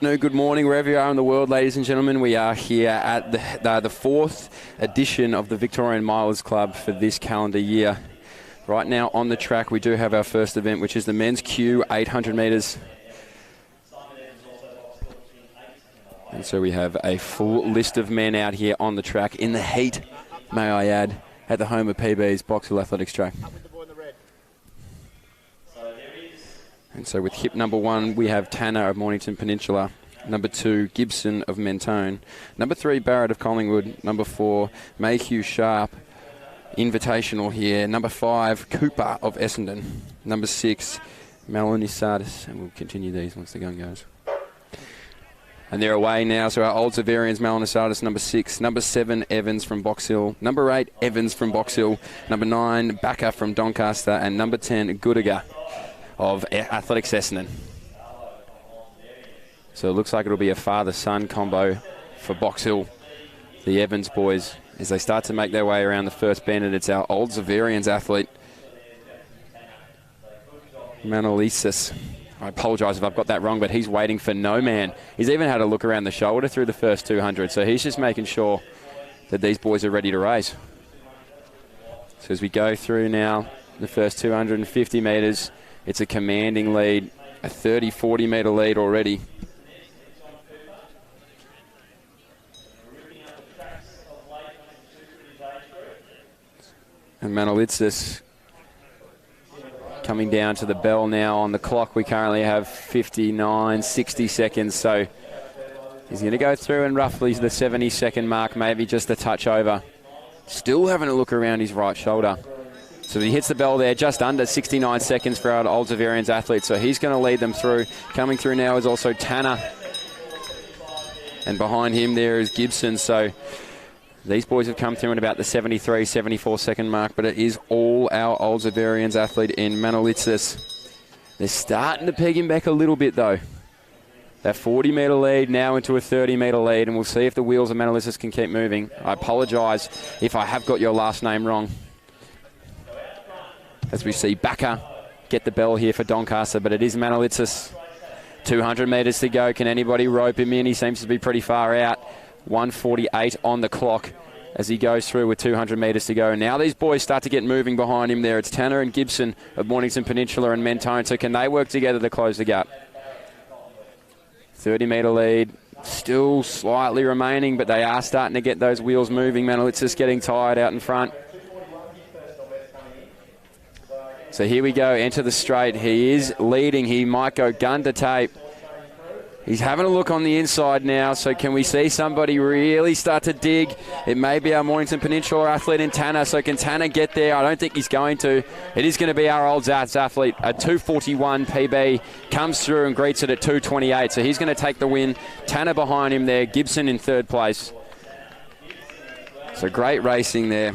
No, good morning, wherever you are in the world, ladies and gentlemen. We are here at the fourth edition of the Victorian Milers Club for this calendar year. Right now on the track, we do have our first event, which is the men's Q 800 metres. And so we have a full list of men out here on the track in the heat, may I add, at the home of PB's Box Hill Athletics track. And so with hip number 1, we have Tanner of Mornington Peninsula. Number 2, Gibson of Mentone. Number 3, Barrett of Collingwood. Number 4, Mayhew Sharp. Invitational here. Number 5, Cooper of Essendon. Number 6, Melanie Sardis. And we'll continue these once the gun goes. And they're away now, so our old Severians, Melanie Sardis, number 6. Number 7, Evans from Box Hill. Number 8, Evans from Box Hill. Number 9, Backer from Doncaster. And number 10, Goodiger of Athletics Essendon. So it looks like it'll be a father-son combo for Box Hill, the Evans boys, as they start to make their way around the first bend. And it's our old Zaverians athlete, Manolisis. I apologise if I've got that wrong, but he's waiting for no man. He's even had a look around the shoulder through the first 200, so he's just making sure that these boys are ready to race. So as we go through now, the first 250 metres, it's a commanding lead, a 30, 40 metre lead already. And Manolitsis coming down to the bell now on the clock. We currently have 59, 60 seconds. So he's going to go through and roughly the 70-second mark, maybe just a touch over. Still having a look around his right shoulder. So he hits the bell there, just under 69 seconds for our old Zaverians athlete. So he's going to lead them through. Coming through now is also Tanner. And behind him there is Gibson. So these boys have come through in about the 73, 74-second mark, but it is all our old Zaverians athlete in Manolitsis. They're starting to peg him back a little bit, though. That 40-metre lead now into a 30-metre lead, and we'll see if the wheels of Manolitsis can keep moving. I apologise if I have got your last name wrong. As we see Backer get the bell here for Doncaster, but it is Manolitsis. 200 metres to go. Can anybody rope him in? He seems to be pretty far out. 1:48 on the clock as he goes through with 200 metres to go. Now these boys start to get moving behind him there. It's Tanner and Gibson of Mornington Peninsula and Mentone. So can they work together to close the gap? 30-metre lead. Still slightly remaining, but they are starting to get those wheels moving. Manolitsis getting tired out in front. So here we go, enter the straight. He is leading. He might go gun to tape. He's having a look on the inside now, so can we see somebody really start to dig? It may be our Mornington Peninsula athlete in Tanner, so can Tanner get there? I don't think he's going to. It is going to be our old Zats athlete. A 2:41 PB comes through and greets it at 2:28, so he's going to take the win. Tanner behind him there, Gibson in third place. So great racing there.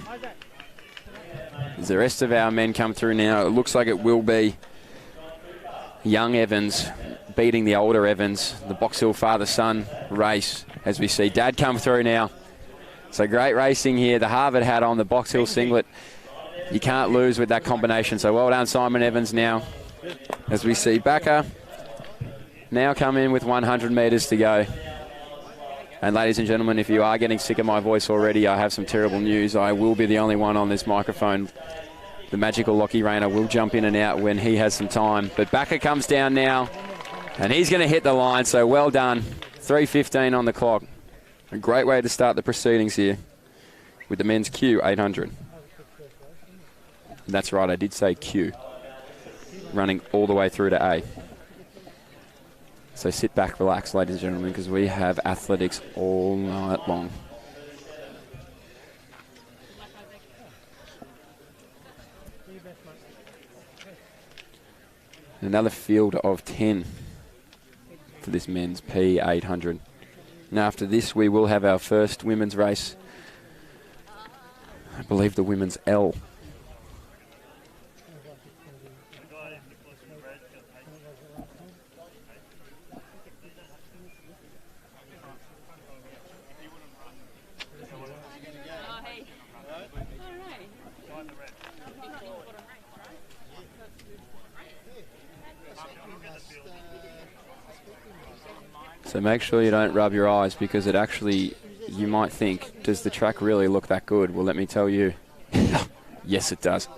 As the rest of our men come through now, it looks like it will be young Evans beating the older Evans, the Box Hill father-son race, as we see Dad come through now. So great racing here. The Harvard hat on, the Box Hill singlet. You can't lose with that combination. So well done, Simon Evans now. As we see Backer now come in with 100 metres to go. And ladies and gentlemen, if you are getting sick of my voice already, I have some terrible news. I will be the only one on this microphone. The magical Lachlan Rayner will jump in and out when he has some time. But Backer comes down now, and he's going to hit the line, so well done. 3:15 on the clock. A great way to start the proceedings here with the men's Q 800. That's right, I did say Q. Running all the way through to A. So sit back, relax, ladies and gentlemen, because we have athletics all night long. Another field of 10 for this men's P 800. Now after this, we will have our first women's race. I believe the women's L. So make sure you don't rub your eyes, because it actually, you might think, does the track really look that good? Well, let me tell you, yes, it does.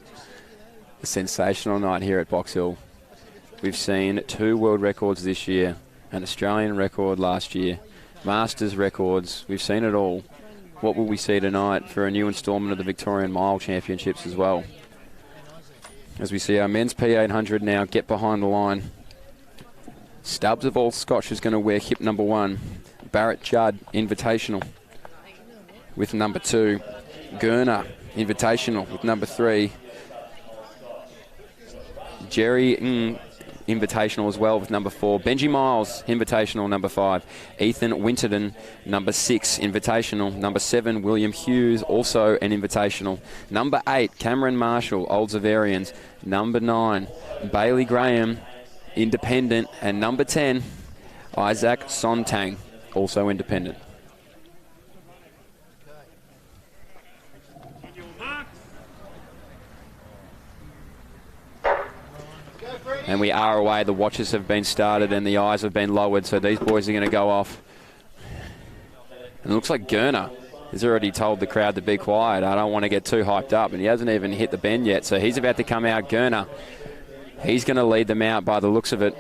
A sensational night here at Box Hill. We've seen 2 world records this year, an Australian record last year, Masters records. We've seen it all. What will we see tonight for a new instalment of the Victorian Mile Championships as well? As we see our men's P800 now get behind the line. Stubbs of All Scotch is going to wear hip number 1. Barrett Judd, Invitational, with number 2. Gurner, Invitational, with number 3. Jerry, Invitational as well, with number 4. Benji Miles, Invitational, number 5. Ethan Winterton, number 6, Invitational. Number 7, William Hughes, also an Invitational. Number 8, Cameron Marshall, Old Zavarians. Number 9, Bailey Graham, Independent. And number 10, Isaac Sontang, also independent. And we are away. The watches have been started and the eyes have been lowered, so these boys are going to go off. And it looks like Gurner has already told the crowd to be quiet. I don't want to get too hyped up, and he hasn't even hit the bend yet, so he's about to come out. Gurner, he's going to lead them out by the looks of it.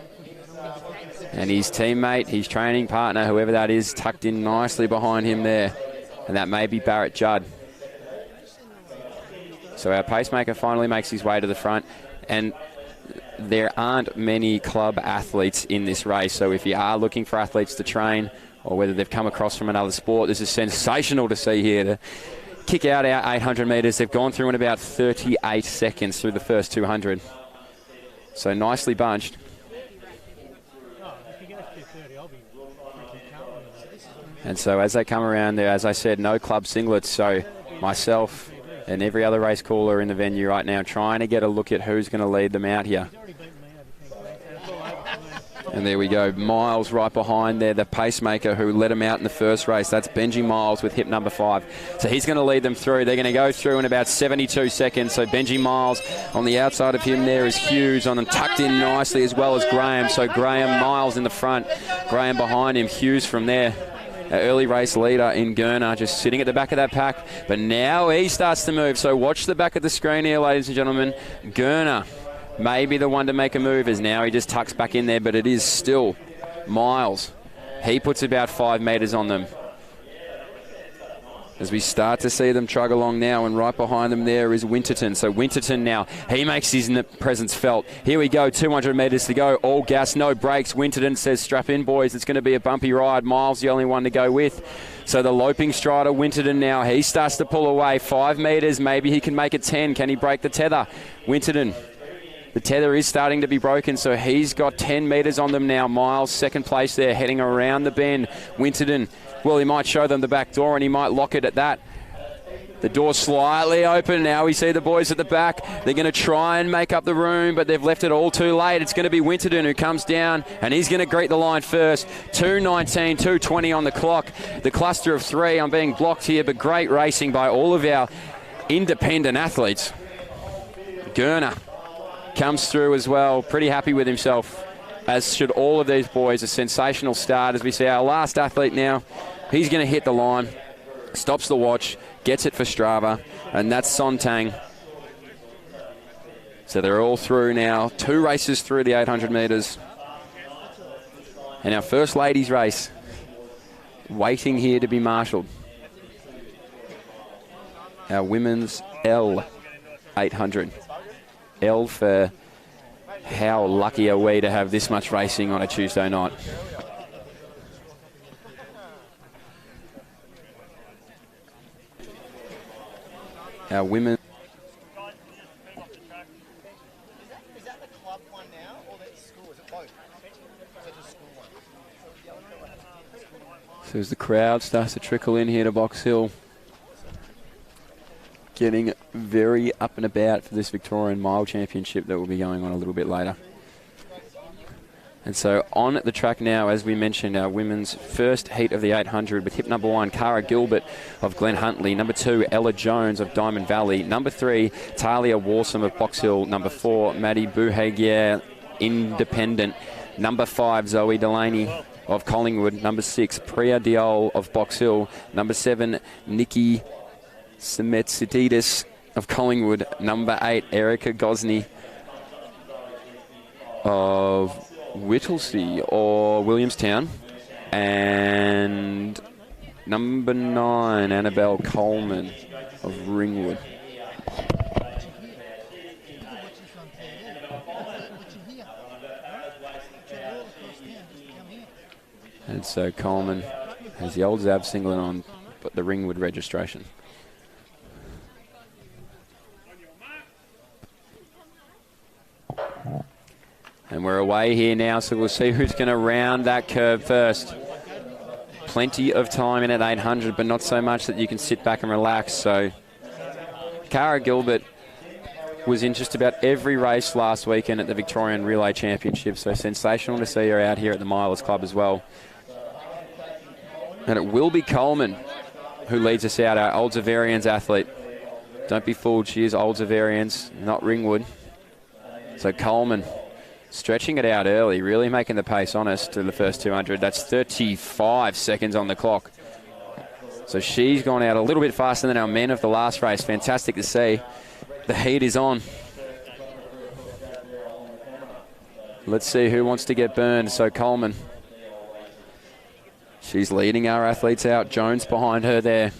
And his teammate, his training partner, whoever that is, tucked in nicely behind him there. And that may be Barrett Judd. So our pacemaker finally makes his way to the front. And there aren't many club athletes in this race. So if you are looking for athletes to train, or whether they've come across from another sport, this is sensational to see here. To kick out our 800 metres. They've gone through in about 38 seconds through the first 200. So nicely bunched. And so as they come around there, as I said, no club singlets. So myself and every other race caller in the venue right now trying to get a look at who's going to lead them out here. And there we go, Miles right behind there, the pacemaker who led him out in the first race. That's Benji Miles with hip number 5. So he's going to lead them through. They're going to go through in about 72 seconds. So Benji Miles, on the outside of him there is Hughes, on them tucked in nicely, as well as Graham. So Graham, Miles in the front, Graham behind him, Hughes from there. Our early race leader in Gurner, just sitting at the back of that pack. But now he starts to move. So watch the back of the screen here, ladies and gentlemen. Gurner may be the one to make a move, as now he just tucks back in there, but it is still Miles. He puts about 5 metres on them. As we start to see them trug along now, and right behind them there is Winterton. So Winterton now, he makes his presence felt. Here we go, 200 metres to go, all gas, no brakes. Winterton says, strap in, boys, it's going to be a bumpy ride. Miles the only one to go with. So the loping strider, Winterton now, he starts to pull away. 5 metres, maybe he can make it 10. Can he break the tether? Winterton. The tether is starting to be broken, so he's got 10 metres on them now. Miles, second place there, heading around the bend. Winterton, well, he might show them the back door, and he might lock it at that. The door's slightly open now. We see the boys at the back. They're going to try and make up the room, but they've left it all too late. It's going to be Winterton who comes down, and he's going to greet the line first. 2:19, 2:20 on the clock. The cluster of 3, I'm being blocked here, but great racing by all of our independent athletes. Gurner comes through as well, pretty happy with himself, as should all of these boys. A sensational start as we see our last athlete now. He's going to hit the line, stops the watch, gets it for Strava, and that's Sontang. So they're all through now. 2 races through the 800 metres. And our first ladies race waiting here to be marshalled. Our women's L 800. L for how lucky are we to have this much racing on a Tuesday night. Our women. Is that the club one now, or the school? Is it both? Is it the school one? So as the crowd starts to trickle in here to Box Hill, getting very up and about for this Victorian Mile Championship that will be going on a little bit later. And so on the track now, as we mentioned, our women's first heat of the 800 with hip number 1, Cara Gilbert of Glen Huntly. Number 2, Ella Jones of Diamond Valley. Number 3, Talia Walsam of Box Hill. Number 4, Maddie Buhagier, Independent. Number 5, Zoe Delaney of Collingwood. Number 6, Priya Diol of Box Hill. Number 7, Nikki Semetsididis of Collingwood. Number 8, Erica Gosney of Whittlesea or Williamstown. And number 9, Annabelle Coleman of Ringwood. And so Coleman has the old Zab singlet on, but the Ringwood registration. And we're away here now, so we'll see who's going to round that curve first. Plenty of time in at 800, but not so much that you can sit back and relax. So Cara Gilbert was in just about every race last weekend at the Victorian Relay Championship, so sensational to see her out here at the Milers Club as well. And it will be Coleman who leads us out, our Old Zavarians athlete. Don't be fooled, she is Old Zavarians, not Ringwood. So Coleman stretching it out early, really making the pace on us to the first 200. That's 35 seconds on the clock. So she's gone out a little bit faster than our men of the last race. Fantastic to see. The heat is on. Let's see who wants to get burned. So Coleman. She's leading our athletes out. Jones behind her there.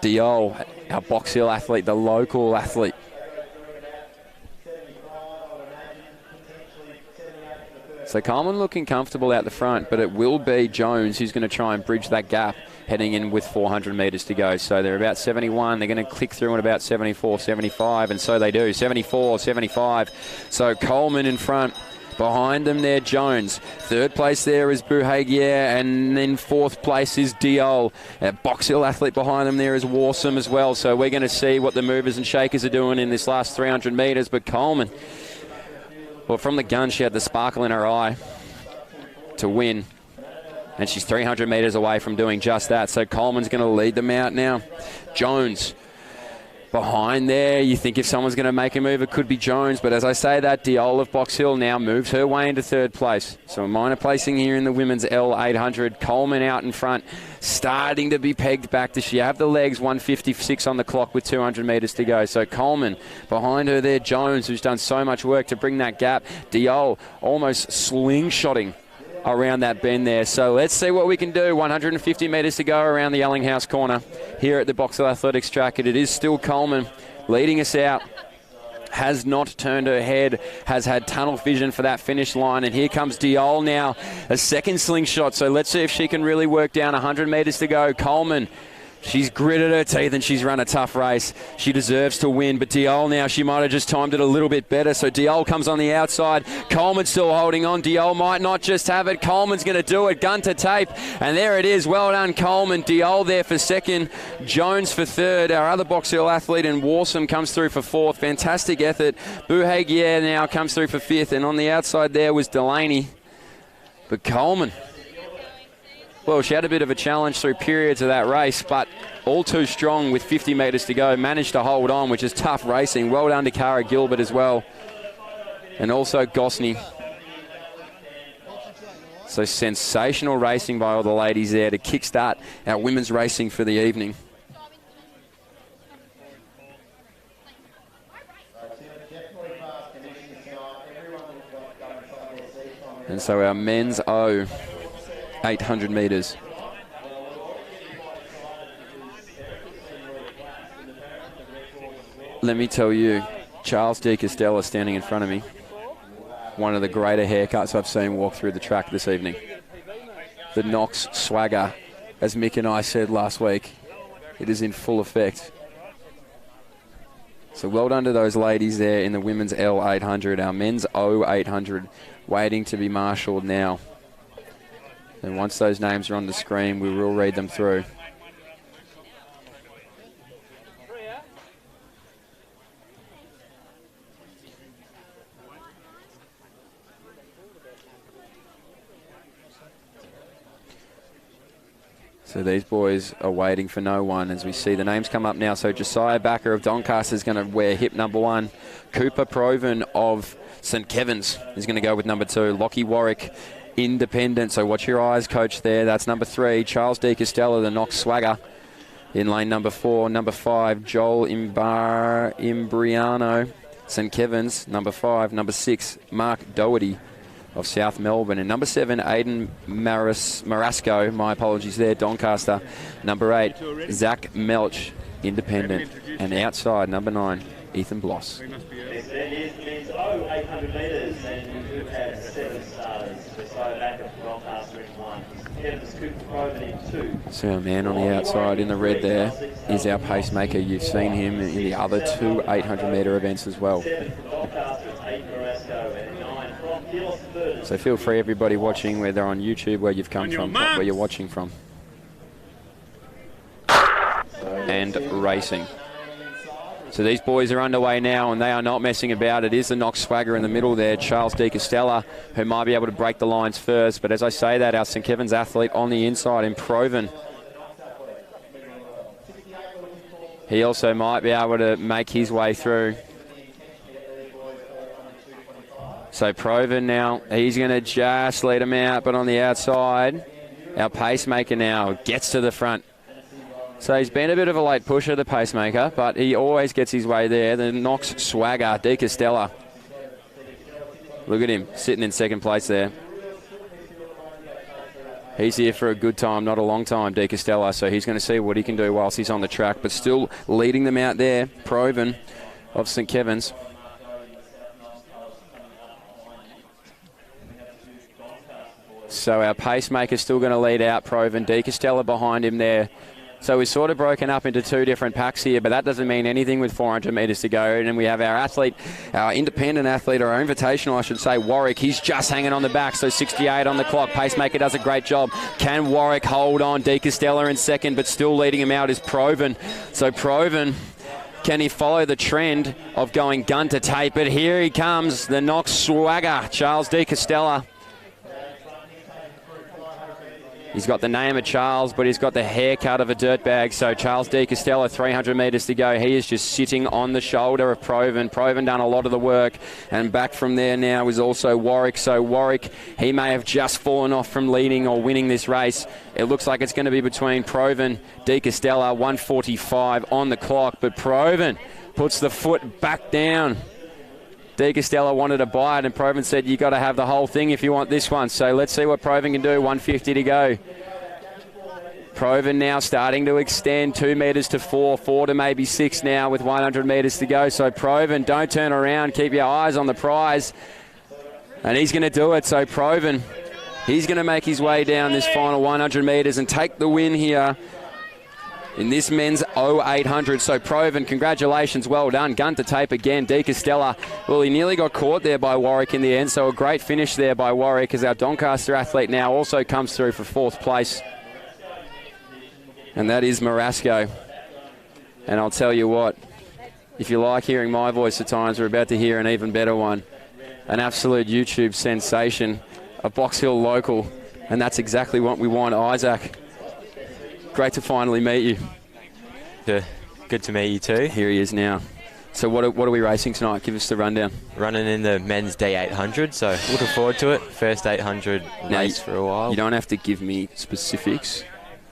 Diol, our Box Hill athlete, the local athlete. So Coleman looking comfortable out the front, but it will be Jones who's going to try and bridge that gap heading in with 400 metres to go. So they're about 71. They're going to click through at about 74, 75, and so they do. 74, 75. So Coleman in front. Behind them there, Jones. Third place there is Buhagier, and then fourth place is Diol. A Box Hill athlete behind them there is Warsome as well. So we're going to see what the movers and shakers are doing in this last 300 metres. But Coleman, well, from the gun, she had the sparkle in her eye to win. And she's 300 metres away from doing just that. So Coleman's going to lead them out now. Jones behind there. You think if someone's going to make a move, it could be Jones. But as I say that, Diol of Box Hill now moves her way into third place. So a minor placing here in the women's L800. Coleman out in front, starting to be pegged back. Does she have the legs? 156 on the clock with 200 metres to go. So Coleman behind her there, Jones, who's done so much work to bring that gap. Diol almost slingshotting around that bend there. So let's see what we can do. 150 metres to go around the Ellinghouse corner here at the Box Hill Athletics track. And it is still Coleman leading us out. Has not turned her head, has had tunnel vision for that finish line. And here comes Diol now, a second slingshot. So let's see if she can really work down. 100 metres to go. Coleman, she's gritted her teeth and she's run a tough race. She deserves to win, but Diol now, she might have just timed it a little bit better. So Diol comes on the outside. Coleman still holding on. Diol might not just have it. Coleman's going to do it. Gun to tape. And there it is. Well done, Coleman. Diol there for second. Jones for third. Our other Box Hill athlete in Warsome comes through for fourth. Fantastic effort. Buhagier now comes through for fifth. And on the outside there was Delaney. But Coleman, well, she had a bit of a challenge through periods of that race, but all too strong with 50 metres to go. Managed to hold on, which is tough racing. Well done to Cara Gilbert as well. And also Gosney. So sensational racing by all the ladies there to kickstart our women's racing for the evening. And so our men's O, 800 metres. Let me tell you, Charles D. Costello standing in front of me. One of the greater haircuts I've seen walk through the track this evening. The Knox swagger, as Mick and I said last week, it is in full effect. So well done to those ladies there in the women's L800. Our men's O800 waiting to be marshalled now. And once those names are on the screen, we will read them through. So these boys are waiting for no one as we see the names come up now. So Josiah Backer of Doncaster is going to wear hip number 1. Cooper Proven of St. Kevin's is going to go with number 2. Lockie Warwick, Independent. So watch your eyes, coach, there. That's number 3. Charles D. Costello, the Knox Swagger, in lane number 4. Number 5, Joel Imbriano, St. Kevin's. Number 5. Number 6, Mark Doherty of South Melbourne. And number 7, Aidan Marasco, my apologies there, Doncaster. Number 8, Zach Melch, Independent. And outside, number 9, Ethan Bloss. Next event is men's 800 metres, and we do have 7 starters. Josiah Backer from Doncaster in 1. Kevin's Cooper Proven in 2. So our man on the outside in the red there is our pacemaker. You've seen him in the other 2 800-metre events as well. 7 from Doncaster, 8 Marasco, and 9 from Delos Burton. So feel free, everybody watching, whether on YouTube, where you've come from, where you're watching from. And racing. So these boys are underway now, and they are not messing about. It is the Knox Swagger in the middle there, Charles D. Costello, who might be able to break the lines first. But as I say that, our St. Kevin's athlete on the inside in Proven, he also might be able to make his way through. So Proven now, he's going to just lead him out, but on the outside, our pacemaker now gets to the front. So he's been a bit of a late pusher, the pacemaker, but he always gets his way there. The Knox Swagger, D. Costello. Look at him, sitting in second place there. He's here for a good time, not a long time, D. Costello, so he's going to see what he can do whilst he's on the track, but still leading them out there, Proven of St. Kevin's. So our pacemaker's still going to lead out Proven. D. Costello behind him there. So we're sort of broken up into 2 different packs here, but that doesn't mean anything with 400 metres to go. And then we have our athlete, our independent athlete, or our invitational, I should say, Warwick. He's just hanging on the back, so 68 on the clock. Pacemaker does a great job. Can Warwick hold on? D. Costello in second, but still leading him out is Proven. So Proven, can he follow the trend of going gun to tape? But here he comes, the Knox Swagger, Charles D. Costello. He's got the name of Charles, but he's got the haircut of a dirtbag. So Charles D. Costello, 300 metres to go. He is just sitting on the shoulder of Proven. Proven done a lot of the work. And back from there now is also Warwick. So Warwick, he may have just fallen off from leading or winning this race. It looks like it's going to be between Proven, D. Costello, 1:45 on the clock. But Proven puts the foot back down. D. Costello wanted to buy it, and Proven said, you got to have the whole thing if you want this one. So let's see what Proven can do. 150 to go. Proven now starting to extend 2 metres to 4, 4 to maybe 6 now with 100 metres to go. So Proven, don't turn around. Keep your eyes on the prize. And he's going to do it. So Proven, he's going to make his way down this final 100 metres and take the win here in this men's 0800. So Proven, congratulations, well done. Gun to tape again. D. Costello, well, he nearly got caught there by Warwick in the end, so a great finish there by Warwick as our Doncaster athlete now also comes through for 4th place. And that is Marasco. And I'll tell you what, if you like hearing my voice at times, we're about to hear an even better one. An absolute YouTube sensation, a Box Hill local, and that's exactly what we want. Isaac, great to finally meet you. Good to meet you too. Here he is now. So what are we racing tonight? Give us the rundown. Running in the men's D800, so looking forward to it. First 800 race for a while. You don't have to give me specifics.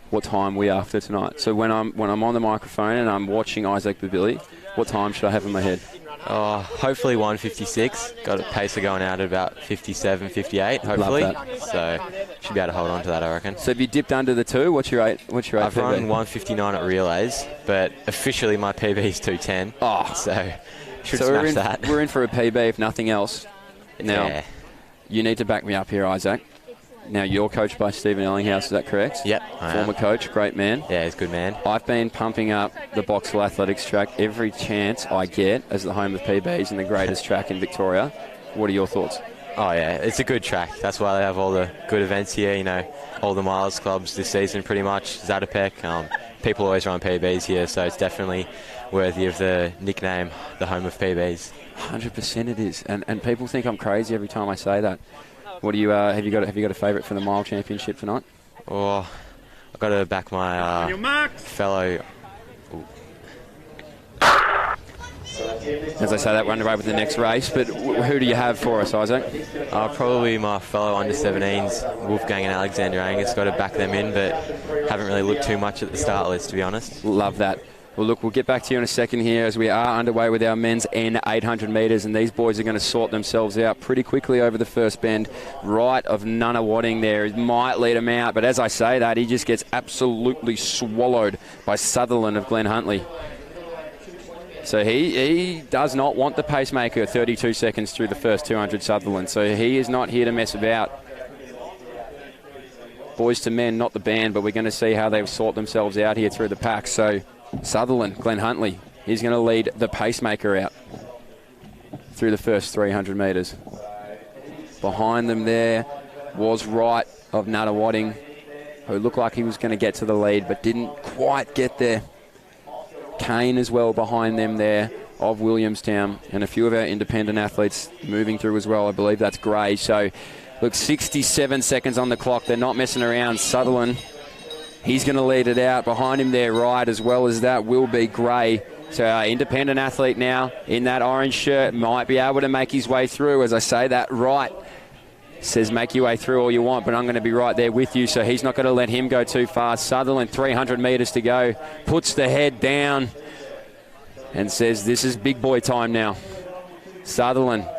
What time we after tonight? So when I'm on the microphone and I'm watching Isaac Babili, what time should I have in my head? Hopefully 156. Got a pacer going out at about 57, 58, hopefully. Love that. So should be able to hold on to that, I reckon. So have you dipped under the 2? What's your 8? I've run 159 at relays, but officially my PB is 210. Oh, so should smash that. We're in for a PB if nothing else. Now, yeah. You need to back me up here, Isaac. Now, you're coached by Stephen Ellinghouse, is that correct? Yep. Former coach, great man. Yeah, he's a good man. I've been pumping up the Box Hill Athletics track every chance I get as the home of PBs and the greatest track in Victoria. What are your thoughts? Oh, yeah, it's a good track. That's why they have all the good events here, you know, all the Milers Clubs this season pretty much. Zatopek, people always run PBs here, so it's definitely worthy of the nickname, the home of PBs. 100% it is. And people think I'm crazy every time I say that. What do you have you got a favourite for the mile championship tonight? Oh, I've got to back my fellow. As I say, that we're underway with the next race, but who do you have for us, Isaac? Probably my fellow under-17s, Wolfgang and Alexander Angus. Got to back them in, but haven't really looked too much at the start list, to be honest. Love that. Well, look, we'll get back to you in a second here as we are underway with our men's N 800 metres, and these boys are going to sort themselves out pretty quickly over the first bend. Right of Nunawading there. It might lead him out, but as I say that, he just gets absolutely swallowed by Sutherland of Glen Huntly. So he does not want the pacemaker 32 seconds through the first 200, Sutherland. So he is not here to mess about. Boys to men, not the band, but we're going to see how they sort themselves out here through the pack. So Sutherland, Glen Huntly, he's going to lead the pacemaker out through the first 300 metres. Behind them there was Wright of Nunawading, who looked like he was going to get to the lead, but didn't quite get there. Kane as well behind them there of Williamstown, and a few of our independent athletes moving through as well. I believe that's Gray. So, look, 67 seconds on the clock. They're not messing around. Sutherland, he's going to lead it out. Behind him there, Wright, as well as that will be Gray. So our independent athlete now in that orange shirt might be able to make his way through. As I say that, Wright says make your way through all you want, but I'm going to be right there with you, so he's not going to let him go too fast. Sutherland, 300 metres to go, puts the head down and says this is big boy time now. Sutherland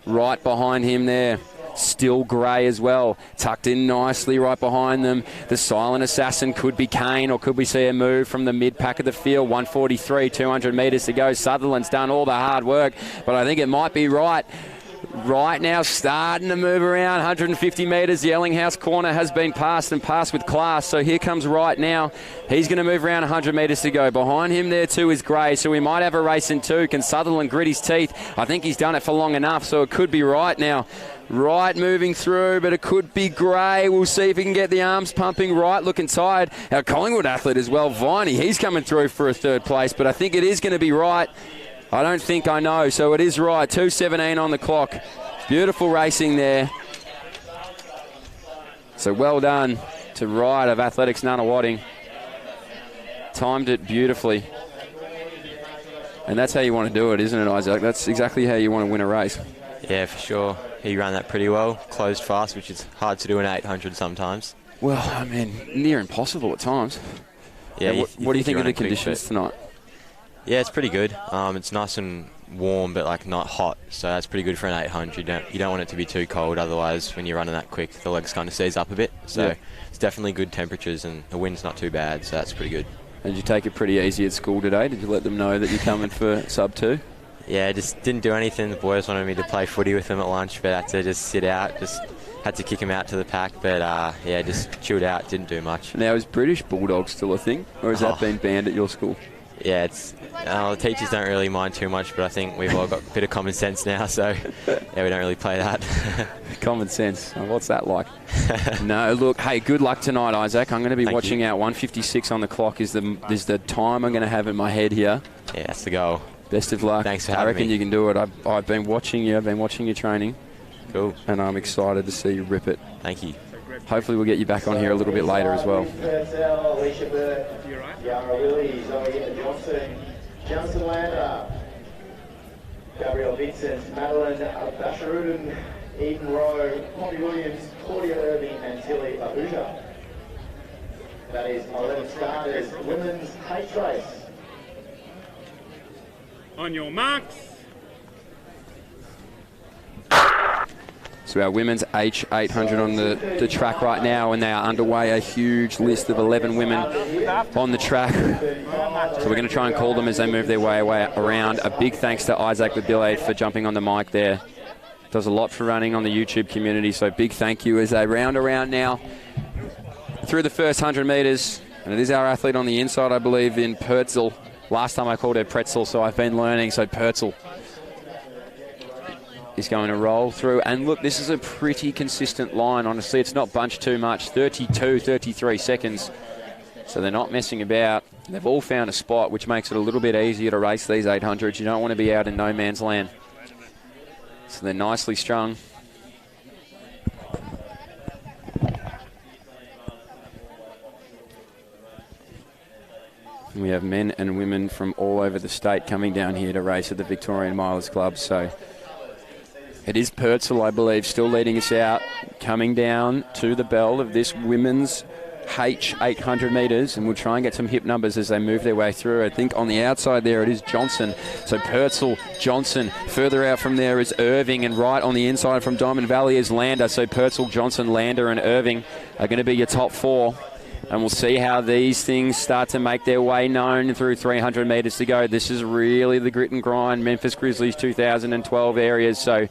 right behind him there. Still Gray as well, tucked in nicely right behind them. The silent assassin could be Kane, or could we see a move from the mid-pack of the field? 143, 200 metres to go. Sutherland's done all the hard work, but I think it might be Wright. Right now, starting to move around, 150 metres. The Ellinghouse corner has been passed, and passed with class. So here comes Wright now. He's going to move around, 100 metres to go. Behind him there too is Gray, so we might have a race in two. Can Sutherland grit his teeth? I think he's done it for long enough, so it could be Wright now. Wright moving through, but it could be Gray. We'll see if he can get the arms pumping. Wright looking tired. Our Collingwood athlete as well, Viney, he's coming through for a third place, but I think it is going to be Wright. I don't think I know, so it is Wright. 2:17 on the clock. Beautiful racing there. So well done to Wright of Athletics Nunawading. Timed it beautifully. And that's how you want to do it, isn't it, Isaac? That's exactly how you want to win a race. Yeah, for sure. He ran that pretty well, closed fast, which is hard to do in 800 sometimes. Well, I mean, near impossible at times. Yeah. What do you think of the conditions tonight? Yeah, it's pretty good. It's nice and warm, but like not hot, so that's pretty good for an 800. You don't want it to be too cold, otherwise when you're running that quick, the legs kind of seize up a bit. So yeah, it's definitely good temperatures, and the wind's not too bad, so that's pretty good. Did you take it pretty easy at school today? Did you let them know that you're coming for sub 2? Yeah, just didn't do anything. The boys wanted me to play footy with them at lunch, but I had to just sit out. Just had to kick them out to the pack, but yeah, just chilled out, didn't do much. Now, is British Bulldog still a thing, or has that been banned at your school? Yeah, the teachers don't really mind too much, but I think we've all got a bit of common sense now, so yeah, we don't really play that. Common sense. What's that like? No, look, hey, good luck tonight, Isaac. I'm going to be watching out. 1:56 on the clock is the time I'm going to have in my head here. Yeah, that's the goal. Best of luck. Thanks for having me. I reckon you can do it. I've been watching you. I've been watching your training. Cool. And I'm excited to see you rip it. Thank you. Hopefully we'll get you back on here a little bit later as well. Yara Willie, Zoe Johnson, Johnson Lander, Gabrielle Vincent, Madeline Basharudin, Eden Rowe, Poppy Williams, Claudia Irving, and Tilly Abuja. That is 11 starters, women's H race. On your marks. So our women's H800 on the track right now, and they are underway. A huge list of 11 women on the track. So we're going to try and call them as they move their way around. A big thanks to Isaac Labille for jumping on the mic there. Does a lot for running on the YouTube community, so big thank you as they round around now through the first 100 metres. And it is our athlete on the inside, I believe, in Pertzel. Last time I called her Pretzel, so I've been learning, so Pertzel is going to roll through. And look, this is a pretty consistent line. Honestly, it's not bunched too much. 32, 33 seconds. So they're not messing about. They've all found a spot, which makes it a little bit easier to race these 800s. You don't want to be out in no man's land. So they're nicely strung. We have men and women from all over the state coming down here to race at the Victorian Milers Club. So it is Purcell, I believe, still leading us out, coming down to the bell of this women's H 800 metres, and we'll try and get some hip numbers as they move their way through. I think on the outside there it is Johnson. So Purcell, Johnson. Further out from there is Irving, and right on the inside from Diamond Valley is Lander. So Purcell, Johnson, Lander and Irving are going to be your top four. And we'll see how these things start to make their way known through 300 metres to go. This is really the grit and grind Memphis Grizzlies 2012 areas. So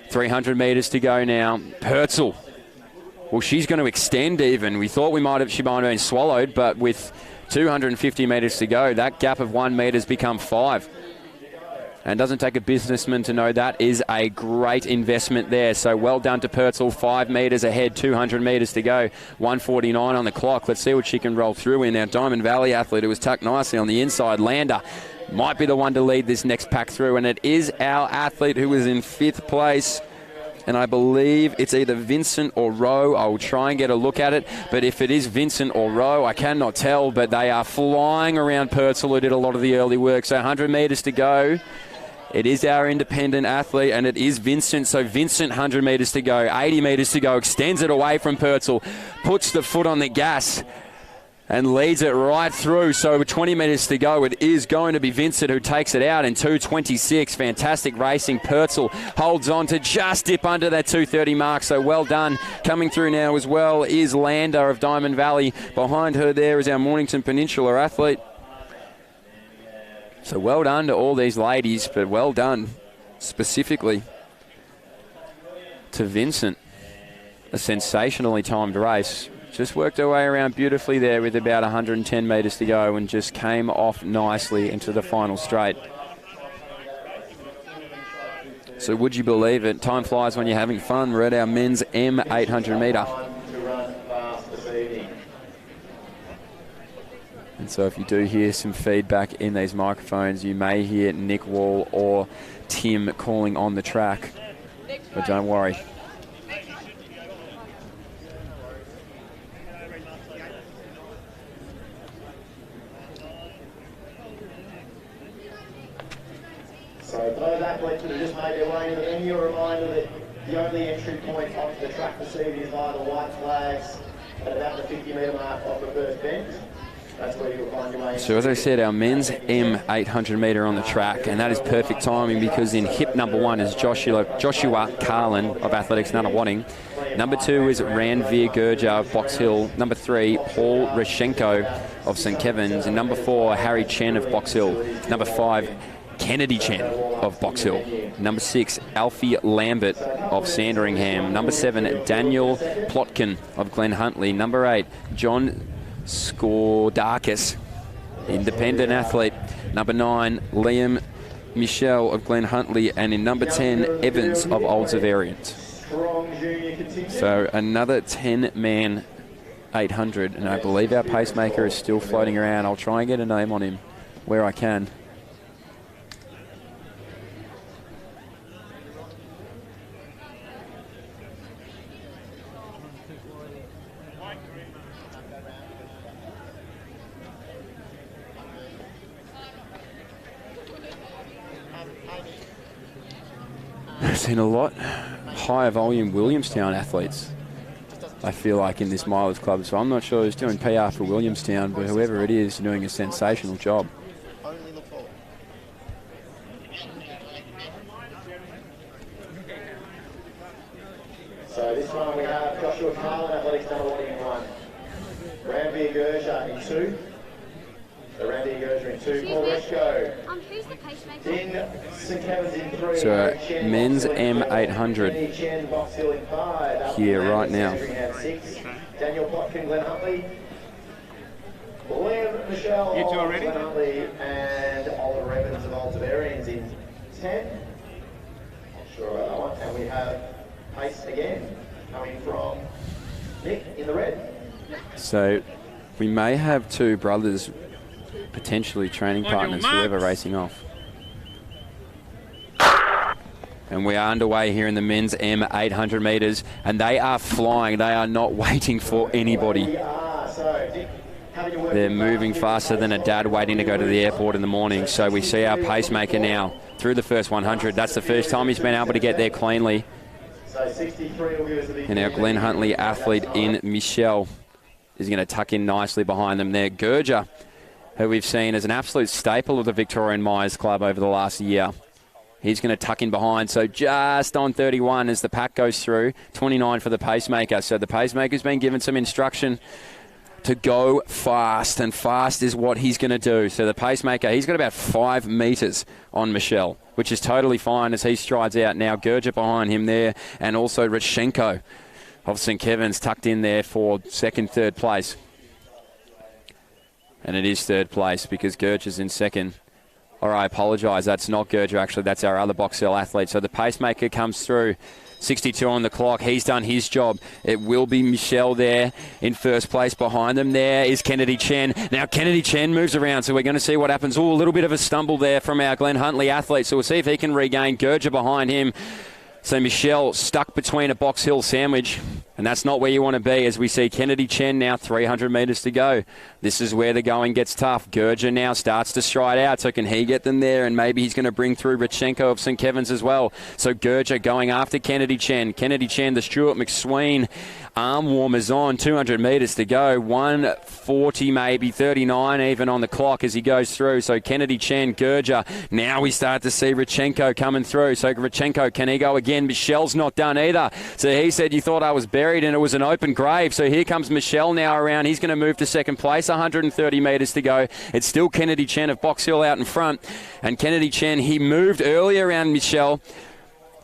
300 metres to go now. Purcell. Well, she's going to extend even. We thought she might have been swallowed, but with 250 metres to go, that gap of 1 metre has become 5. And doesn't take a businessman to know that is a great investment there. So well done to Purcell. 5 metres ahead, 200 metres to go. 1:49 on the clock. Let's see what she can roll through in. Our Diamond Valley athlete who was tucked nicely on the inside, Lander, might be the one to lead this next pack through. And it is our athlete who was in 5th place. And I believe it's either Vincent or Rowe. I will try and get a look at it. But if it is Vincent or Rowe, I cannot tell. But they are flying around Purcell, who did a lot of the early work. So 100 metres to go. It is our independent athlete, and it is Vincent. So Vincent, 100 metres to go, 80 metres to go, extends it away from Purcell, puts the foot on the gas and leads it right through. So with 20 metres to go, it is going to be Vincent who takes it out in 2:26. Fantastic racing. Purcell holds on to just dip under that 2:30 mark, so well done. Coming through now as well is Lander of Diamond Valley. Behind her there is our Mornington Peninsula athlete. So well done to all these ladies, but well done specifically to Vincent. A sensationally timed race. Just worked her way around beautifully there with about 110 metres to go and just came off nicely into the final straight. So would you believe it? Time flies when you're having fun. We're at our men's M 800 metre. And so if you do hear some feedback in these microphones, you may hear Nick Wall or Tim calling on the track. But don't worry. So for those athletes that have just made their way into the venue, a reminder that the only entry point onto the track this evening is via the white flags at about the 50 metre mark off the first bend. That's where you'll find your way. So as I said, our men's M 800 metre on the track, and that is perfect timing because in hip number 1 is Joshua Carlin of Athletics Nunawading. Number 2 is Ranveer Gurja of Box Hill. Number 3, Paul Reshenko of St Kevin's. And number 4, Harry Chen of Box Hill. Number 5, Kennedy Chen of Box Hill. Number 6, Alfie Lambert of Sandringham. Number 7, Daniel Plotkin of Glen Huntly. Number 8, John Skordakis, independent athlete. Number 9, Liam Michelle of Glen Huntly. And in number 10, Evans of Old Zavarians. So another 10-man 800. And I believe our pacemaker is still floating around. I'll try and get a name on him where I can. I've seen a lot higher volume Williamstown athletes, I feel like, in this Milers Club. So I'm not sure who's doing PR for Williamstown, but whoever it is doing a sensational job. So this one we have Joshua Carlin, Athletics Nunawading in 1. Ranveer Gurja in 2. So Ranveer Gurja in 2. Paul Reshko. Who's the pacemaker? In St Kevin's in 3. So men's M800 here right now. 6. Daniel Plotkin, Glen Huntly. Liam Michelle of Glen Huntly, and Oliver Evans of Old Zavarians in 10. Not sure about that one. And we have pace again coming from Nick in the red. So we may have 2 brothers potentially training partners, whoever racing off. And we are underway here in the men's M 800 metres, and they are flying. They are not waiting for anybody. We are. So Dick They're moving faster than a dad waiting to go to the airport in the morning. So we see our pacemaker now through the first 100. That's the first time he's been able to get there cleanly. And our Glen Huntly athlete in Michelle is going to tuck in nicely behind them there. Gurja, who we've seen as an absolute staple of the Victorian Milers Club over the last year. He's going to tuck in behind, so just on 31 as the pack goes through. 29 for the pacemaker. So the pacemaker's been given some instruction to go fast, and fast is what he's going to do. So the pacemaker, he's got about 5 metres on Michelle, which is totally fine as he strides out now. Gurja behind him there, and also Rachenko of St. Kevin's tucked in there for second, third place. And it is third place because Gurja's in second. Or I apologise, that's not Gurja actually, that's our other Box Hill athlete. So the pacemaker comes through. 62 on the clock. He's done his job. It will be Michelle there in first place. Behind them there is Kennedy Chen. Now Kennedy Chen moves around, so we're going to see what happens. Oh, a little bit of a stumble there from our Glen Huntly athlete, so we'll see if he can regain. Gurja behind him. So Michelle stuck between a Box Hill sandwich, and that's not where you want to be as we see Kennedy Chen now 300 metres to go. This is where the going gets tough. Gurja now starts to stride out, so can he get them there? And maybe he's going to bring through Rachenko of St. Kevin's as well. So Gurja going after Kennedy Chen. Kennedy Chen, the Stuart McSween arm warmers on. 200 metres to go. 140 maybe, 39 even on the clock as he goes through. So Kennedy Chen, Gurja. Now we start to see Rachenko coming through. So Rachenko, can he go again? Michelle's not done either. So he said, you thought I was buried and it was an open grave. So here comes Michelle now around. He's going to move to second place. 130 metres to go. It's still Kennedy Chen of Box Hill out in front. And Kennedy Chen, he moved earlier around Michelle,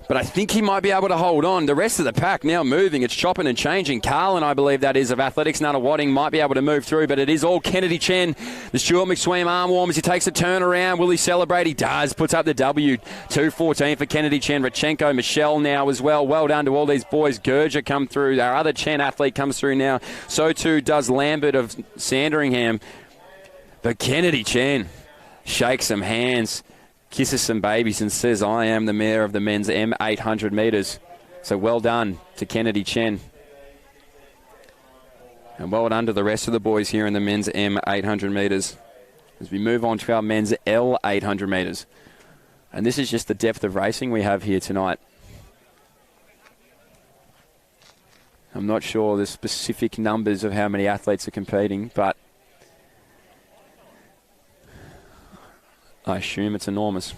but I think he might be able to hold on. The rest of the pack now moving. It's chopping and changing. Carlin, I believe that is, of Athletics. Nunawading might be able to move through, but it is all Kennedy Chen. The Stuart McSween arm warmers. He takes a turn around. Will he celebrate? He does. Puts up the W. 2:14 for Kennedy Chen. Rachenko, Michelle now as well. Well done to all these boys. Gurja come through. Our other Chen athlete comes through now. So too does Lambert of Sandringham. But Kennedy Chen shakes some hands, kisses some babies and says, I am the mayor of the men's M800 metres. So well done to Kennedy Chen. And well done to the rest of the boys here in the men's M800 metres. As we move on to our men's L800 metres. And this is just the depth of racing we have here tonight. I'm not sure the specific numbers of how many athletes are competing, but I assume it's enormous.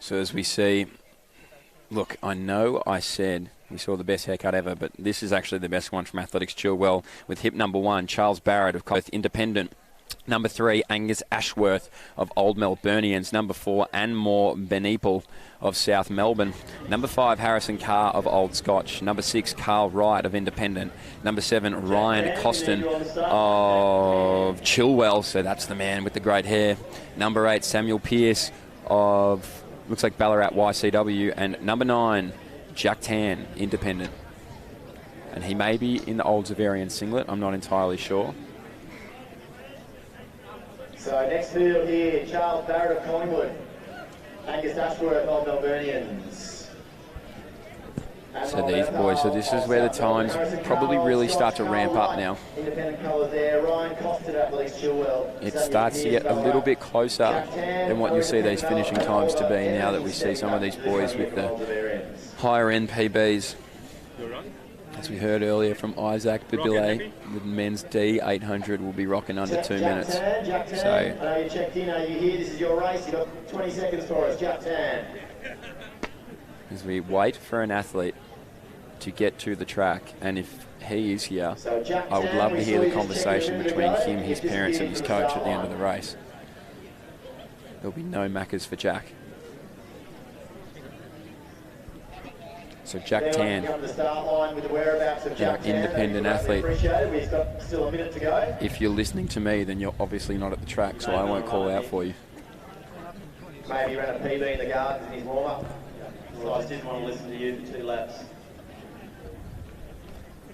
So as we see, look, I know I said we saw the best haircut ever, but this is actually the best one from Athletics Chilwell with hip number 1, Charles Barrett of Coast Independent. Number 3, Angus Ashworth of Old Melburnians. Number 4, Anmore Benepal of South Melbourne. Number 5, Harrison Carr of Old Scotch. Number 6, Carl Wright of Independent. Number 7, Ryan Costin of Chilwell. So that's the man with the great hair. Number 8, Samuel Pearce of, looks like Ballarat YCW. And number 9, Jack Tan, Independent. And he may be in the Old Zavarian singlet. I'm not entirely sure. So next field here, Charles Barrett of Collingwood. Angus Ashworth of Melburnians. So these boys, so this is where the times probably really start to ramp up now. Independent colours there. Ryan Costin, Athletics Chilwell. It starts to get a little bit closer than what you see these finishing times to be now that we see some of these boys with the higher end PBs. As we heard earlier from Isaac Babile, the men's D800 will be rocking under 2 minutes. So, I know you checked in, are you here? This is your race. You've got 20 seconds for us. Jack Tan. as we wait for an athlete to get to the track, and if he is here, I would love to hear the conversation between him, his parents and his coach at the end of the race. There'll be no Maccas for Jack. So Jack Tan, the start line with the whereabouts of Jack Tan, independent athlete. We've got still a minute to go. If you're listening to me, then you're obviously not at the track, so I won't call out for you. Maybe ran a PB in the gardens in his warm-up. So I just didn't want to listen to you for 2 laps.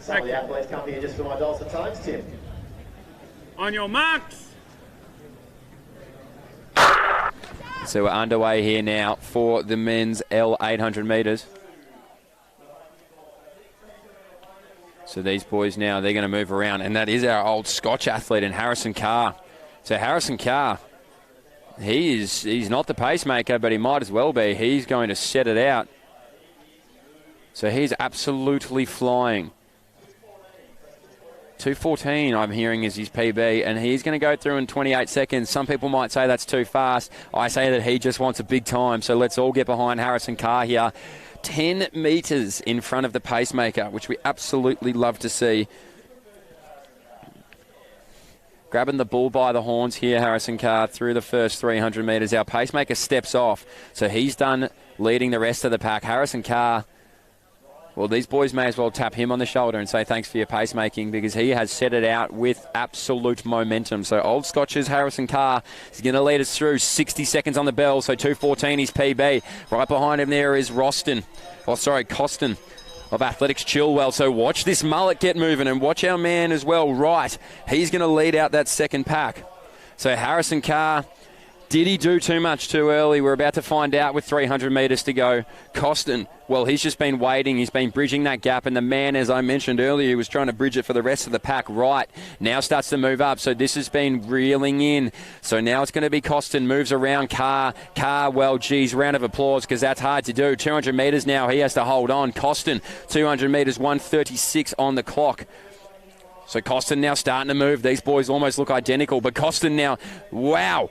Some of the athletes come here just for my dulcet tones, Tim. On your marks. So we're underway here now for the men's L 800 metres. So these boys now, they're going to move around. And that is our old Scotch athlete in Harrison Carr. So Harrison Carr, he's not the pacemaker, but he might as well be. He's going to set it out. So he's absolutely flying. 2:14, I'm hearing, is his PB, and he's going to go through in 28 seconds. Some people might say that's too fast. I say that he just wants a big time. So let's all get behind Harrison Carr here. 10 metres in front of the pacemaker, which we absolutely love to see. Grabbing the bull by the horns here, Harrison Carr, through the first 300 metres. Our pacemaker steps off, so he's done leading the rest of the pack. Harrison Carr, well, these boys may as well tap him on the shoulder and say thanks for your pacemaking, because he has set it out with absolute momentum. So Old Scotch's Harrison Carr is going to lead us through 60 seconds on the bell. So 2:14 is PB. Right behind him there is Costin of Athletics Chilwell. So watch this mullet get moving, and watch our man as well, Wright. He's going to lead out that second pack. So Harrison Carr, did he do too much too early? We're about to find out with 300 metres to go. Costin, well, he's just been waiting. He's been bridging that gap. And the man, as I mentioned earlier, was trying to bridge it for the rest of the pack. Right, now starts to move up. So this has been reeling in. So now it's going to be Costin. Moves around Carr. Carr, well, geez, round of applause, because that's hard to do. 200 metres now. He has to hold on. Costin, 200 metres, 1:36 on the clock. So Costin now starting to move. These boys almost look identical. But Costin now, wow.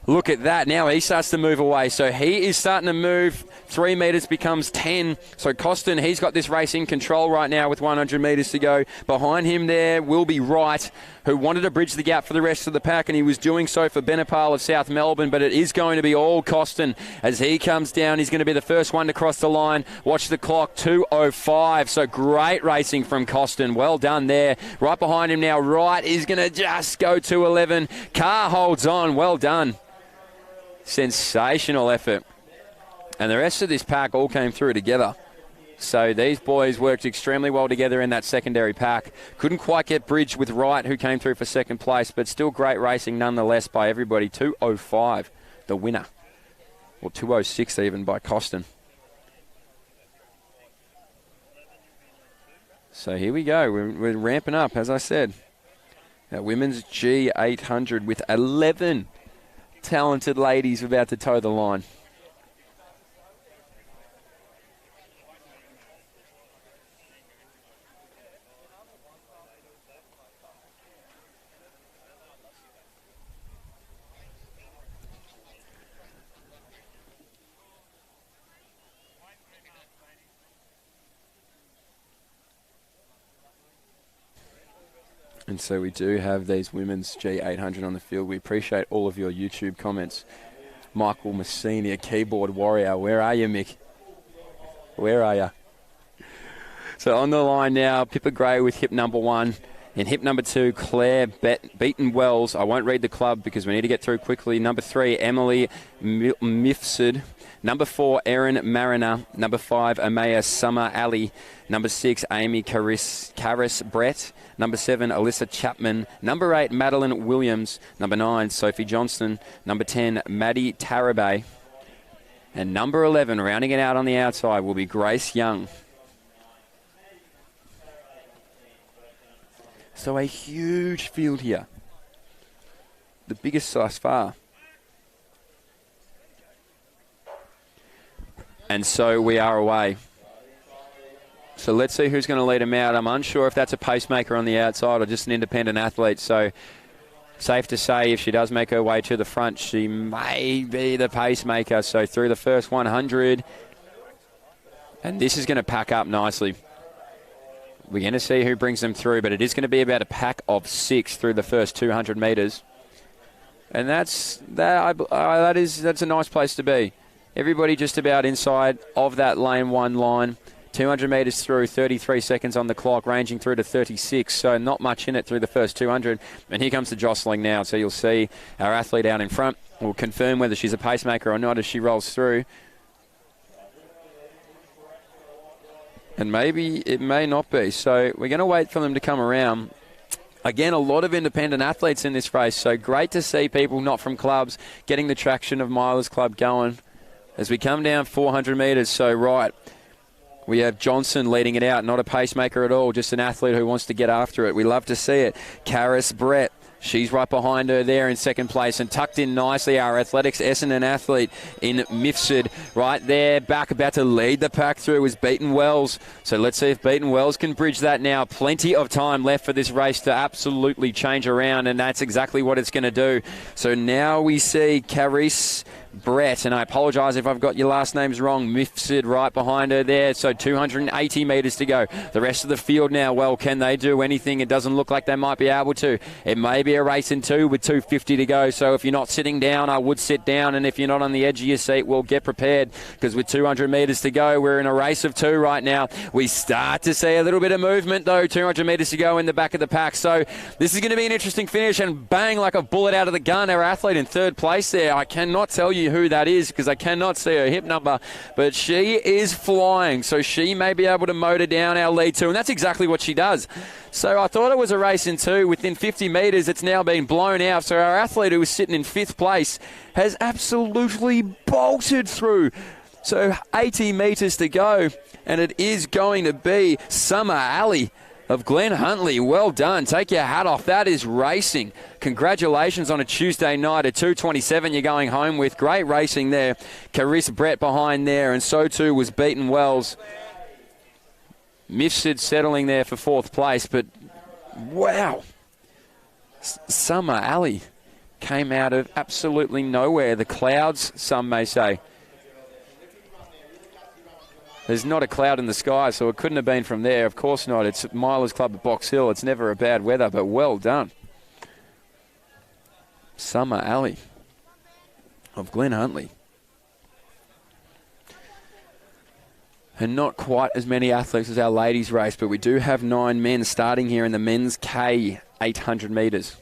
Look at that. Now he starts to move away. So he is starting to move. 3 metres becomes 10. So Costin, he's got this race in control right now with 100 metres to go. Behind him there will be Wright, who wanted to bridge the gap for the rest of the pack, and he was doing so for Benepal of South Melbourne, but it is going to be all Costin. As he comes down, he's going to be the first one to cross the line. Watch the clock, 2:05. So great racing from Costin. Well done there. Right behind him now, Wright is going to just go 2:11. Carr holds on. Well done. Sensational effort. And the rest of this pack all came through together. So these boys worked extremely well together in that secondary pack. Couldn't quite get bridged with Wright, who came through for second place, but still great racing nonetheless by everybody. 2:05, the winner. Or 2:06 even by Costin. So here we go. We're ramping up, as I said. Our women's G800 with 11 talented ladies about to toe the line. And so we do have these women's G800 on the field. We appreciate all of your YouTube comments. Michael Messini, a keyboard warrior. Where are you, Mick? Where are you? So on the line now, Pippa Gray with hip number 1. In hip number 2, Claire Beaton Wells. I won't read the club because we need to get through quickly. Number 3, Emily Mifsud. Number 4, Erin Mariner. Number 5, Amaya Summer Ali. Number 6, Amy Caris Brett. Number 7, Alyssa Chapman. Number 8, Madeline Williams. Number 9, Sophie Johnston. Number 10, Maddie Tarabay. And number 11, rounding it out on the outside, will be Grace Young. So a huge field here. The biggest thus far. And so we are away. So let's see who's going to lead him out. I'm unsure if that's a pacemaker on the outside or just an independent athlete. So safe to say if she does make her way to the front, she may be the pacemaker. So through the first 100. And this is going to pack up nicely. We're going to see who brings them through, but it is going to be about a pack of 6 through the first 200 metres. And that's a nice place to be. Everybody just about inside of that lane 1 line. 200 metres through, 33 seconds on the clock, ranging through to 36, so not much in it through the first 200. And here comes the jostling now, so you'll see our athlete out in front. We'll confirm whether she's a pacemaker or not as she rolls through. And maybe it may not be, so we're going to wait for them to come around. Again, a lot of independent athletes in this race, so great to see people not from clubs getting the traction of Milers Club going as we come down 400 metres. So, right, we have Johnson leading it out, not a pacemaker at all, just an athlete who wants to get after it. We love to see it. Karis Brett, she's right behind her there in second place and tucked in nicely. Our Athletics Essendon athlete in Mifsud right there, back about to lead the pack through is Beaton Wells. So let's see if Beaton Wells can bridge that now. Plenty of time left for this race to absolutely change around, and that's exactly what it's going to do. So now we see Karis Brett, and I apologise if I've got your last names wrong, Mifsud right behind her there, so 280 metres to go. The rest of the field now, well, can they do anything? It doesn't look like they might be able to. It may be a race in 2 with 250 to go, so if you're not sitting down, I would sit down, and if you're not on the edge of your seat, well, get prepared, because with 200 metres to go, we're in a race of 2 right now. We start to see a little bit of movement, though, 200 metres to go in the back of the pack, so this is going to be an interesting finish, and bang, like a bullet out of the gun, our athlete in 3rd place there. I cannot tell you who that is because I cannot see her hip number, but she is flying, so she may be able to motor down our lead 2, and that's exactly what she does. So I thought it was a race in 2. Within 50 metres, it's now been blown out, so our athlete who was sitting in 5th place has absolutely bolted through. So 80 metres to go, and it is going to be Summer Alley of Glen Huntly. Well done. Take your hat off. That is racing. Congratulations on a Tuesday night at 2:27 you're going home with. Great racing there. Karis Brett behind there, and so too was Beaton Wells. Mifsud settling there for 4th place, but wow. Summer Alley came out of absolutely nowhere. The clouds, some may say. There's not a cloud in the sky, so it couldn't have been from there. Of course not. It's Milers Club at Box Hill. It's never a bad weather, but well done. Summer Alley of Glen Huntly. And not quite as many athletes as our ladies race, but we do have 9 men starting here in the men's K 800 metres.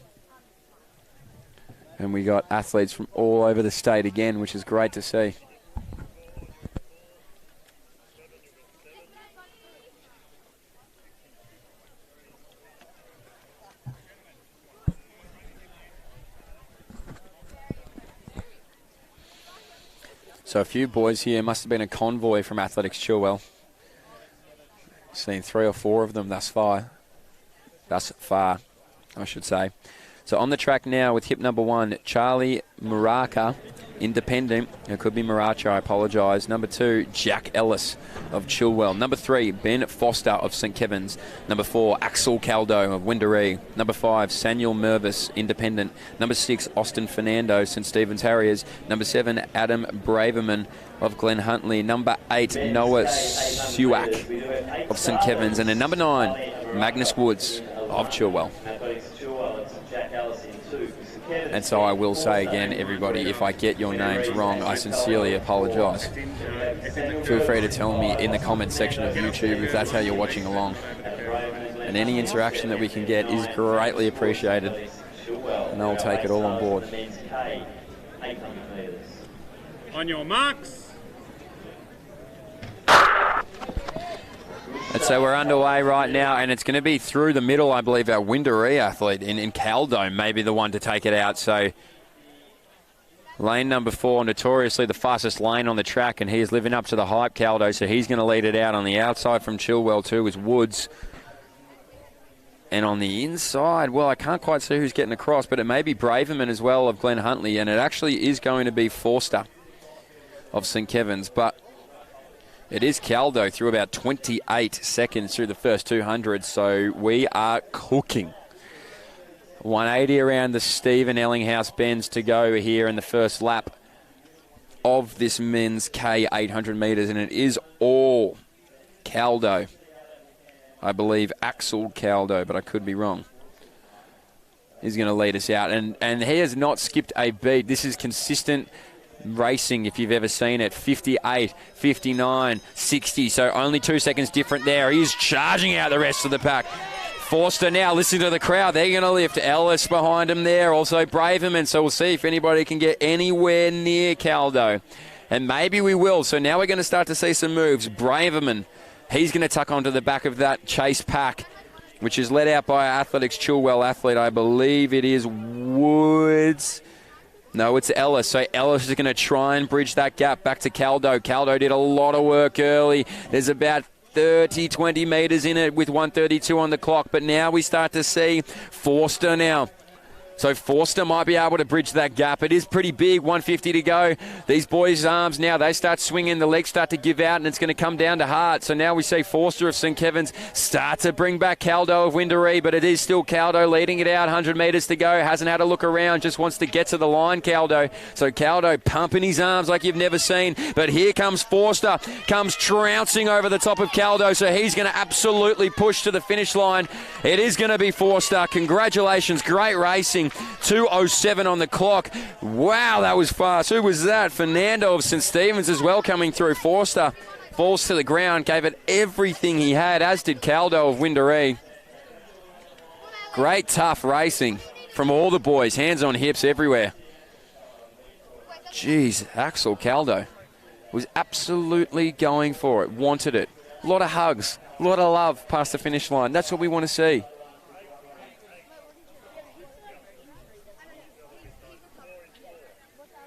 And we got athletes from all over the state again, which is great to see. So a few boys here. Must have been a convoy from Athletics Chilwell. Seen 3 or 4 of them thus far, I should say. So on the track now with hip number 1, Charlie Muraka, independent. It could be Maracha, I apologise. Number 2, Jack Ellis of Chilwell. Number 3, Ben Foster of St Kevin's. Number 4, Axel Caldo of Windaree. Number 5, Samuel Mervis, independent. Number 6, Austin Fernando, St Stephen's Harriers. Number 7, Adam Braverman of Glen Huntly. Number 8, Noah Suak of St Kevin's. And then number 9, Magnus Woods of Chilwell. And so I will say again, everybody, if I get your names wrong, I sincerely apologise. Feel free to tell me in the comments section of YouTube if that's how you're watching along. And any interaction that we can get is greatly appreciated. And I'll take it all on board. On your marks. And so we're underway right now, and it's going to be through the middle, I believe, our Windaree athlete in Caldo may be the one to take it out. So lane number 4, notoriously the fastest lane on the track, and he is living up to the hype, Caldo, so he's going to lead it out. On the outside from Chilwell too is Woods. And on the inside, well, I can't quite see who's getting across, but it may be Braverman as well of Glen Huntly, and it actually is going to be Forster of St Kevin's, but it is Caldo through about 28 seconds through the first 200, so we are cooking. 180 around the Stephen Ellinghouse bends to go here in the first lap of this men's K 800 metres, and it is all Caldo. I believe Axel Caldo, but I could be wrong. is going to lead us out. And he has not skipped a beat. This is consistent racing if you've ever seen it. 58, 59, 60. So only 2 seconds different there. He's charging out the rest of the pack. Forster now listening to the crowd. They're going to lift. Ellis behind him there. Also Braverman. So we'll see if anybody can get anywhere near Caldo. And maybe we will. So now we're going to start to see some moves. Braverman, he's going to tuck onto the back of that chase pack, which is led out by Athletics Chilwell athlete. I believe it is Woods. No, it's Ellis. So Ellis is going to try and bridge that gap back to Caldo. Caldo did a lot of work early. There's about 20 metres in it with 1:32 on the clock. But now we start to see Forster now. So Forster might be able to bridge that gap. It is pretty big, 150 to go. These boys' arms now, they start swinging, the legs start to give out, and it's going to come down to Hart. So now we see Forster of St. Kevin's start to bring back Caldo of Windaree, but it is still Caldo leading it out, 100 metres to go. Hasn't had a look around, just wants to get to the line, Caldo. So Caldo pumping his arms like you've never seen. But here comes Forster, comes trouncing over the top of Caldo, so he's going to absolutely push to the finish line. It is going to be Forster. Congratulations, great racing. 2:07 on the clock. Wow, that was fast. Who was that? Fernando of St. Stephen's as well coming through. Forster falls to the ground, gave it everything he had, as did Caldo of Windaree. Great, tough racing from all the boys. Hands on hips everywhere. Jeez, Axel Caldo was absolutely going for it, wanted it. A lot of hugs, a lot of love past the finish line. That's what we want to see.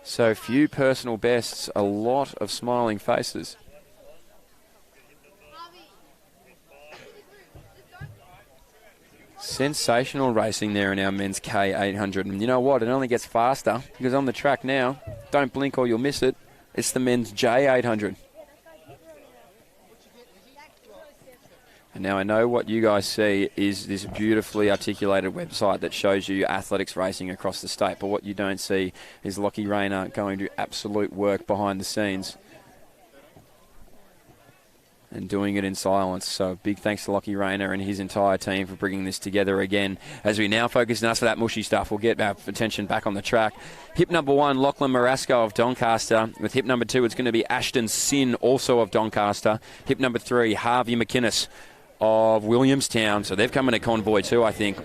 So few personal bests, a lot of smiling faces. Sensational racing there in our men's K800. And you know what? It only gets faster because on the track now, don't blink or you'll miss it, it's the men's J800. And now I know what you guys see is this beautifully articulated website that shows you athletics racing across the state. But what you don't see is Lachlan Rayner going to absolute work behind the scenes and doing it in silence. So big thanks to Lachlan Rayner and his entire team for bringing this together again. As we now focus on us for that mushy stuff, we'll get our attention back on the track. Hip number 1, Lachlan Marasco of Doncaster. With hip number 2, it's going to be Ashton Sin, also of Doncaster. Hip number 3, Harvey McInnes of Williamstown. So they've come in a convoy too, I think.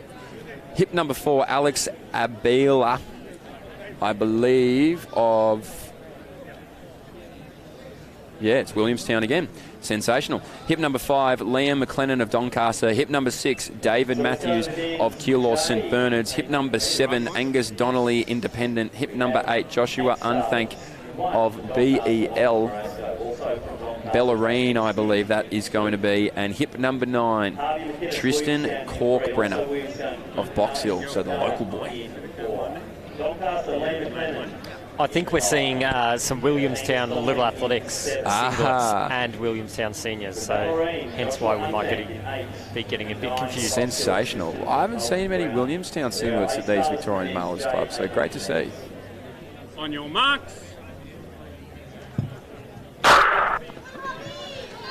Hip number 4, Alex Abela, I believe, of... Yeah, it's Williamstown again. Sensational. Hip number 5, Liam McLennan of Doncaster. Hip number 6, David Matthews of Keilor St. Bernard's. Hip number 7, Angus Donnelly, Independent. Hip number 8, Joshua Unthank of BEL. Bellarine, I believe that is going to be. And hip number 9, Tristan Corkbrenner of Box Hill, so the local boy. I think we're seeing some Williamstown Little Athletics singlets and Williamstown seniors, so hence why we might be getting a bit confused. Sensational. I haven't seen many Williamstown singlets at these Victorian Milers Club, so great to see. On your marks.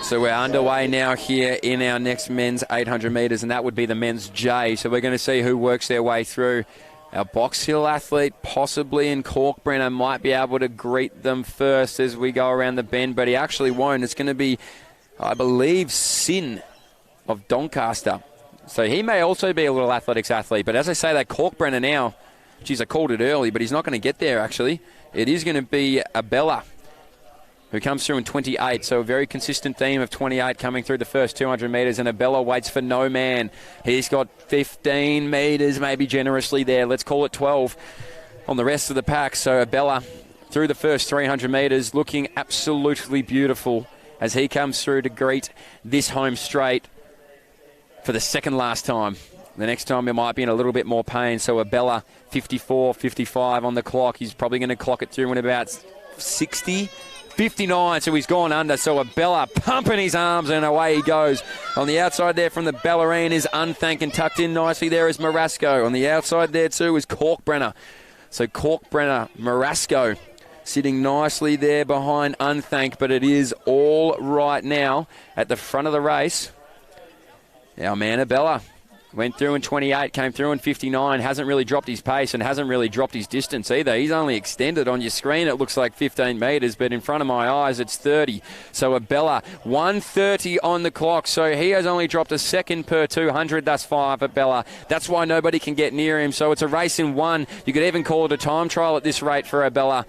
So we're underway now here in our next men's 800 metres, and that would be the men's J. So we're going to see who works their way through. Our Box Hill athlete, possibly, and Corkbrenner might be able to greet them first as we go around the bend, but he actually won't. It's going to be, I believe, Sin of Doncaster. So he may also be a little athletics athlete, but as I say, that Corkbrenner now, geez, I called it early, but he's not going to get there, actually. It is going to be Abella, who comes through in 28. So a very consistent theme of 28 coming through the first 200 metres. And Abella waits for no man. He's got 15 metres, maybe generously there. Let's call it 12 on the rest of the pack. So Abella through the first 300 metres, looking absolutely beautiful as he comes through to greet this home straight for the second last time. The next time he might be in a little bit more pain. So Abella, 54, 55 on the clock. He's probably going to clock it through in about 60. 59, so he's gone under. So Abella pumping his arms and away he goes. On the outside there from the Bellarine is Unthank, and tucked in nicely there is Marasco. On the outside there too is Corkbrenner. So Corkbrenner, Marasco sitting nicely there behind Unthank, but it is all right now at the front of the race. Our man Abella Went through in 28, came through in 59, hasn't really dropped his pace and hasn't really dropped his distance either. He's only extended on your screen. It looks like 15 metres, but in front of my eyes, it's 30. So Abella, 1:30 on the clock. So he has only dropped a second per 200 thus far, Abella. That's why nobody can get near him. So it's a race in one. You could even call it a time trial at this rate for Abella.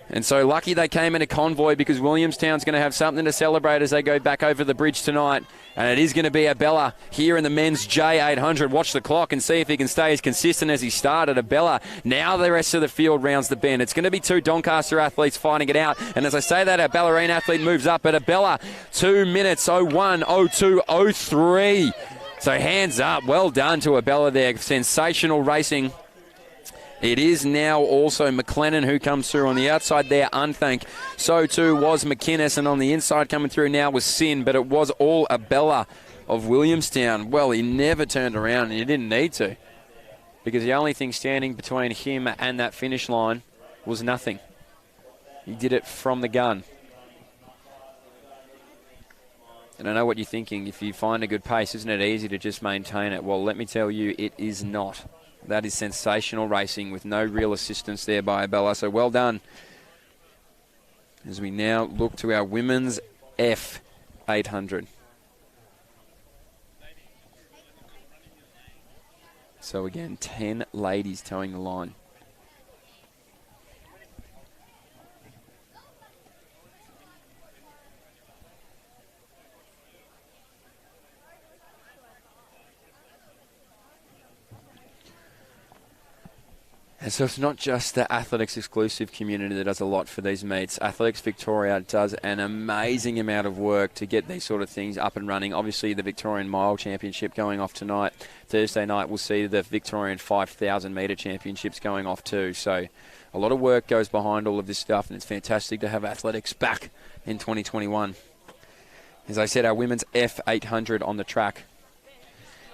And so lucky they came in a convoy, because Williamstown's going to have something to celebrate as they go back over the bridge tonight. And it is going to be Abella here in the men's J800. Watch the clock and see if he can stay as consistent as he started. Abella, now the rest of the field rounds the bend. It's going to be two Doncaster athletes fighting it out. And as I say that, our Ballerine athlete moves up. But Abella, 2 minutes, 01, 02, 03. So hands up. Well done to Abella there. Sensational racing. It is now also McLennan who comes through on the outside there, Unthank. So too was McInnes, and on the inside coming through now was Sin, but it was all Abella of Williamstown. Well, he never turned around, and he didn't need to, because the only thing standing between him and that finish line was nothing. He did it from the gun. And I know what you're thinking. If you find a good pace, isn't it easy to just maintain it? Well, let me tell you, it is not. That is sensational racing with no real assistance there by Abella. So well done. As we now look to our women's F800. So again, 10 ladies towing the line. And so it's not just the Athletics exclusive community that does a lot for these meets. Athletics Victoria does an amazing amount of work to get these sort of things up and running. Obviously, the Victorian Mile Championship going off tonight. Thursday night, we'll see the Victorian 5,000 metre championships going off too. So a lot of work goes behind all of this stuff, and it's fantastic to have athletics back in 2021. As I said, our women's F800 on the track.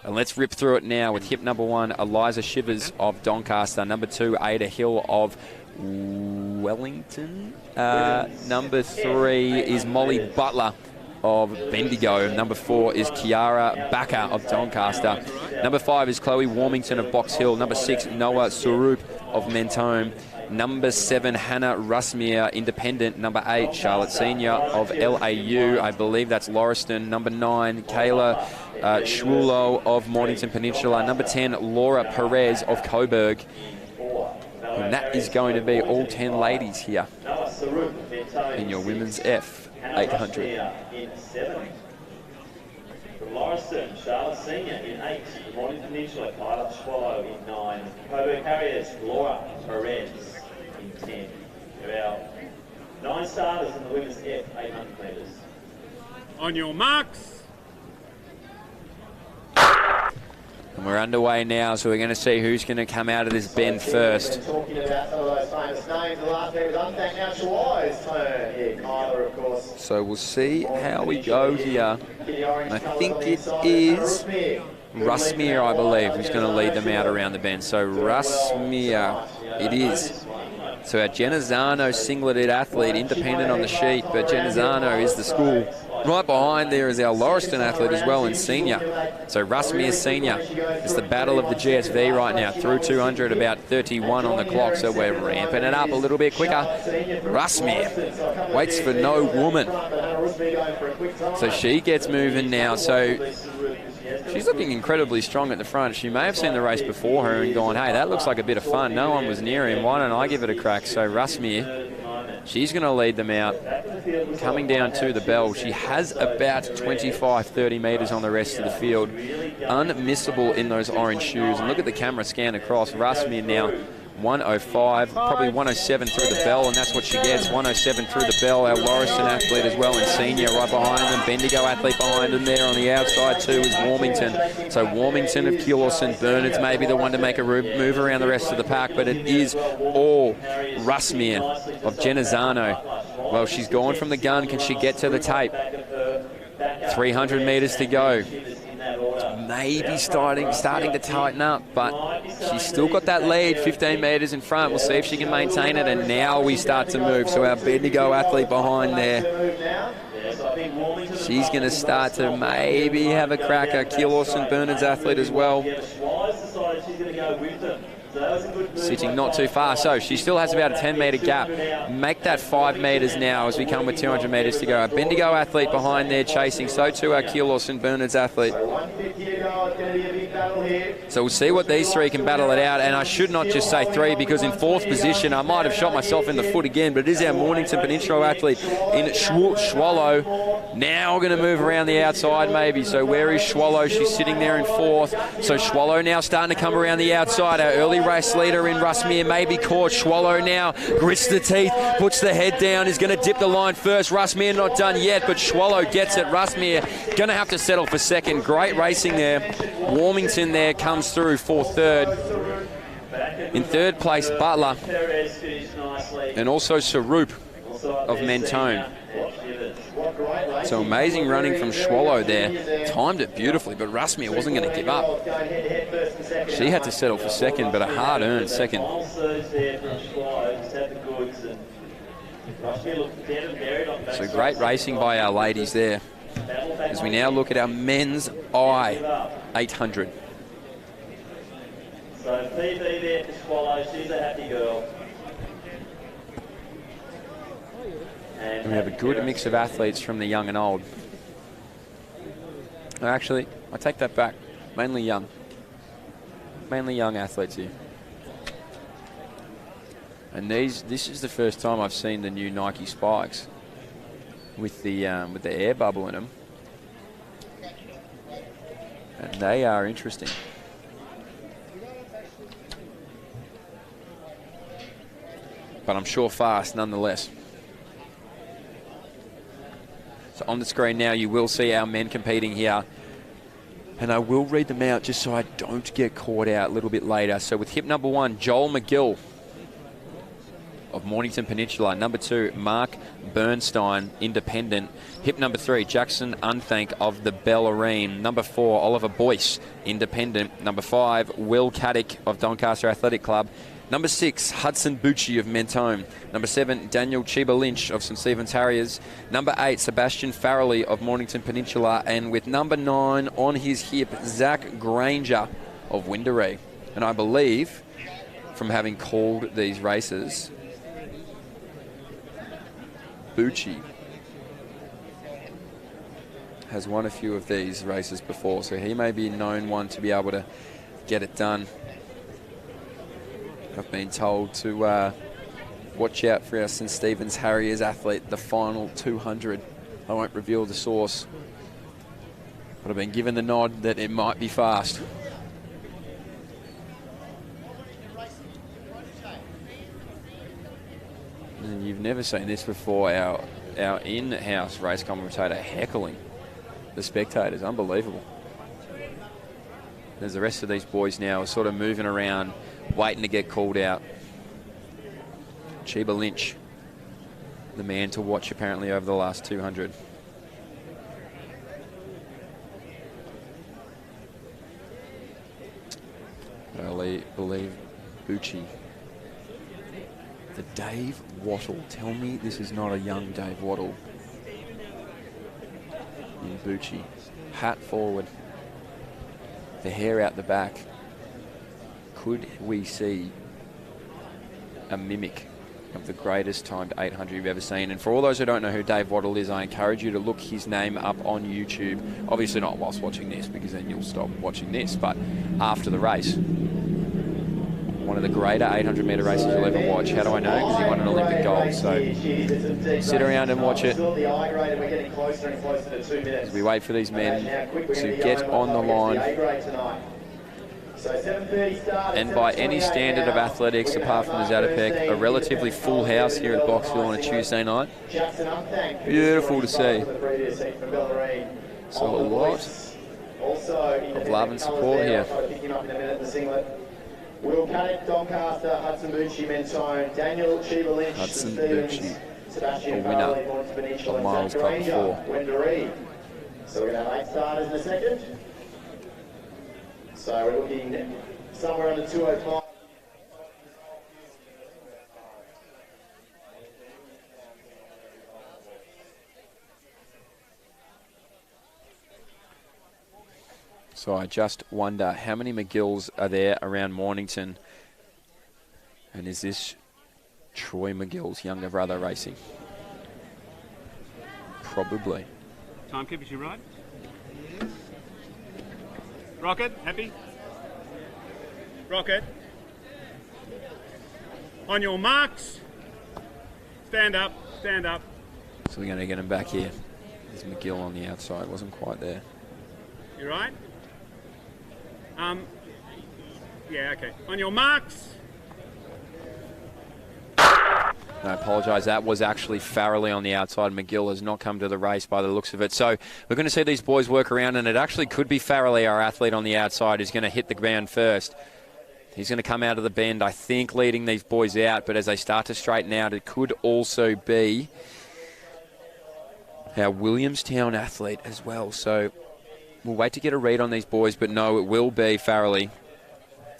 And let's rip through it now with hip number 1, Eliza Shivers of Doncaster. Number 2, Ada Hill of Wellington. Number 3 is Molly Butler of Bendigo. Number 4 is Kiara Backer of Doncaster. Number 5 is Chloe Warmington of Box Hill. Number 6, Noah Surup of Mentone. Number 7, Hannah Rusmere, Independent. Number 8, Charlotte Senior of LAU. I believe that's Lauriston. Number 9, Kayla Schwulo of Mornington Peninsula. Number 10, Laura Perez of Coburg. And that is going to be all 10 ladies here in your women's F800. Lauriston, Charlotte Senior in 8, Mornington Peninsula, Kyla Schwallow in 9, Coburg Harriers, Laura Perez in 10. There are 9 starters in the women's F800 metres. On your marks. And we're underway now, so we're going to see who's going to come out of this bend first. Talking about some of those famous names, the last name is Unthank. Now Shawai's turn here, Kyla, of course. So we'll see how we go here. I think it is Rusmere, I believe, who's going to lead them out around the bend. So Rusmere, it is. So our Genazzano singleted athlete, independent on the sheet, but Genazzano is the school. Right behind there is our Lauriston athlete as well in senior. So Rusmere senior. It's the battle of the GSV right now. Through 200, about 31 on the clock. So we're ramping it up a little bit quicker. Rusmere waits for no woman. So she gets moving now. So she's looking incredibly strong at the front. She may have seen the race before her and gone, hey, that looks like a bit of fun. No one was near him. Why don't I give it a crack? So Rusmere, she's going to lead them out. Coming down to the bell, she has about 25, 30 metres on the rest of the field. Unmissable in those orange shoes. And look at the camera scan across. Rusmere now 105, probably 107 through the bell, and that's what she gets, 107 through the bell. Our Lauriston athlete as well in senior right behind them. Bendigo athlete behind them there on the outside too is Warmington. So Warmington of Keelos and Bernard's may be the one to make a move around the rest of the pack, but it is all Rusmere of Genazzano. Well, she's gone from the gun. Can she get to the tape? 300 metres to go. Maybe starting to tighten up, but she's still got that lead, 15 metres in front. We'll see if she can maintain it, and now we start to move. So our Bendigo athlete behind there, she's going to start to maybe have a crack. Our Keelos St Bernard's athlete as well, sitting not too far. So she still has about a 10-metre gap. Make that 5 metres now as we come with 200 metres to go. Our Bendigo athlete behind there chasing. So too our Keelos St Bernard's athlete. So we'll see what these three can battle it out. And I should not just say 3, because in 4th position, I might have shot myself in the foot again, but it is our Mornington Peninsula athlete in Swallow. Now we're going to move around the outside maybe. So where is Swallow? She's sitting there in 4th. So Swallow now starting to come around the outside. Our early race leader in Rusmere may be caught. Swallow now grits the teeth, puts the head down, is going to dip the line first. Rusmere not done yet, but Swallow gets it. Rusmere going to have to settle for second. Great racing there. Warmington there comes through for third. In third place, Butler, and also Sarup of Mentone. So amazing running from Swallow there. Timed it beautifully, but Rusmere wasn't going to give up. She had to settle for second, but a hard-earned second. So great racing by our ladies there. As we now look at our men's I 800. So PB there for Swallow, she's a happy girl. And we have a good mix of athletes from the young and old. Actually, I take that back. Mainly young. Mainly young athletes here. And this is the first time I've seen the new Nike Spikes with the air bubble in them. And they are interesting. But I'm sure fast nonetheless. So on the screen now you will see our men competing here. And I will read them out just so I don't get caught out a little bit later. So with hip number 1, Joel McGill of Mornington Peninsula. Number 2, Mark Bernstein, independent. Hip number 3, Jackson Unthank of the Bellarine. Number 4, Oliver Boyce, independent. Number 5, Will Caddick of Doncaster Athletic Club. Number 6, Hudson Bucci of Mentone. Number 7, Daniel Chiba Lynch of St Stephen's Harriers. Number 8, Sebastian Farrelly of Mornington Peninsula. And with number 9 on his hip, Zach Granger of Windaree. And I believe, from having called these races, Bucci has won a few of these races before, so he may be a known one to be able to get it done. I've been told to watch out for our St Stephen's Harriers athlete, the final 200. I won't reveal the source, but I've been given the nod that it might be fast. And you've never seen this before, our in-house race commentator heckling the spectators. Unbelievable. There's the rest of these boys now sort of moving around, waiting to get called out. Chiba Lynch, the man to watch apparently over the last 200. I believe Bucci. The Dave Wattle. Tell me this is not a young Dave Wattle. In Bucci. Hat forward. The hair out the back. Could we see a mimic of the greatest timed 800 you've ever seen? And for all those who don't know who Dave Wattle is, I encourage you to look his name up on YouTube. Obviously not whilst watching this, because then you'll stop watching this, but after the race. One of the greater 800-metre races you'll ever watch. How do I know? Because he won an Olympic gold. So sit around and watch it as we wait for these men to get on the line. And by any standard of athletics, apart from the Zatopek, a relatively full house here at Boxville on a Tuesday night. Beautiful to see. So a lot of love and support here. Will Caddick, Doncaster, Hudson Bucci, Mentone, Daniel Chiba Lynch, Hudson St Bucci, Stevens, Sebastian a winner Farley, Mornington Peninsula, of Milers Club Granger, before. Windaree. So we're going to have 8 starters in a second. So we're looking somewhere under 205. So I just wonder how many McGills are there around Mornington, and is this Troy McGill's younger brother racing? Probably. Timekeeper, you right? Rocket, happy? Rocket. On your marks. Stand up, stand up. So we're going to get him back here. There's McGill on the outside, wasn't quite there. You right? Yeah, okay. On your marks. I apologise, that was actually Farrelly on the outside. McGill has not come to the race by the looks of it. So we're going to see these boys work around, and it actually could be Farrelly, our athlete on the outside, who's going to hit the ground first. He's going to come out of the bend, I think, leading these boys out, but as they start to straighten out, it could also be our Williamstown athlete as well. So we'll wait to get a read on these boys, but no, it will be Farrelly.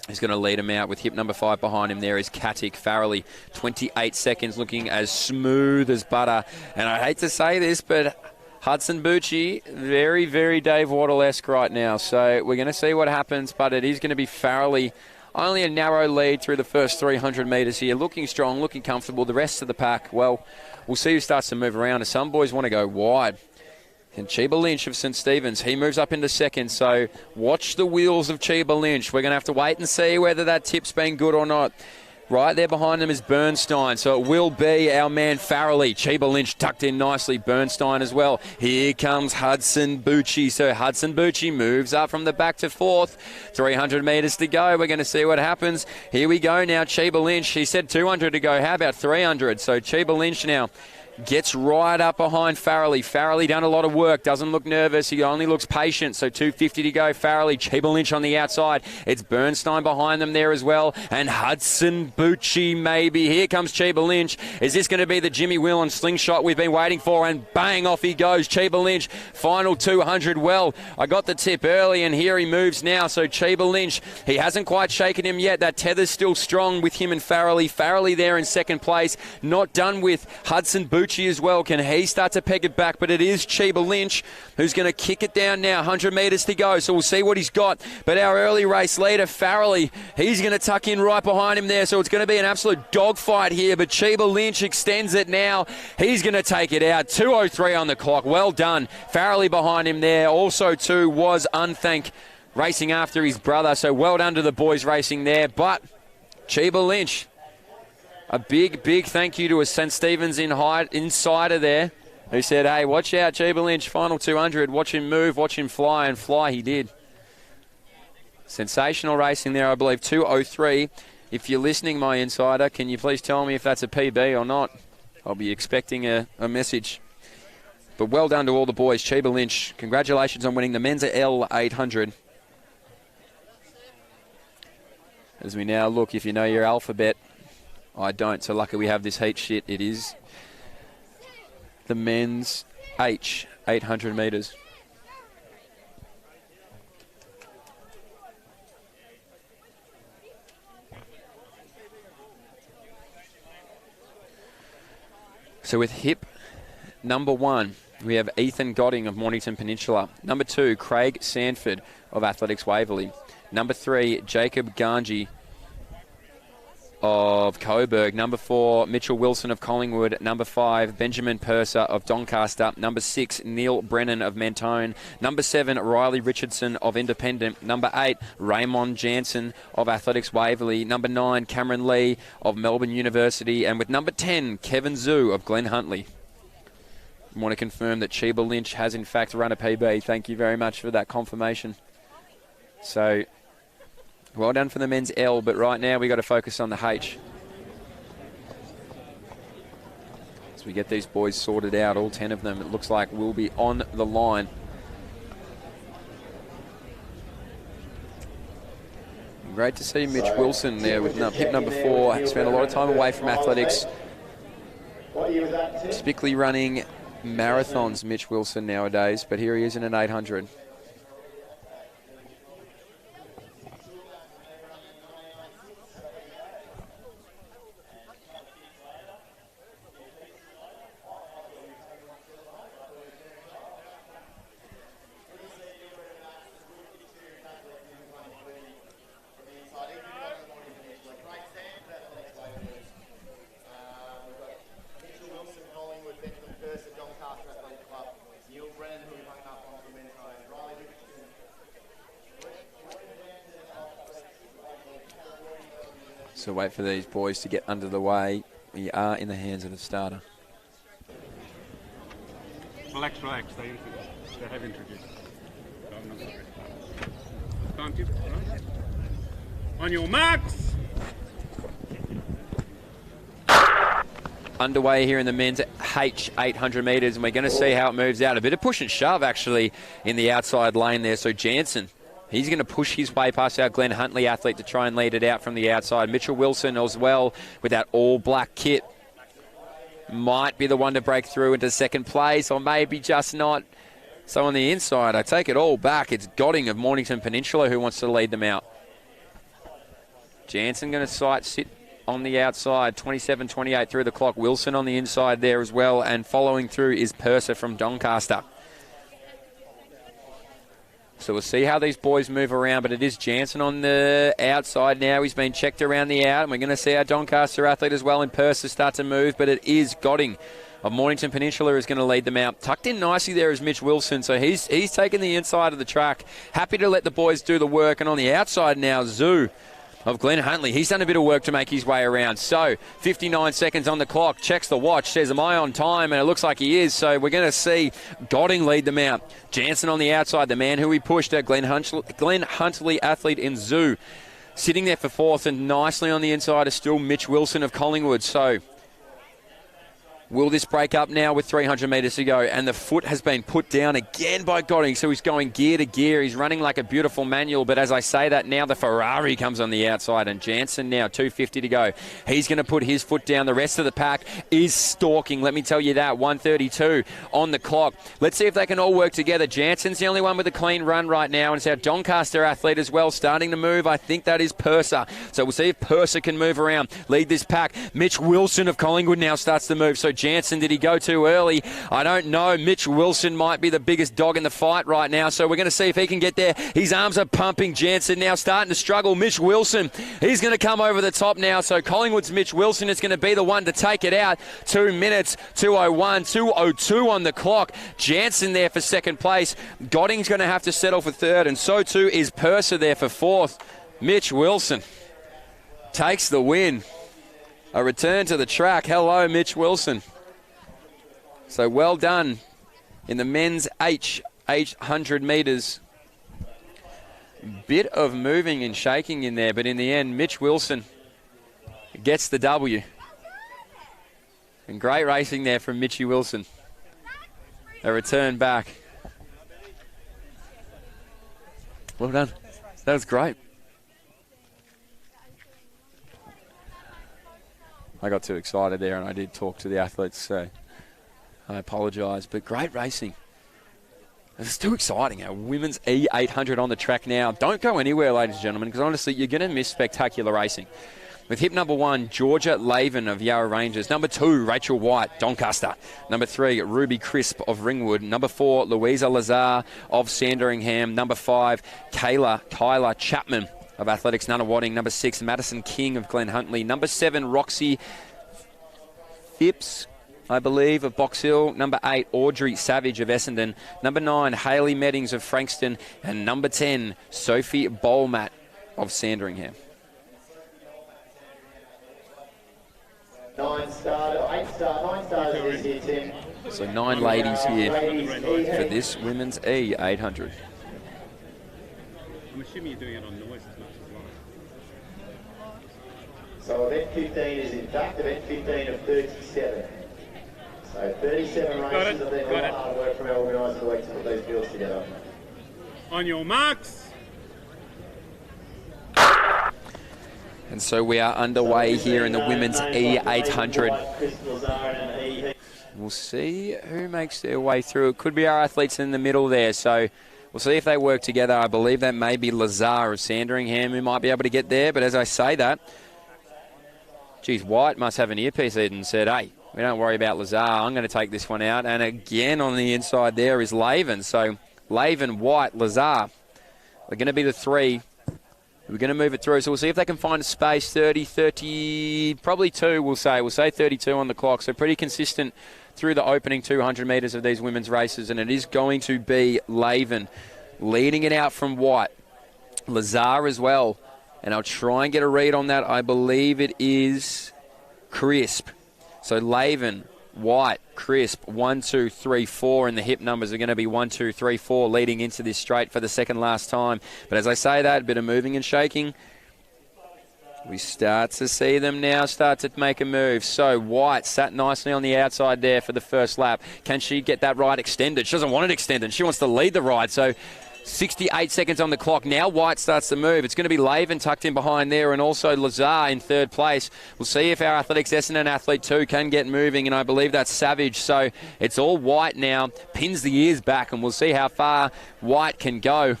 He's going to lead him out with hip number 5 behind him. There is Katic. Farrelly, 28 seconds, looking as smooth as butter. And I hate to say this, but Hudson Bucci, very, very Dave Waddle-esque right now. So we're going to see what happens, but it is going to be Farrelly. Only a narrow lead through the first 300 metres here. Looking strong, looking comfortable. The rest of the pack, well, we'll see who starts to move around. Some boys want to go wide. And Chiba Lynch of St. Stephen's, he moves up into second, so watch the wheels of Chiba Lynch. We're going to have to wait and see whether that tip's been good or not. Right there behind them is Bernstein, so it will be our man Farrelly. Chiba Lynch tucked in nicely, Bernstein as well. Here comes Hudson Bucci, so Hudson Bucci moves up from the back to fourth. 300 metres to go, we're going to see what happens. Here we go now, Chiba Lynch. He said 200 to go, how about 300? So Chiba Lynch now gets right up behind Farrelly. Farrelly done a lot of work, doesn't look nervous, he only looks patient. So 250 to go, Farrelly, Chiba Lynch on the outside. It's Bernstein behind them there as well, and Hudson Bucci maybe. Here comes Chiba Lynch. Is this going to be the Jimmy Whelan slingshot we've been waiting for? And bang, off he goes, Chiba Lynch. Final 200. Well, I got the tip early, and here he moves now. So Chiba Lynch, he hasn't quite shaken him yet. That tether's still strong with him and Farrelly. Farrelly there in second place. Not done with Hudson Bucci as well. Can he start to peg it back? But it is Chiba Lynch who's going to kick it down now. 100 metres to go, so we'll see what he's got. But our early race leader, Farrelly, he's going to tuck in right behind him there, so it's going to be an absolute dogfight here. But Chiba Lynch extends it now. He's going to take it out. 2:03 on the clock. Well done. Farrelly behind him there. Also, too, was Unthank racing after his brother, so well done to the boys racing there. But Chiba Lynch, a big, big thank you to a St. Stephen's insider there who said, hey, watch out, Chiba Lynch, final 200. Watch him move, watch him fly, and fly he did. Sensational racing there, I believe, 2:03. If you're listening, my insider, can you please tell me if that's a PB or not? I'll be expecting a message. But well done to all the boys. Chiba Lynch, congratulations on winning the men's L 800. As we now look, if you know your alphabet, I don't, so lucky we have this heat shit. It is the men's H, 800 metres. So with hip number 1, we have Ethan Godding of Mornington Peninsula. Number 2, Craig Sanford of Athletics Waverley. Number 3, Jacob Ganji of Coburg. Number 4, Mitchell Wilson of Collingwood. Number 5, Benjamin Purser of Doncaster. Number 6, Neil Brennan of Mentone. Number 7, Riley Richardson of Independent. Number 8, Raymond Jansen of Athletics Waverley. Number 9, Cameron Lee of Melbourne University. And with number 10, Kevin Zhu of Glen Huntly. I want to confirm that Chiba Lynch has in fact run a PB. Thank you very much for that confirmation. So well done for the men's L, but right now we've got to focus on the H. As we get these boys sorted out, all 10 of them, it looks like will be on the line. Great to see Mitch Wilson there with hip number 4. Spent a lot of time away from athletics. Typically running marathons, Mitch Wilson, nowadays, but here he is in an 800. So wait for these boys to get under the way. We are in the hands of the starter. Relax. They have introduced. Time to. On your marks. Underway here in the men's H 800 metres, and we're going to see how it moves out. A bit of push and shove, actually, in the outside lane there. So Jansen, he's going to push his way past our Glenn Huntley athlete to try and lead it out from the outside. Mitchell Wilson as well with that all-black kit. Might be the one to break through into second place, or maybe just not. So on the inside, I take it all back. It's Godding of Mornington Peninsula who wants to lead them out. Jansen going to sit on the outside, 27-28 through the clock. Wilson on the inside there as well, and following through is Purser from Doncaster. So we'll see how these boys move around, but it is Jansen on the outside now. He's been checked around the out, and we're going to see our Doncaster athlete as well and Purser start to move, but it is Godding of Mornington Peninsula is going to lead them out. Tucked in nicely there is Mitch Wilson, so he's taken the inside of the track. Happy to let the boys do the work, and on the outside now, Zoo of Glenn Huntley. He's done a bit of work to make his way around. So 59 seconds on the clock, checks the watch, says, am I on time? And it looks like he is. So we're going to see Godding lead them out. Jansen on the outside, the man who we pushed, Glenn Huntley athlete in Zoo. Sitting there for fourth, and nicely on the inside is still Mitch Wilson of Collingwood. So will this break up now with 300 metres to go? And the foot has been put down again by Godding, so he's going gear to gear. He's running like a beautiful manual, but as I say that, now the Ferrari comes on the outside, and Jansen now 250 to go. He's going to put his foot down. The rest of the pack is stalking, let me tell you that. 1:32 on the clock. Let's see if they can all work together. Jansen's the only one with a clean run right now, and it's our Doncaster athlete as well starting to move. I think that is Purser. So we'll see if Purser can move around, lead this pack. Mitch Wilson of Collingwood now starts to move. So Jansen, did he go too early? I don't know. Mitch Wilson might be the biggest dog in the fight right now, so we're going to see if he can get there. His arms are pumping. Jansen now starting to struggle. Mitch Wilson, he's going to come over the top now, so Collingwood's Mitch Wilson is going to be the one to take it out. 2 minutes, 2:01, 2:02 on the clock. Jansen there for second place. Godding's going to have to settle for third, and so too is Purser there for fourth. Mitch Wilson takes the win. A return to the track. Hello, Mitch Wilson. So well done in the men's H 800 metres. Bit of moving and shaking in there, but in the end, Mitch Wilson gets the W. And great racing there from Mitchy Wilson. A return back. Well done. That was great. I got too excited there, and I did talk to the athletes, so I apologise, but great racing. It's too exciting. Our women's E800 on the track now. Don't go anywhere, ladies and gentlemen, because honestly, you're going to miss spectacular racing. With hip number 1, Georgia Laven of Yarra Rangers. Number 2, Rachel White, Doncaster. Number 3, Ruby Crisp of Ringwood. Number 4, Louisa Lazar of Sandringham. Number 5, Kyla Chapman of Athletics Nunawading. Number 6, Madison King of Glen Huntley. Number 7, Roxy Phipps, I believe, of Box Hill. Number 8, Audrey Savage of Essendon. Number 9, Hayley Meddings of Frankston. And number 10, Sophie Bolmat of Sandringham. 9 starters is here, Tim. So 9 ladies here for this women's E800. I'm assuming you're doing it on noise as much as well. So event 15 is in fact event 15 of 37. So 37 races. I think a lot of hard work from our organisers the week to put these fields together. On your marks. And so we are underway here in the women's E800. We'll see who makes their way through. It could be our athletes in the middle there. So we'll see if they work together. I believe that may be Lazar of Sandringham who might be able to get there. But as I say that, geez, White must have an earpiece in and said, hey, we don't worry about Lazar. I'm going to take this one out. And again on the inside there is Laven. So Laven, White, Lazar. They're going to be the 3. We're going to move it through, so we'll see if they can find a space. 30, probably 2, we'll say. We'll say 32 on the clock, so pretty consistent through the opening 200 metres of these women's races, and it is going to be Laven leading it out from White. Lazar as well And I'll try and get a read on that. I believe it is Crisp. So Laven, White, Crisp, 1, 2, 3, 4, and the hip numbers are going to be 1, 2, 3, 4 leading into this straight for the second last time. But as I say that, a bit of moving and shaking. We start to see them now start to make a move. So White sat nicely on the outside there for the first lap. Can she get that ride extended? She doesn't want it extended. She wants to lead the ride. So 68 seconds on the clock. Now White starts to move. It's going to be Laven tucked in behind there and also Lazar in third place. We'll see if our Athletics Essendon athlete 2 can get moving, and I believe that's Savage. So it's all White now. Pins the ears back, and we'll see how far White can go.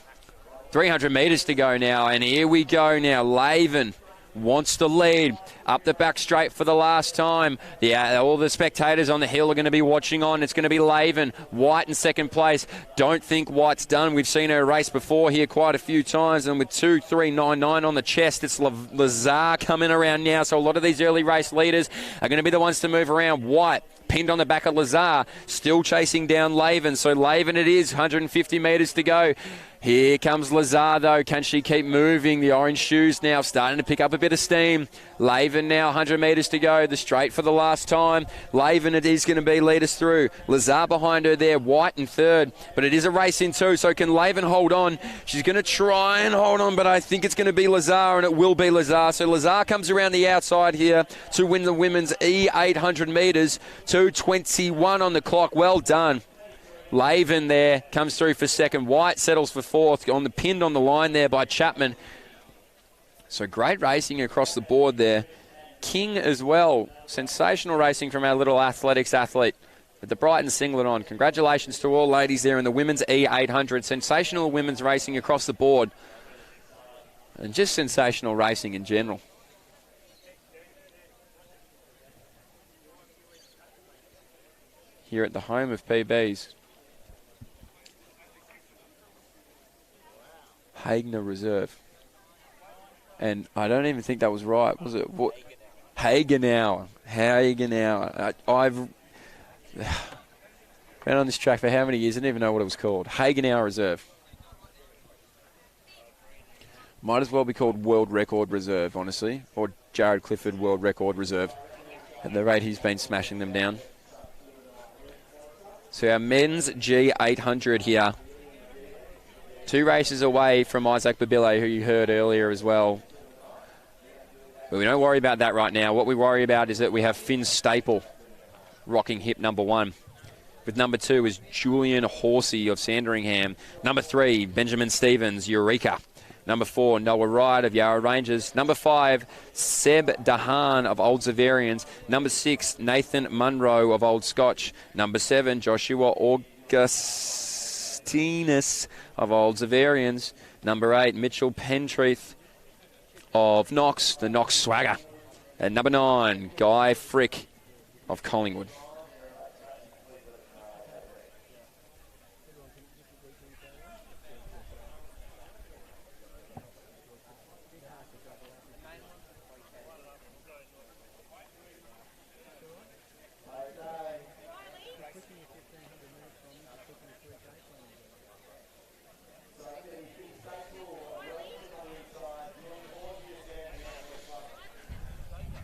300 metres to go now, and here we go now. Laven wants to lead up the back straight for the last time. All the spectators on the hill are going to be watching on. It's going to be Laven. White in second place. Don't think White's done. We've seen her race before here quite a few times, and with 2-3-9-9 on the chest, it's Lazar coming around now. So a lot of these early race leaders are going to be the ones to move around. White pinned on the back of Lazar, still chasing down Laven. So Laven it is, 150 metres to go. Here comes Lazar, though. Can she keep moving? The orange shoes now starting to pick up a bit of steam. Laven now, 100 metres to go. The straight for the last time. Laven it is going to be lead us through. Lazar behind her there. White in third. But it is a race in two, so can Laven hold on? She's going to try and hold on, but I think it's going to be Lazar, and it will be Lazar. So Lazar comes around the outside here to win the women's E800 metres. 2:21 on the clock. Well done. Laven there comes through for second. White settles for fourth, pinned on the line there by Chapman. So great racing across the board there. King as well. Sensational racing from our little athletics athlete with the Brighton singlet on. Congratulations to all ladies there in the women's E800. Sensational women's racing across the board. And just sensational racing in general. Here at the home of PBs. Hagener Reserve. And I don't even think that was right, was it? Hagenauer. I've been on this track for how many years? I didn't even know what it was called. Hagenauer Reserve. Might as well be called World Record Reserve, honestly. Or Jared Clifford World Record Reserve. At the rate he's been smashing them down. So our men's G800 here. 2 races away from Isaac Babile, who you heard earlier as well. But we don't worry about that right now. What we worry about is that we have Finn Staple rocking hip number 1. With number 2 is Julian Horsey of Sandringham. Number 3, Benjamin Stevens, Eureka. Number 4, Noah Wright of Yarra Rangers. Number 5, Seb Dahan of Old Zavarians. Number 6, Nathan Munro of Old Scotch. Number 7, Joshua Augustinus of Old Zavarians. Number 8, Mitchell Pentreath of Knox, the Knox Swagger. And number 9, Guy Frick of Collingwood.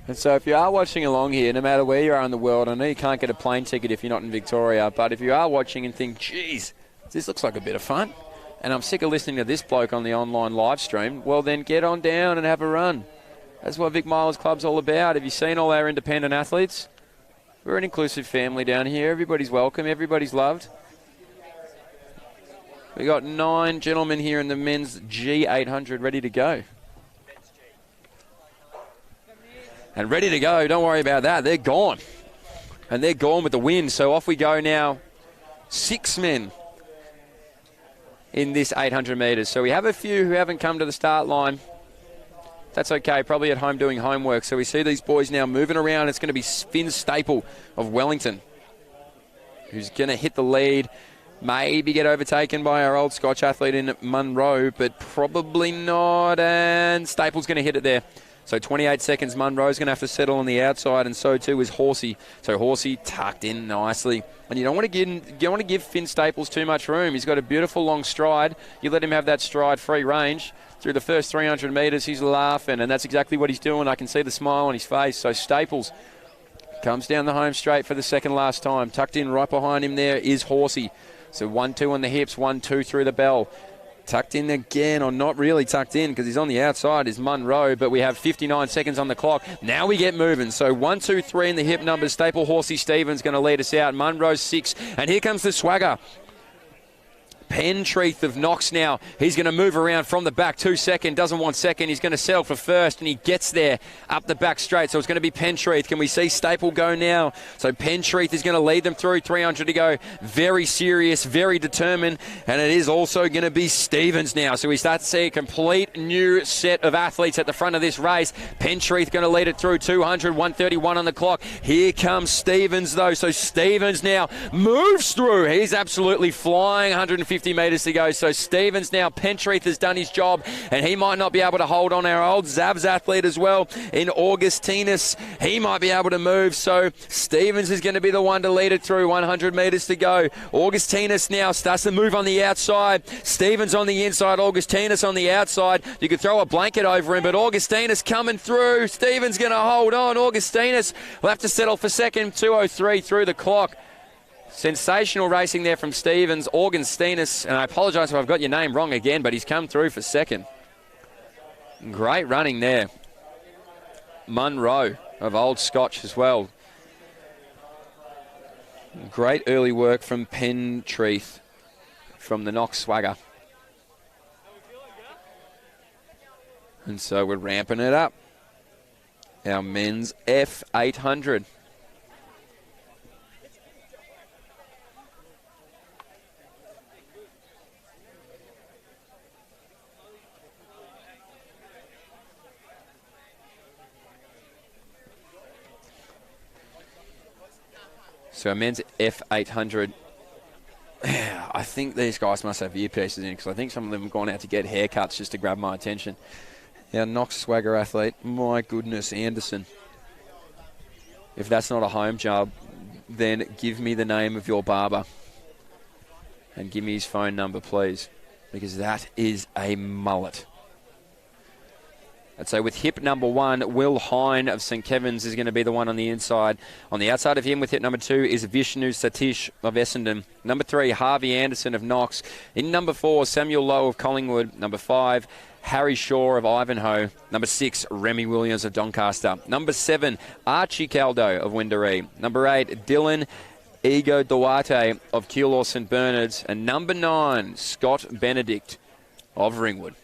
And so if you are watching along here, no matter where you are in the world, I know you can't get a plane ticket if you're not in Victoria, but if you are watching and think, geez, this looks like a bit of fun, and I'm sick of listening to this bloke on the online live stream, well then get on down and have a run. That's what Vic Milers Club's all about. Have you seen all our independent athletes? We're an inclusive family down here. Everybody's welcome. Everybody's loved. We got 9 gentlemen here in the men's G800 ready to go. And ready to go, don't worry about that. They're gone. And they're gone with the win. So off we go now. 6 men in this 800 metres. So we have a few who haven't come to the start line. That's okay, probably at home doing homework. So we see these boys now moving around. It's going to be Finn Staple of Wellington, who's going to hit the lead. Maybe get overtaken by our old Scotch athlete in Munro, but probably not. And Staple's going to hit it there. So 28 seconds, Munro's going to have to settle on the outside, and so too is Horsey. So Horsey tucked in nicely. And you don't want to give Finn Staples too much room. He's got a beautiful long stride. You let him have that stride free range. Through the first 300 metres, he's laughing, and that's exactly what he's doing. I can see the smile on his face. So Staples comes down the home straight for the second last time. Tucked in right behind him there is Horsey. So 1-2 on the hips, 1-2 through the bell. Tucked in again, or not really tucked in because he's on the outside, is Munro, but we have 59 seconds on the clock. Now we get moving. So 1, 2, 3 in the hip numbers. Staple, Horsey, Stevens going to lead us out. Munro's 6, and here comes the swagger. Pentreath of Knox now. He's going to move around from the back. 2 second, doesn't want second. He's going to settle for first, and he gets there up the back straight. So it's going to be Pentreath. Can we see Staple go now? So Pentreath is going to lead them through. 300 to go. Very serious, very determined, and it is also going to be Stevens now. So we start to see a complete new set of athletes at the front of this race. Pentreath going to lead it through. 200, 131 on the clock. Here comes Stevens, though. So Stevens now moves through. He's absolutely flying. 150 metres to go. So Stevens now, Pentreath has done his job, and he might not be able to hold on. Our old Zavs athlete as well in Augustinus, he might be able to move. So Stevens is going to be the one to lead it through. 100 metres to go. Augustinus now starts to move on the outside. Stevens on the inside, Augustinus on the outside. You could throw a blanket over him, but Augustinus coming through. Stevens going to hold on. Augustinus will have to settle for second. 2:03 through the clock. Sensational racing there from Stevens. Augustinus, and I apologise if I've got your name wrong again, but he's come through for second. Great running there. Munro of Old Scotch as well. Great early work from Pentreath from the Knox swagger. And so we're ramping it up. Our men's F800. So our men's F800, I think these guys must have earpieces in because I think some of them have gone out to get haircuts just to grab my attention. Our Knox swagger athlete, my goodness, Anderson. If that's not a home job, then give me the name of your barber and give me his phone number, please, because that is a mullet. And so with hip number 1, Will Hine of St. Kevin's is going to be the one on the inside. On the outside of him with hip number 2 is Vishnu Satish of Essendon. Number 3, Harvey Anderson of Knox. In number 4, Samuel Lowe of Collingwood. Number 5, Harry Shaw of Ivanhoe. Number 6, Remy Williams of Doncaster. Number 7, Archie Caldo of Windaree. Number 8, Dylan Ego Duarte of Keilor St. Bernard's. And number 9, Scott Benedict of Ringwood.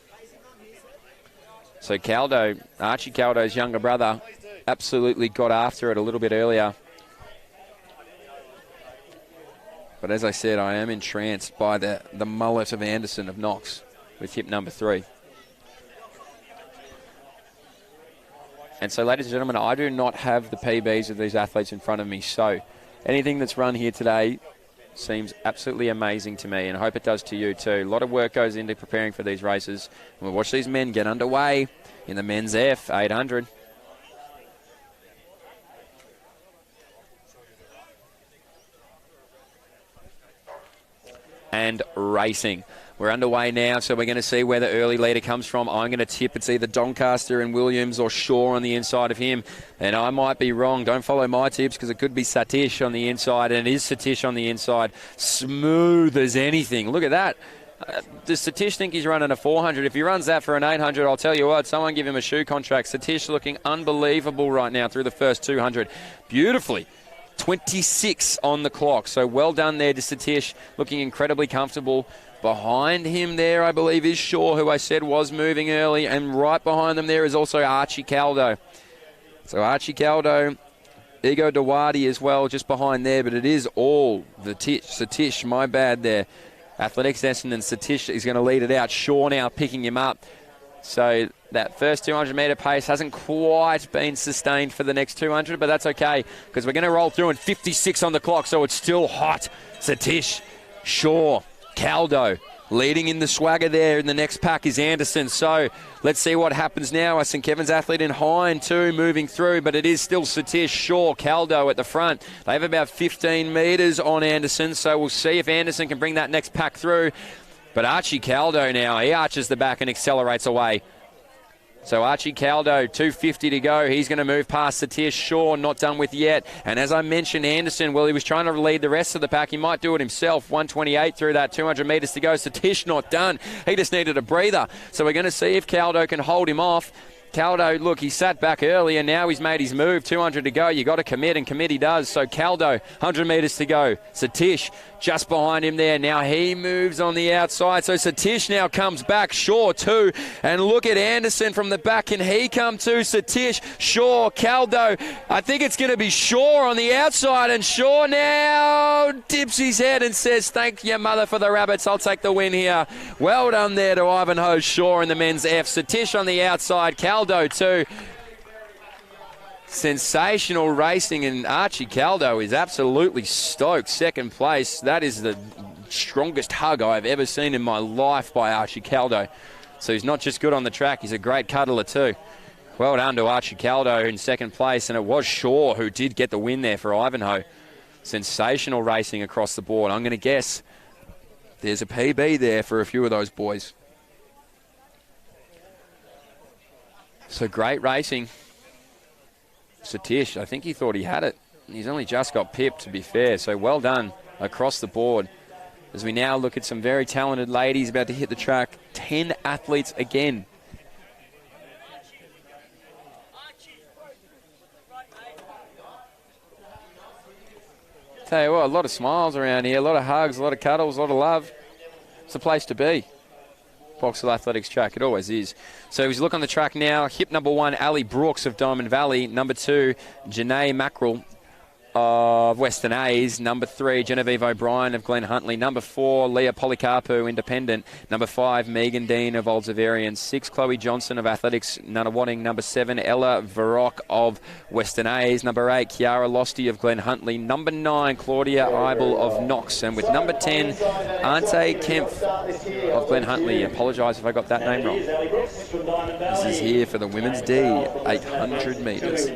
So Caldo, Archie Caldo's younger brother, absolutely got after it a little bit earlier. But as I said, I am entranced by the mullet of Anderson of Knox with hip number 3. And so, ladies and gentlemen, I do not have the PBs of these athletes in front of me. So anything that's run here today seems absolutely amazing to me, and I hope it does to you too. A lot of work goes into preparing for these races. And we'll watch these men get underway in the men's F800. And racing. We're underway now, so we're going to see where the early leader comes from. I'm going to tip it's either Doncaster and Williams or Shaw on the inside of him. And I might be wrong. Don't follow my tips because it could be Satish on the inside, and it is Satish on the inside. Smooth as anything. Look at that. Does Satish think he's running a 400? If he runs that for an 800, I'll tell you what, someone give him a shoe contract. Satish looking unbelievable right now through the first 200. Beautifully. 26 on the clock. So well done there to Satish, looking incredibly comfortable. Behind him there, I believe, is Shaw, who I said was moving early. And right behind them there is also Archie Caldo. So Archie Caldo, Ego Dawadi as well, just behind there. But it is all the Satish, my bad there. Athletics Essendon, Satish is going to lead it out. Shaw now picking him up. So that first 200-metre pace hasn't quite been sustained for the next 200, but that's okay because we're going to roll through in 56 on the clock, so it's still hot. Satish, Shaw, Caldo, Leading in the swagger there in the next pack is Anderson. So let's see what happens now. St Kevin's athlete in Hine too moving through, but it is still Satish, Shaw, Caldo at the front. They have about 15 metres on Anderson, so we'll see if Anderson can bring that next pack through. But Archie Caldo now, he arches the back and accelerates away. So Archie Caldo, 250 to go. He's going to move past Satish, Shaw, not done with yet. And as I mentioned, Anderson, well, he was trying to lead the rest of the pack. He might do it himself. 128 through that, 200 metres to go. Satish not done. He just needed a breather. So we're going to see if Caldo can hold him off. Caldo, look, he sat back early and now he's made his move. 200 to go. You got to commit, and commit he does. So Caldo, 100 metres to go. Satish just behind him there. Now he moves on the outside. So Satish now comes back. Shaw too. And look at Anderson from the back. Can he come too? Satish, Shaw, Caldo. I think it's going to be Shaw on the outside. And Shaw now dips his head and says, thank you, mother, for the rabbits. I'll take the win here. Well done there to Ivanhoe Shaw in the men's F. Satish on the outside. Caldo too. Sensational racing, and Archie Caldo is absolutely stoked. Second place. That is the strongest hug I've ever seen in my life by Archie Caldo. So he's not just good on the track, he's a great cuddler too. Well done to Archie Caldo in second place, and it was Shaw who did get the win there for Ivanhoe. Sensational racing across the board. I'm going to guess there's a PB there for a few of those boys. So great racing. Satish, I think he thought he had it. He's only just got pipped, to be fair. So well done across the board. As we now look at some very talented ladies about to hit the track. 10 athletes again. Tell you what, a lot of smiles around here, a lot of hugs, a lot of cuddles, a lot of love. It's the place to be. Vauxhall Athletics track, it always is. So as you look on the track now, hip number 1, Ali Brooks of Diamond Valley. Number 2, Janae Mackerel of Western A's. Number 3, Genevieve O'Brien of Glen Huntly. Number 4, Leah Policarpo, Independent. Number 5, Megan Dean of Olds Avarian. 6, Chloe Johnson of Athletics, Nunawading. Number 7, Ella Varrock of Western A's. Number 8, Kiara Losty of Glen Huntly. Number 9, Claudia Eibel of Knox. And with number 10, Ante Kempf of Glen Huntly. Apologise if I got that name wrong. This is here for the women's D, 800 metres.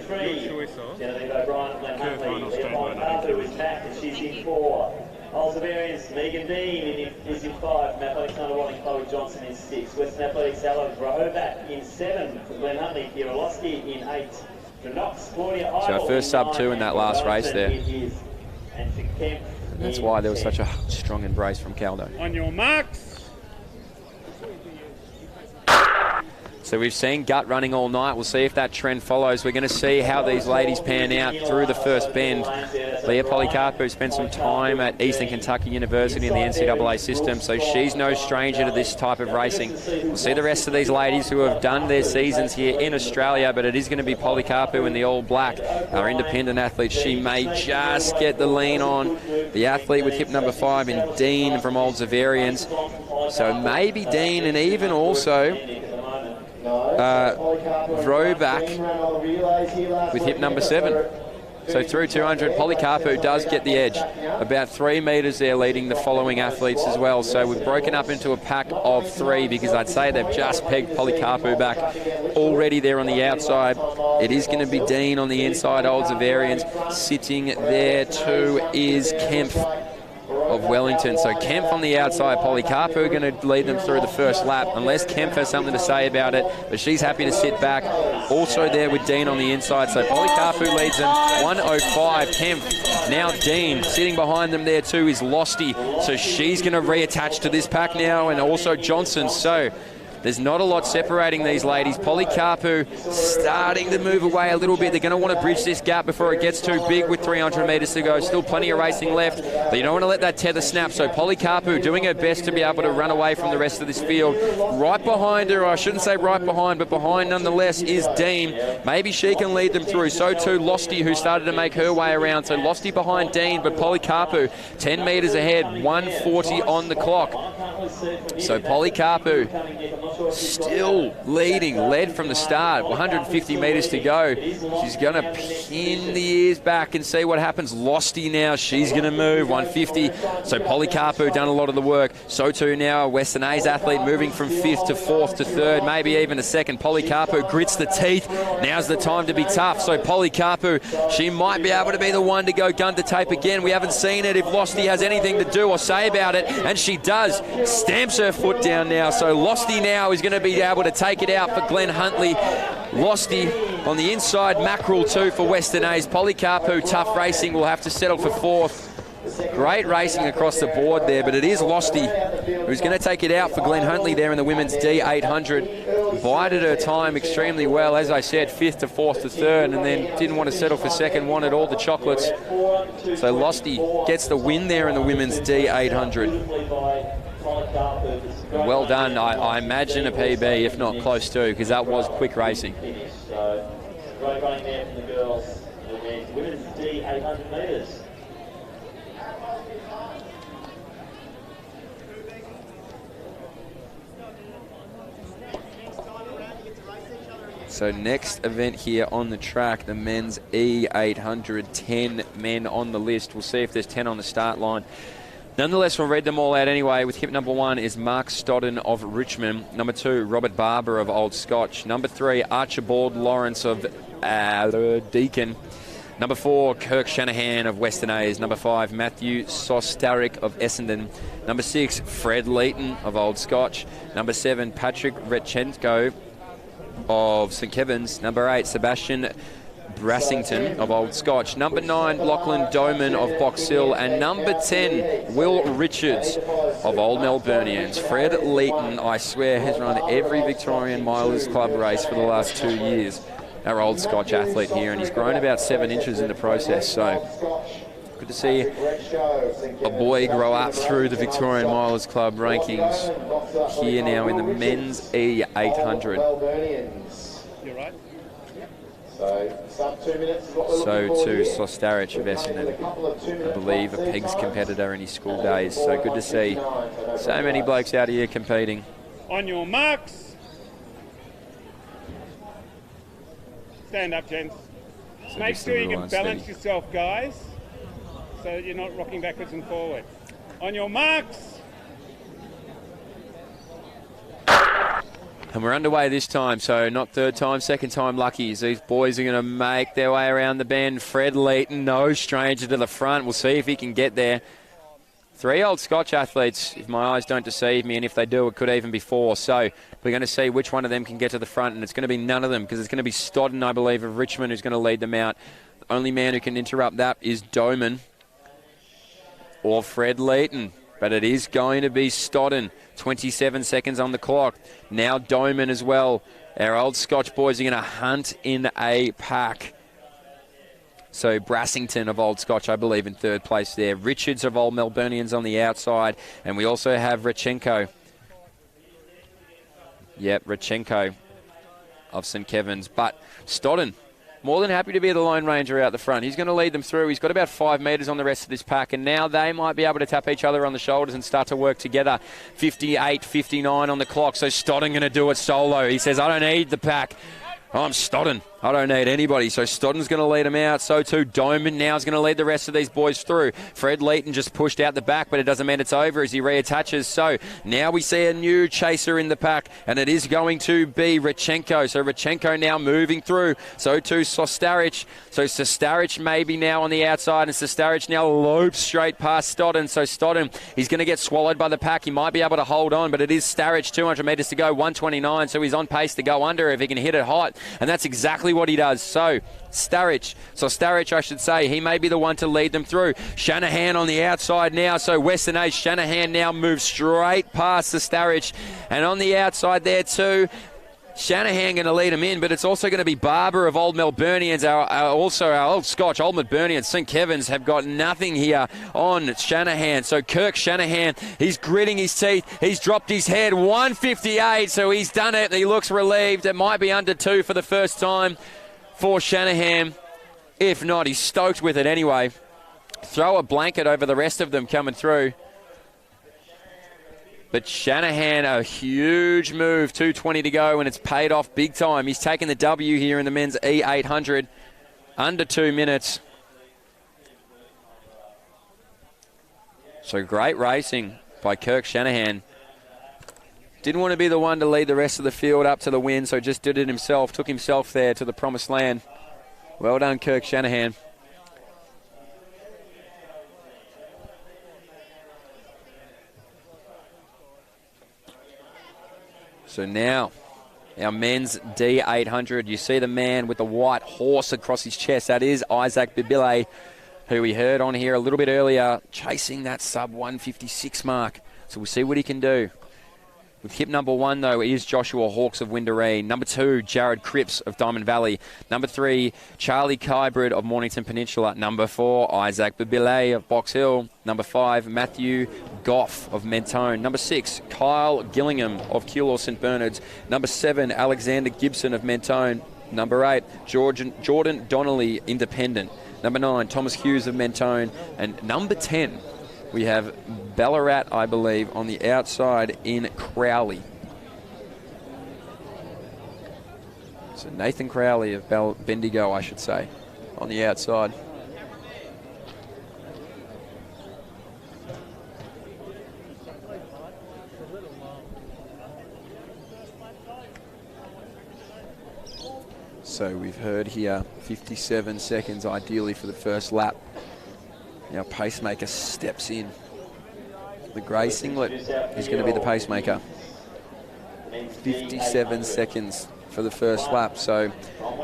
Is back, and she's in 4. Olds Avarians, Megan Dean is in 5. Athletics Nunawading, Chloe Johnson in 6. Western Athletics, Ella Rahovac in 7. For Glen Huntly, Kira Losky in 8. For Knox, Claudia Eibel. So our first sub 2 in that last race there. And for Kemp, and that's why there was such a strong embrace from Caldo. On your marks. So we've seen gut running all night. We'll see if that trend follows. We're going to see how these ladies pan out through the first bend. Leah Policarpo spent some time at Eastern Kentucky University in the NCAA system, so she's no stranger to this type of racing. We'll see the rest of these ladies who have done their seasons here in Australia, but it is going to be Policarpo in the all black. Our independent athlete, she may just get the lean on. The athlete with hip number 5 in Dean from Olds Avarians. So maybe Dean, and even also Vroback with hip number 7. So through 200, Policarpo does get the edge. About 3 metres there leading the following athletes as well. So we've broken up into a pack of 3 because I'd say they've just pegged Policarpo back already there on the outside. It is going to be Dean on the inside, Olds Avarians. Sitting there too is Kempf of Wellington. So Kempf on the outside, Policarpo going to lead them through the first lap, unless Kempf has something to say about it, but she's happy to sit back. Also there with Dean on the inside, so Policarpo leads them, 105, Kempf. Now Dean, sitting behind them there too is Losty, so she's going to reattach to this pack now, and also Johnson. So there's not a lot separating these ladies. Policarpo starting to move away a little bit. They're going to want to bridge this gap before it gets too big with 300 metres to go. Still plenty of racing left, but you don't want to let that tether snap. So Policarpo doing her best to be able to run away from the rest of this field. Right behind her, I shouldn't say right behind, but behind nonetheless is Dean. Maybe she can lead them through. So too Losty, who started to make her way around. So Losty behind Dean, but Policarpo 10 metres ahead, 140 on the clock. So Policarpo still leading, led from the start. 150 metres to go. She's going to pin the ears back and see what happens. Losty now, she's going to move. 150. So Polycarpo done a lot of the work. So too now a Western A's athlete moving from 5th to 4th to 3rd, maybe even a 2nd. Polycarpo grits the teeth. Now's the time to be tough. So Polycarpo, she might be able to be the one to go gun to tape again. We haven't seen it if Losty has anything to do or say about it, and she does. Stamps her foot down now. So Losty now is going to be able to take it out for Glenn Huntley. Losty on the inside, Mackerel 2 for Western A's. Polycarpo, tough racing, will have to settle for 4th. Great racing across the board there, but it is Losty who's going to take it out for Glenn Huntley there in the women's D800. Bided her time extremely well, as I said, 5th to 4th to 3rd, and then didn't want to settle for 2nd, wanted all the chocolates. So Losty gets the win there in the women's D800. Well done. I imagine a PB, if not close to, because that was quick racing. Great running there from the girls. Women's D800 metres. So next event here on the track, the men's E800, 10 men on the list. We'll see if there's 10 on the start line. Nonetheless, we'll read them all out anyway. With hip number 1 is Mark Stodden of Richmond. Number 2, Robert Barber of Old Scotch. Number 3, Archibald Lawrence of Deakin. Number 4, Kirk Shanahan of Western A's. Number 5, Matthew Sostarik of Essendon. Number 6, Fred Leighton of Old Scotch. Number 7, Patrick Rechenko of St Kevin's. Number 8, Sebastian Brassington of Old Scotch. Number 9, Lachlan Doman of Box Hill. And number 10, Will Richards of Old Melburnians. Fred Leighton, I swear, has run every Victorian Milers Club race for the last 2 years. Our Old Scotch athlete here, and he's grown about 7 inches in the process. So good to see a boy grow up through the Victorian Milers Club rankings here now in the men's E800. You're right. So too Sostarich of Essendon, I believe a Pigs competitor in his school days. So good to see so many blokes out here competing. On your marks. Stand up, gents. So Make just sure a you little can balance unsteady. yourself, guys, so that you're not rocking backwards and forwards. On your marks. And we're underway this time, so not third time, second time luckies. These boys are going to make their way around the bend. Fred Leighton, no stranger to the front. We'll see if he can get there. 3 Old Scotch athletes, if my eyes don't deceive me, and if they do, it could even be 4. So we're going to see which one of them can get to the front, and it's going to be none of them, because it's going to be Stodden, I believe, of Richmond, who's going to lead them out. The only man who can interrupt that is Doman or Fred Leighton, but it is going to be Stodden. 27 seconds on the clock. Now Doman as well. Our Old Scotch boys are going to hunt in a pack. So Brassington of Old Scotch, I believe, in 3rd place there. Richards of Old Melburnians on the outside. And we also have Rechenko. Yep, Rechenko of St Kevin's. But Stodden, more than happy to be the Lone Ranger out the front. He's going to lead them through. He's got about 5 metres on the rest of this pack, and now they might be able to tap each other on the shoulders and start to work together. 58, 59 on the clock, so Stodden going to do it solo. He says, I don't need the pack. I'm Stodden. I don't need anybody. So Stodden's going to lead them out. So too Doman now is going to lead the rest of these boys through. Fred Leighton just pushed out the back, but it doesn't mean it's over as he reattaches. So now we see a new chaser in the pack, and it is going to be Rechenko. So Rechenko now moving through. So too Sostarich. So Sostarich maybe now on the outside, and Sostarich now loops straight past Stodden. So Stodden, he's going to get swallowed by the pack. He might be able to hold on, but it is Starich, 200 metres to go, 129. So he's on pace to go under if he can hit it hot, and that's exactly what he does. So Starich, I should say, he may be the one to lead them through. Shanahan on the outside now. So Western A's Shanahan now moves straight past the Starich, and on the outside there too, Shanahan going to lead him in, but it's also going to be Barber of Old Melburnians, also our Old Scotch, Old Melburnians. St Kevin's have got nothing here on Shanahan. So Kirk Shanahan, he's gritting his teeth. He's dropped his head, 158, so he's done it. He looks relieved. It might be under 2 for the first time for Shanahan. If not, he's stoked with it anyway. Throw a blanket over the rest of them coming through. But Shanahan, a huge move, 2:20 to go, and it's paid off big time. He's taken the W here in the men's E800, under 2 minutes. So great racing by Kirk Shanahan. Didn't want to be the one to lead the rest of the field up to the win, so just did it himself, took himself there to the promised land. Well done, Kirk Shanahan. So now, our men's D800. You see the man with the white horse across his chest. That is Isaac Bibile, who we heard on here a little bit earlier, chasing that sub-156 mark. So we'll see what he can do. With hip number 1, though, is Joshua Hawkes of Windaree. Number 2, Jared Cripps of Diamond Valley. Number 3, Charlie Kybrid of Mornington Peninsula. Number 4, Isaac Bibile of Box Hill. Number 5, Matthew Goff of Mentone. Number 6, Kyle Gillingham of Keilor St Bernard's. Number 7, Alexander Gibson of Mentone. Number 8, Jordan Donnelly, Independent. Number 9, Thomas Hughes of Mentone. And number 10, we have Ballarat, I believe, on the outside in Crowley. So Nathan Crowley of Bendigo, I should say, on the outside. So we've heard here 57 seconds ideally for the first lap. Now pacemaker steps in. The grey singlet is going to be the pacemaker. 57 seconds for the first lap. So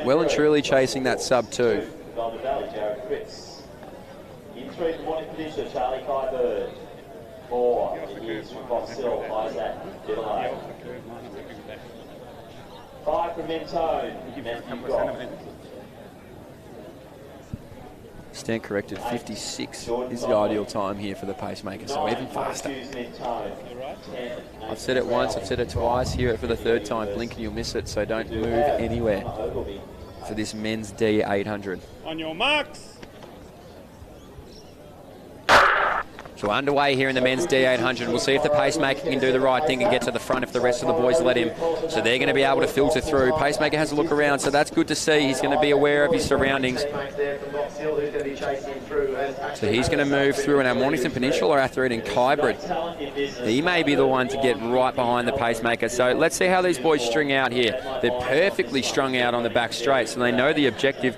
well and truly chasing that sub 2. In 3, Morning Peninsula, Charlie Kybird. 4, is from Box Hill, Isaac Bibile. 5 from Mentone, Matthew Goff. Stand corrected, 56 is the ideal time here for the pacemaker, so even faster. I've said it once, I've said it twice, hear it for the 3rd time, blink and you'll miss it, so don't move anywhere for this men's D800. On your marks. So underway here in the men's D800. We'll see if the pacemaker can do the right thing and get to the front if the rest of the boys let him. So they're going to be able to filter through. Pacemaker has a look around, so that's good to see. He's going to be aware of his surroundings. So he's going to move through, and our Mornington Peninsula athlete in Kybrid, he may be the one to get right behind the pacemaker. So let's see how these boys string out here. They're perfectly strung out on the back straight, so they know the objective.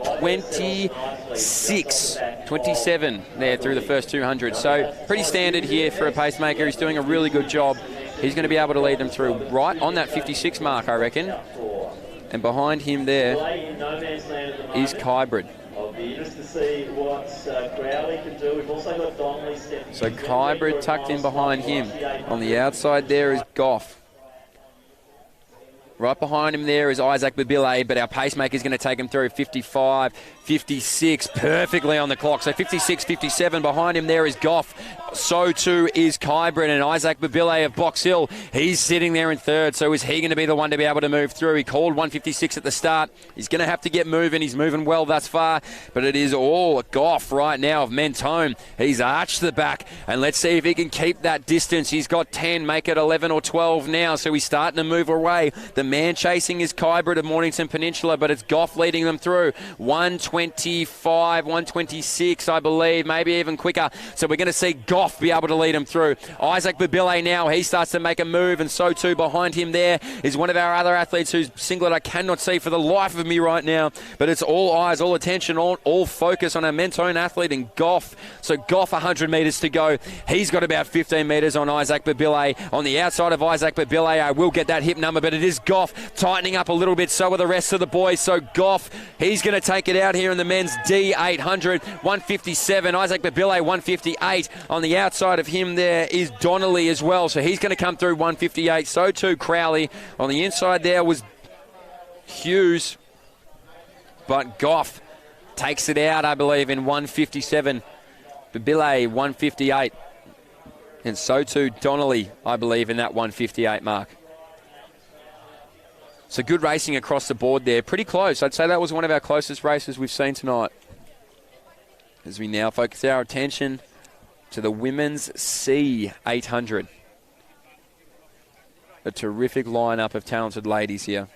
27 there through the first 200. So pretty standard here for a pacemaker. He's doing a really good job. He's going to be able to lead them through right on that 56 mark, I reckon. And behind him there is Kybrid. I'll be interested to see what Crowley can do. We've also got Donnelly stepping. So Kybrid tucked in behind him. On the outside there is Goff. Right behind him there is Isaac Bibile, but our pacemaker is going to take him through 55, 56, perfectly on the clock. So 56, 57, behind him there is Goff. So too is Kybrid, and Isaac Bibile of Box Hill. He's sitting there in 3rd, so is he going to be the one to be able to move through? He called 156 at the start. He's going to have to get moving. He's moving well thus far, but it is all Goff right now of Mentone. He's arched the back, and let's see if he can keep that distance. He's got 10, make it 11 or 12 now, so he's starting to move away. The man chasing is Kybrid of Mornington Peninsula, but it's Goff leading them through. 125, 126, I believe, maybe even quicker. So we're going to see Goff be able to lead him through. Isaac Bibile now, he starts to make a move, and so too behind him there is one of our other athletes whose singlet I cannot see for the life of me right now, but it's all eyes, all attention, all focus on our Mentone athlete and Goff. So Goff, 100 metres to go. He's got about 15 metres on Isaac Bibile. On the outside of Isaac Bibile, I will get that hip number, but it is Goff tightening up a little bit, so are the rest of the boys. So Goff, he's going to take it out here in the men's D800. 157, Isaac Bibile 158. On the outside of him there is Donnelly as well, so he's going to come through 158. So too Crowley. On the inside there was Hughes, but Goff takes it out, I believe, in 157. Bibile 158. And so too Donnelly, I believe, in that 158 mark. So good racing across the board there. Pretty close. I'd say that was one of our closest races we've seen tonight. As we now focus our attention to the women's C800. a terrific lineup of talented ladies here.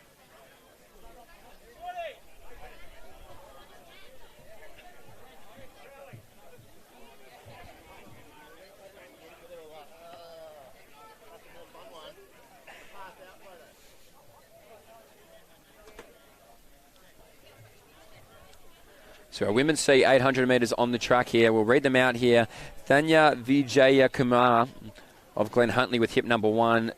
So our women's C 800 metres on the track here. We'll read them out here. Thanya Vijayakumar of Glen Huntly with hip number 1.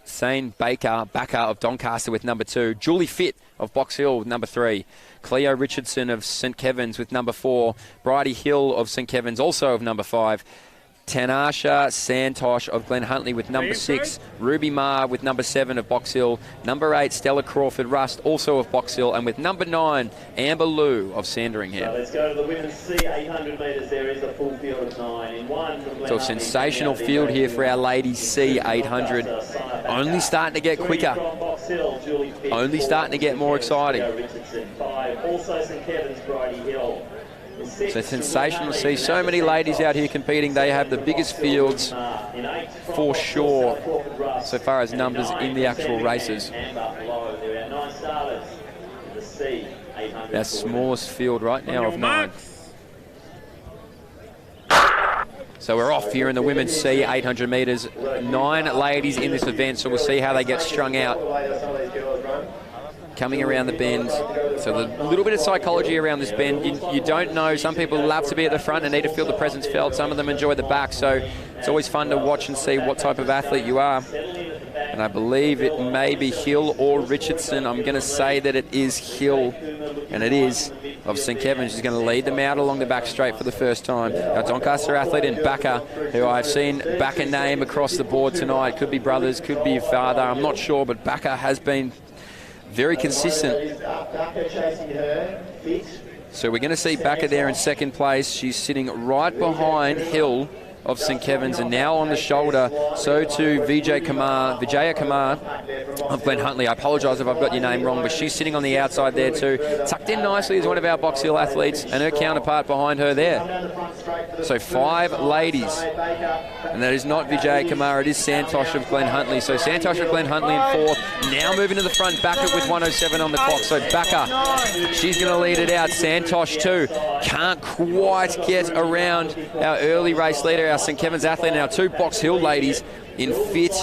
Sane Baker of Doncaster with number 2. Julie Fitt of Box Hill with number 3. Cleo Richardson of St Kevin's with number 4. Bridie Hill of St Kevin's also of number 5. Tanasha Santosh of Glen Huntly with number 6. Ruby Ma with number 7 of Box Hill. Number 8, Stella Crawford Rust, also of Box Hill. And with number 9, Amber Lou of Sandringham. So let's go to the women's C 800 metres. There is a full field of 9 in 1. So a sensational field here for our ladies C 800. Only starting to get quicker. Only starting to get more exciting. Also St Kevin's Bridie Hill. So sensational to see so many ladies out here competing. They have the biggest fields for sure so far as numbers in the actual races. Our smallest field right now of 9. So we're off here in the women's C 800 metres. 9 ladies in this event, so we'll see how they get strung out. Coming around the bend. So a little bit of psychology around this bend. You don't know. Some people love to be at the front and need to feel the presence felt. Some of them enjoy the back. So it's always fun to watch and see what type of athlete you are. And I believe it may be Hill or Richardson. I'm going to say that it is Hill. And it is, of St Kevin's. She's going to lead them out along the back straight for the first time. Our Doncaster athlete in Backer, who I've seen Backer name across the board tonight. Could be brothers, could be father. I'm not sure, but Backer has been very consistent. So we're going to see Backer there in second place. She's sitting right behind Hill of St Kevin's, and now on the shoulder, so too Vijaya Kumar of Glen Huntly. I apologise if I've got your name wrong, but she's sitting on the outside there too. Tucked in nicely as one of our Box Hill athletes, and her counterpart behind her there. So 5 ladies, and that is not Vijaya Kumar, it is Santosh of Glen Huntly. So Santosh of Glen Huntly in 4th, now moving to the front, Backer with 107 on the clock. So Backer, she's going to lead it out. Santosh too, can't quite get around our early race leader, our St Kevin's athlete, and our 2 Box Hill ladies in Fit.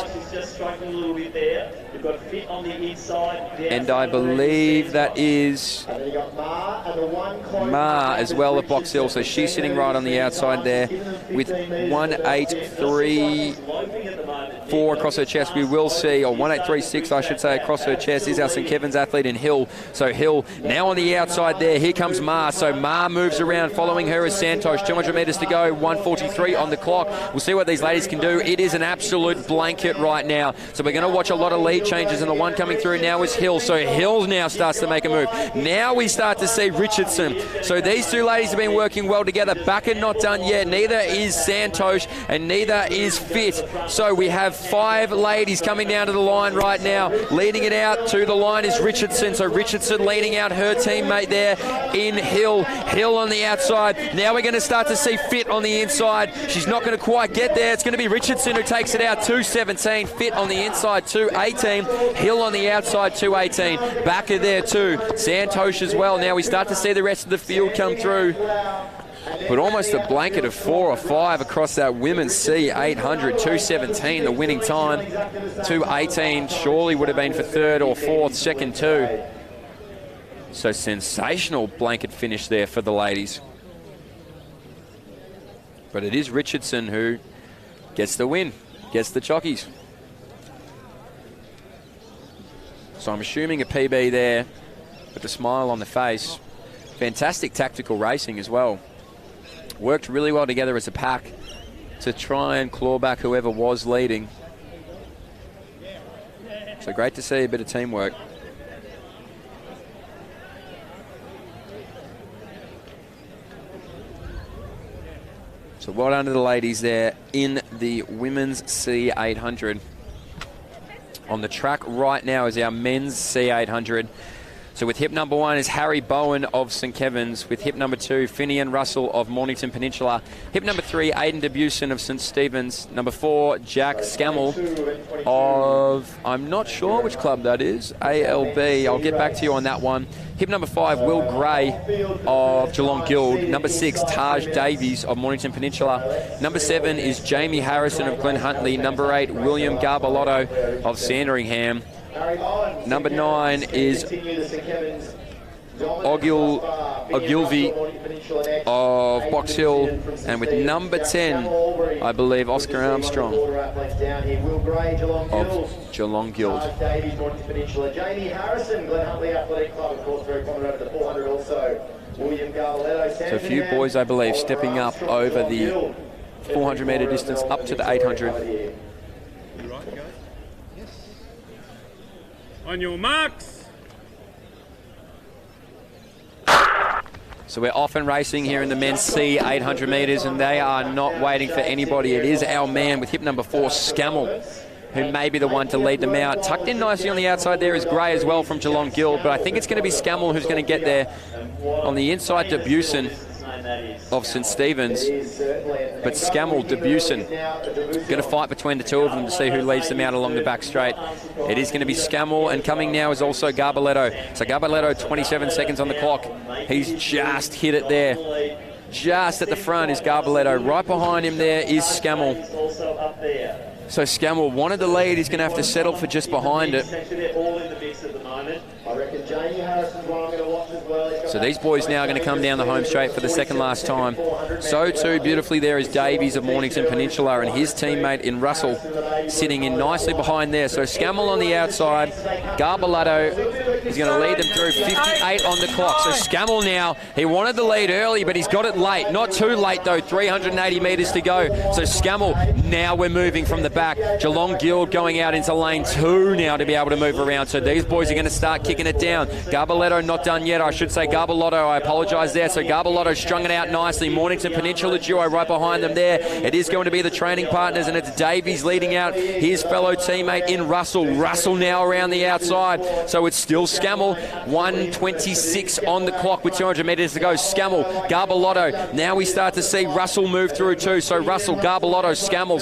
And I believe that is Ma as well at Box Hill. So she's sitting right on the outside there with 183.4 across her chest. We will see, or 183.6 I should say, across her chest is our St Kevin's athlete in Hill. So Hill now on the outside there. Here comes Ma. So Ma moves around. Following her is Santosh. 200 metres to go. 1:43 on the clock. We'll see what these ladies can do. It is an absolute blanket right now. So we're going to watch a lot of lead changes, and the one coming through now is Hill. So Hill now starts to make a move. Now we start to see Richardson. So these 2 ladies have been working well together. Backer not done yet. Neither is Santosh, and neither is Fit. So we have 5 ladies coming down to the line right now. Leading it out to the line is Richardson. So Richardson leading out her teammate there in Hill. Hill on the outside. Now we're going to start to see Fit on the inside. She's not going to quite get there. It's going to be Richardson who takes it out. 2:17. Fit on the inside. 2:18. Hill on the outside. 2:18. Backer there too. Santosh as well. Now we start to see the rest of the field come through. But almost a blanket of 4 or 5 across that women's C 800. 2:17 the winning time. 2:18 surely would have been for 3rd or 4th. Second 2. So sensational blanket finish there for the ladies. But it is Richardson who gets the win, gets the chockies. So I'm assuming a PB there with a smile on the face. Fantastic tactical racing as well. Worked really well together as a pack to try and claw back whoever was leading. So great to see a bit of teamwork. So well done to the ladies there in the women's C 800. On the track right now is our men's C 800. So with hip number 1 is Harry Bowen of St Kevin's. With hip number 2, Finian Russell of Mornington Peninsula. Hip number 3, Aidan Debuson of St Stephen's. Number 4, Jack Scammell of, I'm not sure which club that is, ALB. I'll get back to you on that one. Hip number 5, Will Gray of Geelong Guild. Number 6, Taj Davies of Mornington Peninsula. Number 7 is Jamie Harrison of Glen Huntly. Number 8, William Garbalotto of Sandringham. Number 9 is Ogilvy of Box Hill, and with number 10, I believe, Oscar Armstrong of Geelong Guild. Jamie Harrison, Glen Huntly Athletic Club, of course, very prominent over the 400 also. William Garbalotto. So a few boys, I believe, stepping up over the 400-metre distance up to the 800. On your marks. So we're off and racing here in the men's C 800 metres, and they are not waiting for anybody. It is our man with hip number 4, Scammell, who may be the one to lead them out. Tucked in nicely on the outside there is Gray as well from Geelong Guild, but I think it's going to be Scammell who's going to get there. On the inside, Debuson of St Stephen's, but Scammell, Debuson, going to fight between the two of them to see who leads them out along the back straight. It is going to be Scammell, and coming now is also Garbalotto. So Garbalotto, 27 seconds on the clock. He's just hit it there. Just at the front is Garbalotto. Right behind him there is Scammell. So Scammell wanted the lead. He's going to have to settle for just behind it. So these boys now are going to come down the home straight for the second last time. So too beautifully there is Davies of Mornington Peninsula and his teammate in Russell sitting in nicely behind there. So Scammell on the outside. Garbalotto is going to lead them through. 58 on the clock. So Scammell now, he wanted the lead early, but he's got it late. Not too late though, 380 metres to go. So Scammell, now we're moving from the back. Geelong Guild going out into lane 2 now to be able to move around. So these boys are going to start kicking it down. Garbalotto not done yet. I should say Garbalotto. I apologise there. So Garbalotto strung it out nicely. Mornington Peninsula duo right behind them there. It is going to be the training partners, and it's Davies leading out his fellow teammate in Russell. Russell now around the outside. So it's still Scammell. 1:26 on the clock with 200 metres to go. Scammell, Garbalotto. Now we start to see Russell move through too. So Russell, Garbalotto, Scammell,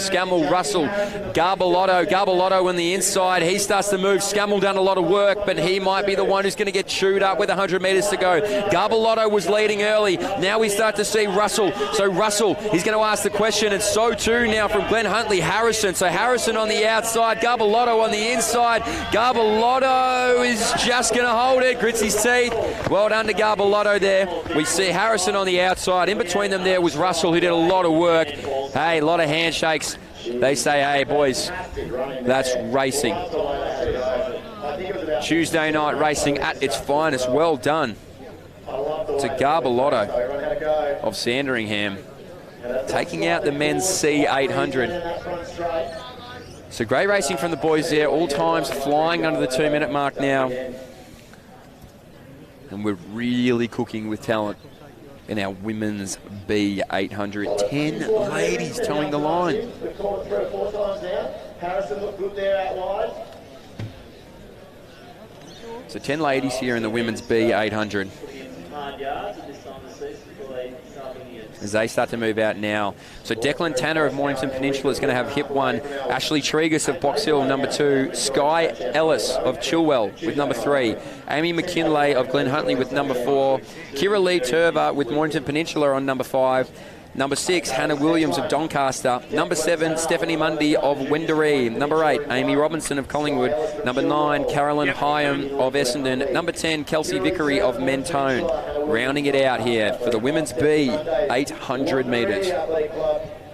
Russell, Garbalotto on the inside. He starts to move. Scammell done a lot of work, but he might be the one who's going to get chewed up with 100 metres to go. Garbalotto was leading early. Now we start to see Russell. So Russell, he's going to ask the question, and so too now from Glen Huntly, Harrison. So Harrison on the outside, Garbalotto on the inside. Garbalotto is just going to hold it, grits his teeth. Well done to Garbalotto there. We see Harrison on the outside. In between them there was Russell, who did a lot of work. Hey, a lot of handshakes. They say, hey, boys, that's racing. Tuesday night racing at its finest. Well done to Garbalotto of Sandringham, taking out the men's C800. So great racing from the boys there. All times flying under the 2-minute mark now. And we're really cooking with talent in our women's B800. 10 ladies towing the line. We've called it 3 or 4 times now. Harrison looked good there out wide. So 10 ladies here in the women's B800. As they start to move out now. So Declan Tanner of Mornington Peninsula is going to have hip 1. Ashley Tregus of Box Hill, number 2. Sky Ellis of Chilwell with number 3. Amy McKinlay of Glen Huntly with number 4. Kira Lee Turver with Mornington Peninsula on number 5. Number 6, Hannah Williams of Doncaster. Number 7, Stephanie Mundy of Wendouree. Number 8, Amy Robinson of Collingwood. Number 9, Carolyn Hyam of Essendon. Number 10, Kelsey Vickery of Mentone. Rounding it out here for the women's B, 800 metres.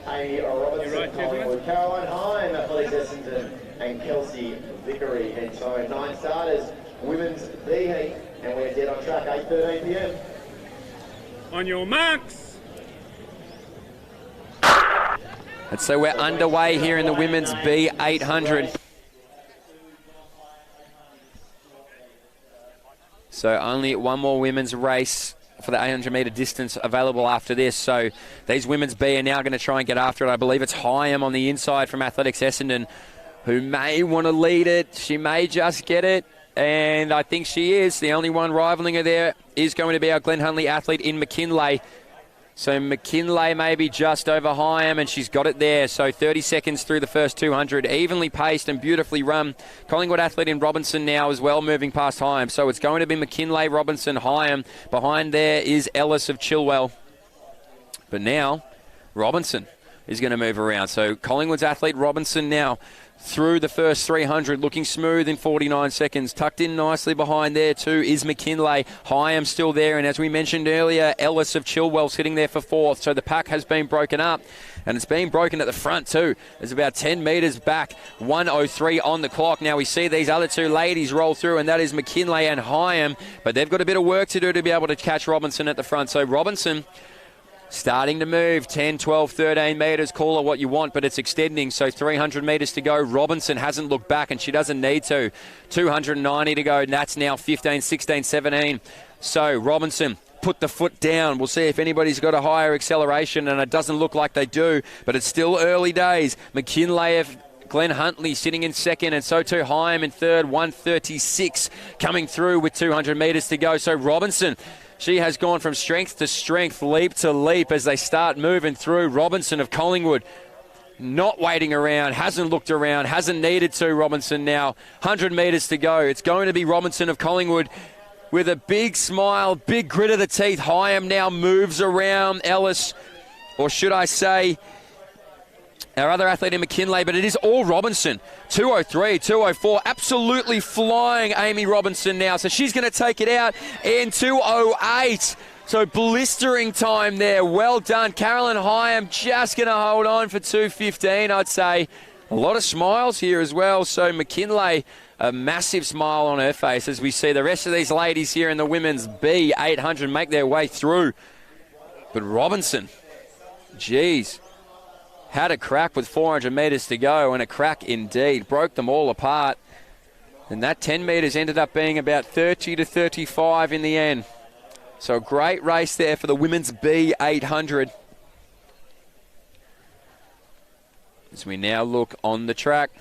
Amy Robinson, Collingwood. Caroline Hyam, Athletics Essendon. And Kelsey Vickery, Mentone. 9 starters, women's B heat. And we're dead on track, 8:13 p.m. On your marks. And so we're underway here in the women's B800. So only one more women's race for the 800-metre distance available after this. So these women's B are now going to try and get after it. I believe it's Hyam on the inside from Athletics Essendon, who may want to lead it. She may just get it. And I think she is. The only one rivaling her there is going to be our Glen Huntly athlete in McKinlay. So McKinlay maybe just over Hyam, and she's got it there. So 30 seconds through the first 200. Evenly paced and beautifully run. Collingwood athlete in Robinson now as well, moving past Hyam. So it's going to be McKinlay, Robinson, Hyam. Behind there is Ellis of Chilwell. But now, Robinson is going to move around. So Collingwood's athlete Robinson now through the first 300, looking smooth in 49 seconds. Tucked in nicely behind there too is McKinlay. Hyam still there, and as we mentioned earlier, Ellis of Chilwell sitting there for fourth. So the pack has been broken up, and it's been broken at the front too. There's about 10 metres back, 1:03 on the clock. Now we see these other two ladies roll through, and that is McKinlay and Hyam, but they've got a bit of work to do to be able to catch Robinson at the front. So Robinson starting to move, 10, 12, 13 metres, call it what you want, but it's extending, so 300 metres to go. Robinson hasn't looked back, and she doesn't need to. 290 to go, and that's now 15, 16, 17. So Robinson put the foot down. We'll see if anybody's got a higher acceleration, and it doesn't look like they do, but it's still early days. McKinlay of Glen Huntly sitting in second, and so too Hyam in third, 136 coming through with 200 metres to go. So Robinson, she has gone from strength to strength, leap to leap as they start moving through. Robinson of Collingwood not waiting around, hasn't looked around, hasn't needed to. Robinson now, 100 metres to go. It's going to be Robinson of Collingwood with a big smile, big grit of the teeth. Hyam now moves around Ellis, or should I say our other athlete in McKinlay, but it is all Robinson. 2:03, 2:04, absolutely flying Amy Robinson now. So she's going to take it out in 2:08. So blistering time there. Well done. Carolyn Hyam just going to hold on for 2:15, I'd say. A lot of smiles here as well. So McKinlay, a massive smile on her face as we see the rest of these ladies here in the women's B 800 make their way through. But Robinson, geez, had a crack with 400 metres to go, and a crack indeed. Broke them all apart. And that 10 metres ended up being about 30 to 35 in the end. So a great race there for the women's B 800. As we now look on the track,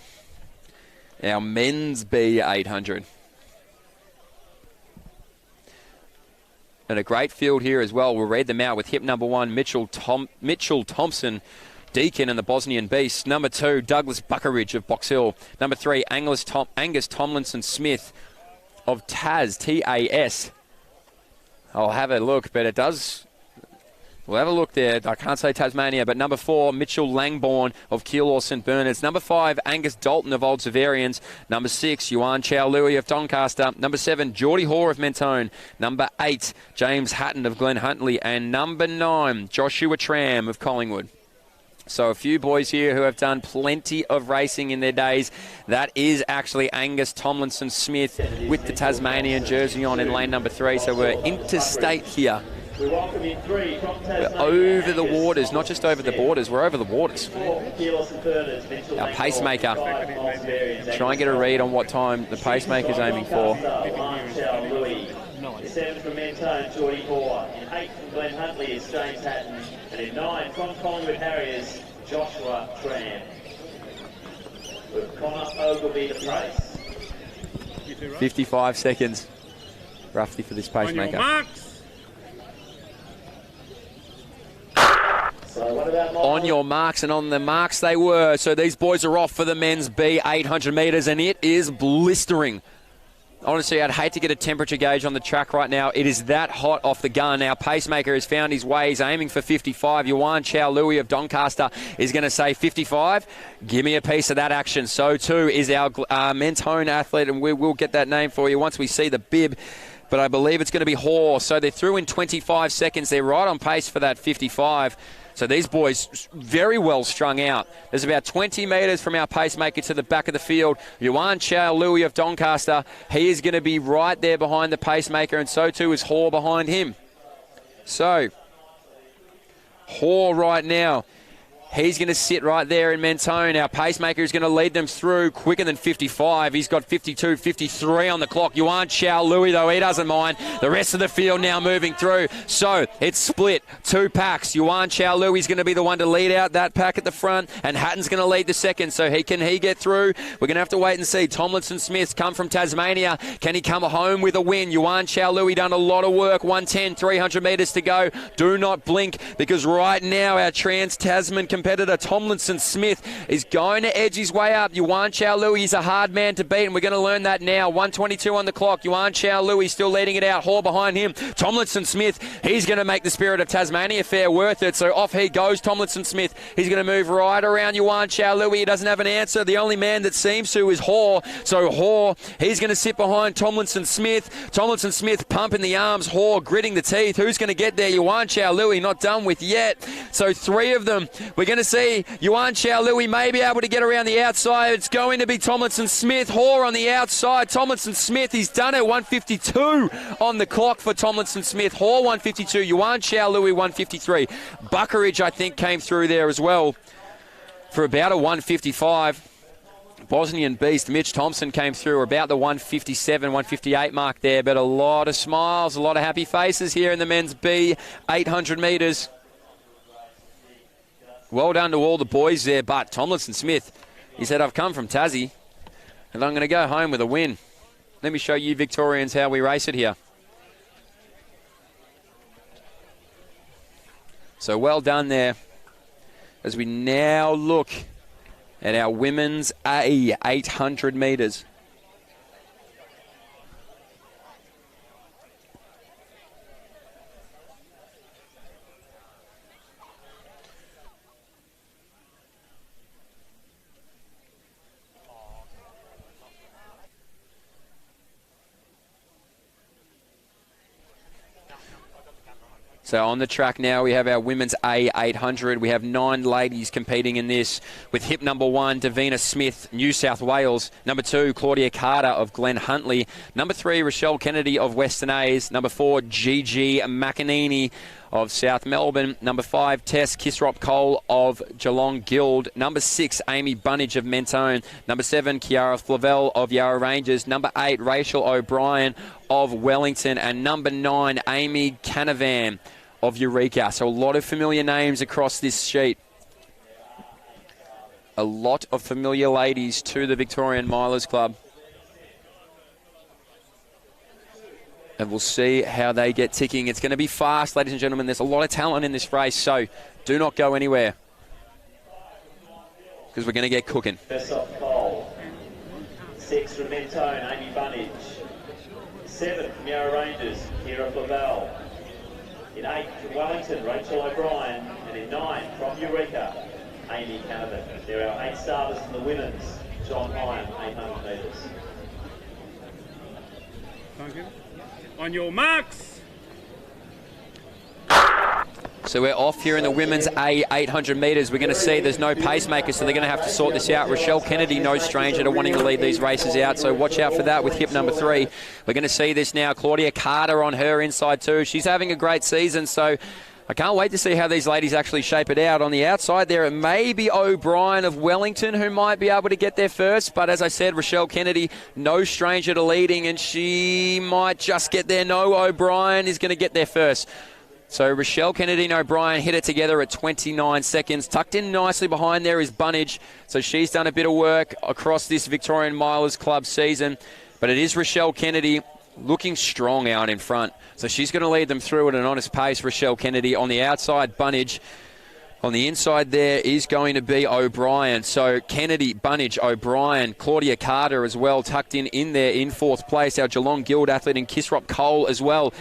our men's B 800. And a great field here as well. We'll read them out with hip number 1, Mitchell Thompson, Deacon and the Bosnian Beast. Number 2, Douglas Buckeridge of Box Hill. Number 3, Angus Tomlinson Smith of TAS, T-A-S. I'll have a look, but it does. We'll have a look there. I can't say Tasmania, but number 4, Mitchell Langbourne of Keilor St Bernard's. Number 5, Angus Dalton of Old Severians. Number 6, Yuan Chow Louis of Doncaster. Number 7, Geordie Hoare of Mentone. Number 8, James Hatton of Glen Huntly. And number 9, Joshua Tram of Collingwood. So a few boys here who have done plenty of racing in their days. That is actually Angus Tomlinson Smith with the Tasmanian jersey on in lane number 3. So we're interstate here. We're over the waters, not just over the borders, we're over the waters. Our pacemaker. Try and get a read on what time the pacemaker's aiming for. 7 from Mentone, Geordie Hoare. In 8 from Glen Huntly is James Hatton. And in 9 from Collingwood Harriers, Joshua Tram. With Connor Ogilvie to place. 55 seconds, roughly, for this pacemaker. On your marks, and on the marks they were. So these boys are off for the men's B 800 metres, and it is blistering. Honestly, I'd hate to get a temperature gauge on the track right now. It is that hot off the gun. Our pacemaker has found his way. He's aiming for 55. Yuan Chow Louis of Doncaster is going to say 55. Give me a piece of that action. So too is our Mentone athlete, and we will get that name for you once we see the bib. But I believe it's going to be Hoare. So they're through in 25 seconds. They're right on pace for that 55. So these boys very well strung out. There's about 20 metres from our pacemaker to the back of the field. Yuan Chow Louis of Doncaster, he is going to be right there behind the pacemaker, and so too is Hoare behind him. So Hoare right now He's going to sit right there in Mentone. Our pacemaker is going to lead them through quicker than 55. He's got 52, 53 on the clock. Yuan Chao Lui, though, he doesn't mind. The rest of the field now moving through. So it's split. 2 packs. Yuan Chao Lui is going to be the one to lead out that pack at the front, and Hatton's going to lead the second. So can he get through? We're going to have to wait and see. Tomlinson Smith come from Tasmania. Can he come home with a win? Yuan Chao Lui done a lot of work. 110, 300 metres to go. Do not blink, because right now our Trans-Tasman competitor Tomlinson Smith is going to edge his way up. Yuan Chao Lui is a hard man to beat, and we're going to learn that now. 122 on the clock. Yuan Chao Lui still leading it out. Hall behind him. Tomlinson Smith, he's going to make the Spirit of Tasmania fair worth it. So off he goes, Tomlinson Smith. He's going to move right around Yuan Chao Lui. He doesn't have an answer. The only man that seems to is Haw. So Haw, he's going to sit behind Tomlinson Smith. Tomlinson Smith pumping the arms. Haw gritting the teeth. Who's going to get there? Yuan Chao Lui not done with yet. So 3 of them. We're going to see Yuan Chao Lui may be able to get around the outside. It's going to be Tomlinson Smith. Haw on the outside. Tomlinson Smith, he's done it. 152 on the clock for Tomlinson Smith. Haw 152. Yuan Chao Lui 153. Buckeridge, I think, came through there as well for about a 155. Bosnian beast Mitch Thompson came through about the 157, 158 mark there, but a lot of smiles, a lot of happy faces here in the men's B 800 metres. Well done to all the boys there, but Tomlinson Smith, he said, I've come from Tassie and I'm going to go home with a win. Let me show you Victorians how we race it here. So well done there as we now look at our women's A 800 metres. So on the track now, we have our women's A 800. We have 9 ladies competing in this, with hip number 1, Davina Smith, New South Wales. Number 2, Claudia Carter of Glen Huntly. Number 3, Rochelle Kennedy of Western A's. Number 4, Gigi McEnany of South Melbourne. Number 5, Tess Kisrop Cole of Geelong Guild. Number 6, Amy Bunnage of Mentone. Number 7, Kiara Flavel of Yarra Rangers. Number 8, Rachel O'Brien of Wellington. And number 9, Amy Canavan of Eureka. So a lot of familiar names across this sheet. A lot of familiar ladies to the Victorian Milers Club. And we'll see how they get ticking. It's going to be fast, ladies and gentlemen. There's a lot of talent in this race, so do not go anywhere, because we're going to get cooking. First off, Cole. 6 from Mentone, Amy Bunnage. 7 from Yarra Rangers, Kira Flavel. In 8 from Wellington, Rachel O'Brien. And in 9 from Eureka, Amy Canavan. There are 8 starters in the women's. John Ryan, 800 metres. Thank you. On your marks. So we're off here in the women's A 800 metres. We're going to see there's no pacemaker, so they're going to have to sort this out. Rochelle Kennedy, no stranger to wanting to lead these races out, so watch out for that with hip number 3. We're going to see this now. Claudia Carter on her inside too. She's having a great season, so I can't wait to see how these ladies actually shape it out. On the outside there, it may be O'Brien of Wellington who might be able to get there first. But as I said, Rochelle Kennedy, no stranger to leading, and she might just get there. No, O'Brien is going to get there first. So Rochelle Kennedy and O'Brien hit it together at 29 seconds. Tucked in nicely behind there is Bunnage. So she's done a bit of work across this Victorian Milers Club season. But it is Rochelle Kennedy looking strong out in front. So she's going to lead them through at an honest pace, Rochelle Kennedy. On the outside, Bunnage. On the inside there is going to be O'Brien. So Kennedy, Bunnage, O'Brien, Claudia Carter as well, tucked in there in 4th place. Our Geelong Guild athlete in Kisrop Cole as well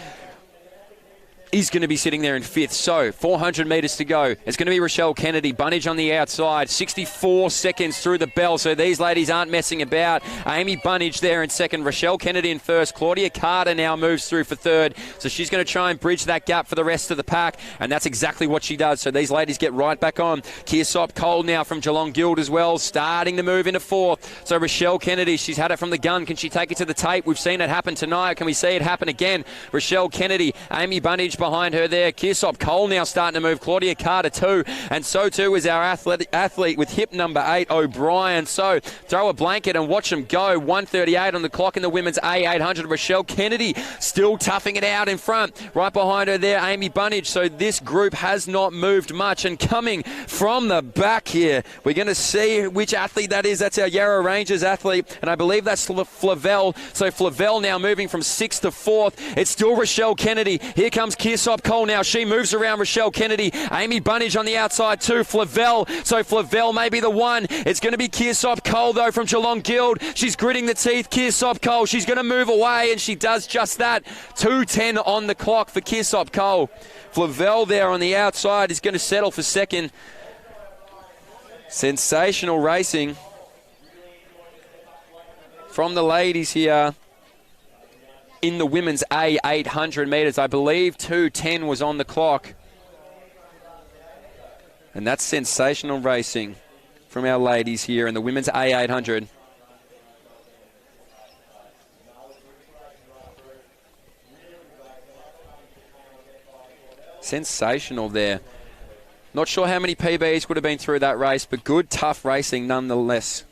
is going to be sitting there in 5th. So 400 metres to go. It's going to be Rochelle Kennedy. Bunnage on the outside. 64 seconds through the bell. So these ladies aren't messing about. Amy Bunnage there in 2nd. Rochelle Kennedy in 1st. Claudia Carter now moves through for 3rd. So she's going to try and bridge that gap for the rest of the pack. And that's exactly what she does. So these ladies get right back on. Kirsop Cole now from Geelong Guild as well, starting to move into 4th. So Rochelle Kennedy, she's had it from the gun. Can she take it to the tape? We've seen it happen tonight. Can we see it happen again? Rochelle Kennedy, Amy Bunnage behind her there. Kearsop Cole now starting to move. Claudia Carter too. And so too is our athlete with hip number 8, O'Brien. So throw a blanket and watch them go. 1:38 on the clock in the women's A800. Rochelle Kennedy still toughing it out in front. Right behind her there, Amy Bunnage. So this group has not moved much. And coming from the back here, we're going to see which athlete that is. That's our Yarra Rangers athlete. And I believe that's Flavel. So Flavel now moving from 6th to 4th. It's still Rochelle Kennedy. Here comes Kearsop Cole now. She moves around Rochelle Kennedy. Amy Bunnage on the outside too. Flavel. So Flavel may be the one. It's going to be Kearsop Cole though from Geelong Guild. She's gritting the teeth. Kearsop Cole. She's going to move away and she does just that. 2:10 on the clock for Kearsop Cole. Flavel there on the outside is going to settle for second. Sensational racing from the ladies here in the women's A800 metres. I believe 2:10 was on the clock. And that's sensational racing from our ladies here in the women's A800. Sensational there. Not sure how many PBs would have been through that race, but good, tough racing nonetheless.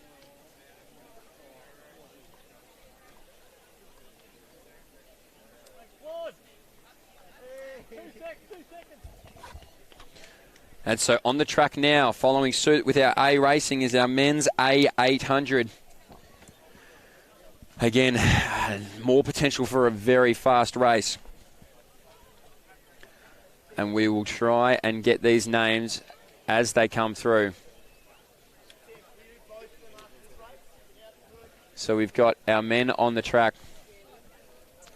And so on the track now, following suit with our A racing, is our men's A800. Again, more potential for a very fast race. And we will try and get these names as they come through. So we've got our men on the track.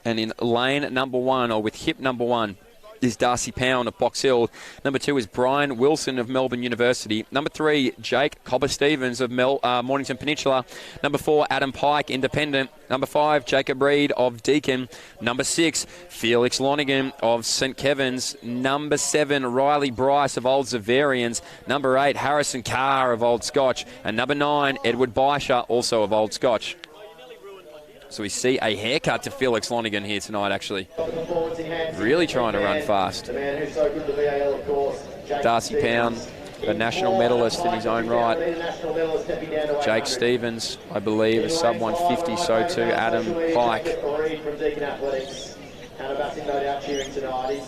And in lane number 1, or with hip number 1, is Darcy Pound of Box Hill. Number 2 is Brian Wilson of Melbourne University. Number 3, Jake Cobber-Stevens of Mornington Peninsula. Number 4, Adam Pike, Independent. Number 5, Jacob Reed of Deakin. Number 6, Felix Lonigan of St. Kevin's. Number 7, Riley Bryce of Old Zavarians. Number 8, Harrison Carr of Old Scotch. And number 9, Edward Beischer, also of Old Scotch. So we see a haircut to Felix Lonigan here tonight, actually. Really trying to run fast. Darcy Pound, a national medalist in his own right. Jake Stevens, I believe, a sub 150, so too Adam Pike.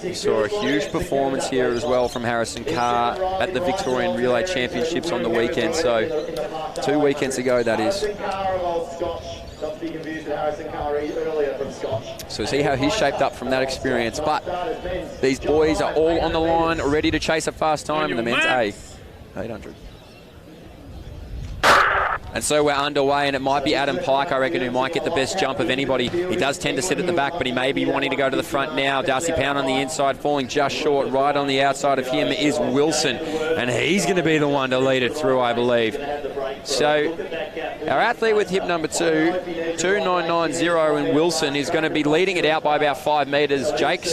We saw a huge performance here as well from Harrison Carr at the Victorian Relay Championships on the weekend. So 2 weekends ago, that is. So see how he's shaped up from that experience. But these boys are all on the line, ready to chase a fast time in the men's A800. And so we're underway, and it might be Adam Pike, I reckon, who might get the best jump of anybody. He does tend to sit at the back, but he may be wanting to go to the front now. Darcy Pound on the inside, falling just short. Right on the outside of him is Wilson, and he's going to be the one to lead it through, I believe. So our athlete with hip number 2, 2990, and Wilson is going to be leading it out by about 5 metres. Jake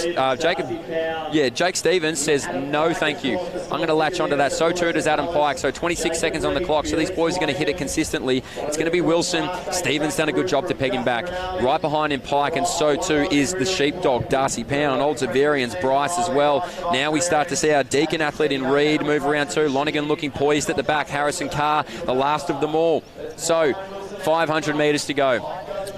Stevens says, no, thank you. I'm going to latch onto that. So too does Adam Pike. So 26 seconds on the clock. So these boys are going to hit it consistently. It's going to be Wilson. Stevens done a good job to peg him back. Right behind him, Pike, and so too is the sheepdog, Darcy Pound. Old Zavarians, Bryce as well. Now we start to see our Deakin athlete in Reed move around too. Lonigan looking poised at the back. Harrison Carr, the last of them all. So 500 metres to go.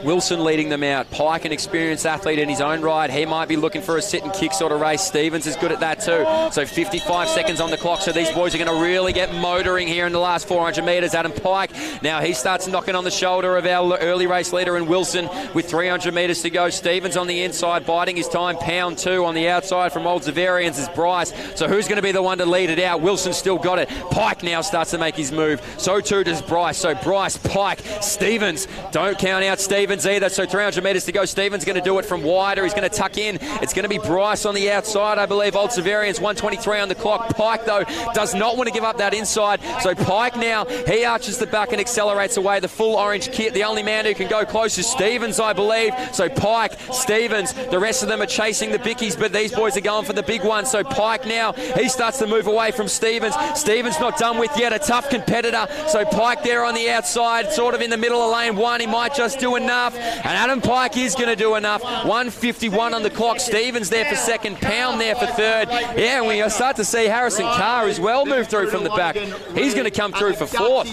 Wilson leading them out. Pike, an experienced athlete in his own right. He might be looking for a sit and kick sort of race. Stevens is good at that too. So 55 seconds on the clock. So these boys are going to really get motoring here in the last 400 metres. Adam Pike, now he starts knocking on the shoulder of our early race leader in Wilson with 300 metres to go. Stevens on the inside, biding his time. Pound 2 on the outside from Old Zavarians is Bryce. So who's going to be the one to lead it out? Wilson still got it. Pike now starts to make his move. So too does Bryce. So Bryce, Pike, Stevens. Don't count out Stevens either. So 300 metres to go. Stevens going to do it from wider. He's going to tuck in. It's going to be Bryce on the outside, I believe. Old Zavarians, 123 on the clock. Pike, though, does not want to give up that inside. So Pike now, he arches the back and accelerates away. The full orange kit. The only man who can go close is Stevens, I believe. So Pike, Stevens, the rest of them are chasing the bickies, but these boys are going for the big one. So Pike now, he starts to move away from Stevens. Stevens not done with yet. A tough competitor. So Pike there on the outside, sort of in the middle of lane 1. He might just do enough. enough, and Adam Pike is going to do enough. 1:51 on the clock. Stevens there for second, Pound there for third. Yeah, and we start to see Harrison Carr as well move through from the back. He's going to come through for fourth.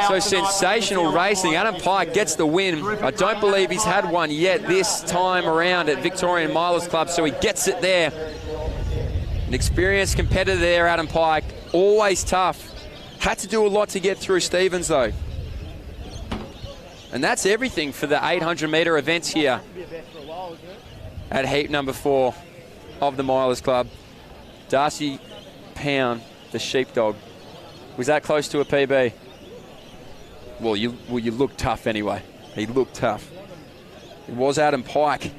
So sensational racing. Adam Pike gets the win. I don't believe he's had one yet this time around at Victorian Milers Club, so he gets it there. An experienced competitor there, Adam Pike. Always tough. Had to do a lot to get through Stevens, though. And that's everything for the 800-metre events here at heat number 4 of the Milers Club. Darcy Pound, the sheepdog. Was that close to a PB? Well, you look tough anyway. He looked tough. It was Adam Pike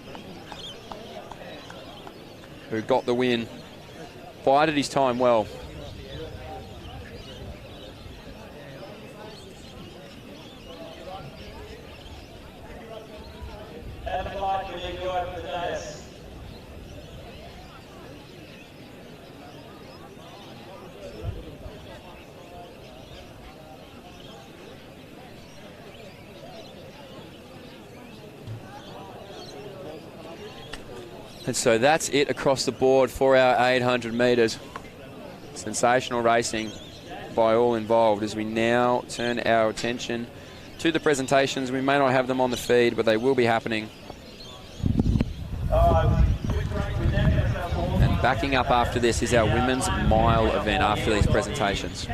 who got the win. Bided his time well. And so that's it across the board for our 800 metres. Sensational racing by all involved as we now turn our attention to the presentations. We may not have them on the feed, but they will be happening. And backing up after this is our women's mile event after these presentations.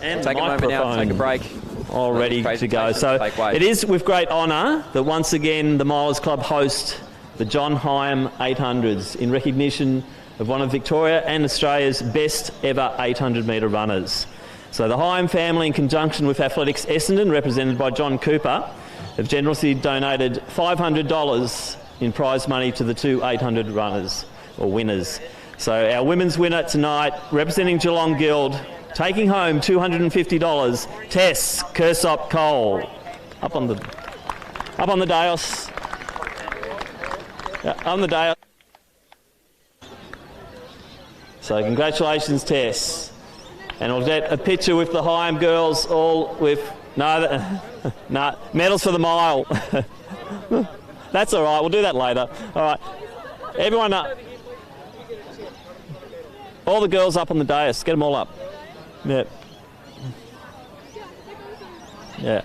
And take a moment now, take a break. All ready to go. So it is with great honour that once again the Milers Club host the John Hyam 800s in recognition of one of Victoria and Australia's best ever 800 metre runners. So the Hyam family, in conjunction with Athletics Essendon, represented by John Cooper, have generously donated $500 in prize money to the two 800 runners, or winners. So our women's winner tonight, representing Geelong Guild, taking home $250, Tess Kersop Cole. Up on the dais. On the day. So congratulations, Tess. And we'll get a picture with the Hyam girls, all with medals for the mile. That's all right. We'll do that later. All right, everyone up. All the girls up on the dais. Get them all up. Yeah. Yeah.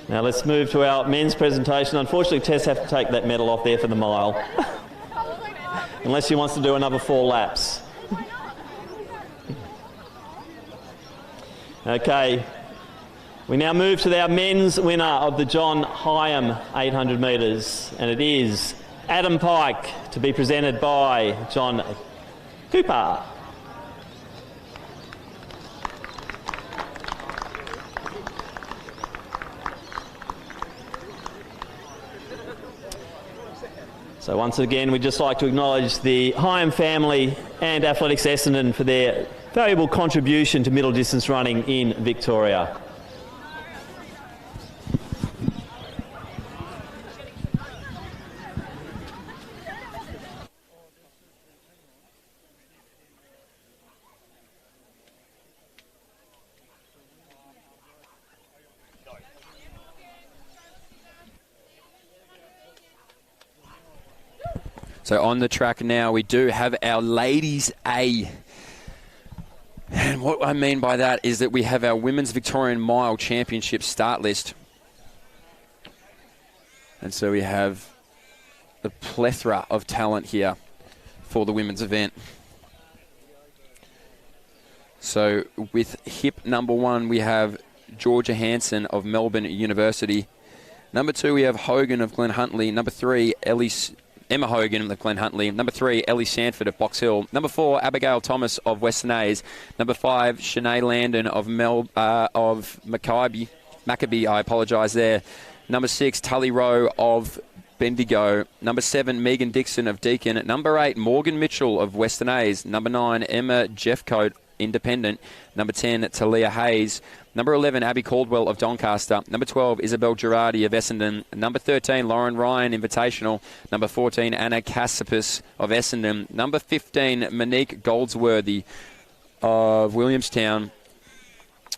Now let's move to our men's presentation. Unfortunately, Tess have to take that medal off there for the mile. Unless she wants to do another 4 laps. Okay. We now move to our men's winner of the John Hyam 800 metres. And it is Adam Pike, to be presented by John Cooper. So once again, we'd just like to acknowledge the Hyam family and Athletics Essendon for their valuable contribution to middle distance running in Victoria. So on the track now, we do have our Ladies A. And what I mean by that is that we have our Women's Victorian Mile Championship start list. And so we have a plethora of talent here for the women's event. So with hip number 1, we have Georgia Hansen of Melbourne University. Number 2, we have Hogan of Glen Huntly. Number 3, Emma Hogan of Glen Huntly. Number 3, Ellie Sanford of Box Hill. Number 4, Abigail Thomas of Western A's. Number 5, Shanae Landon of Maccabee, I apologise there. Number 6, Tully Rowe of Bendigo. Number 7, Megan Dixon of Deakin. Number 8, Morgan Mitchell of Western A's. Number 9, Emma Jeffcoat, Independent. Number 10, Talia Hayes. Number 11, Abby Caldwell of Doncaster. Number 12, Isabel Girardi of Essendon. Number 13, Lauren Ryan, Invitational. Number 14, Anna Cassipus of Essendon. Number 15, Monique Goldsworthy of Williamstown.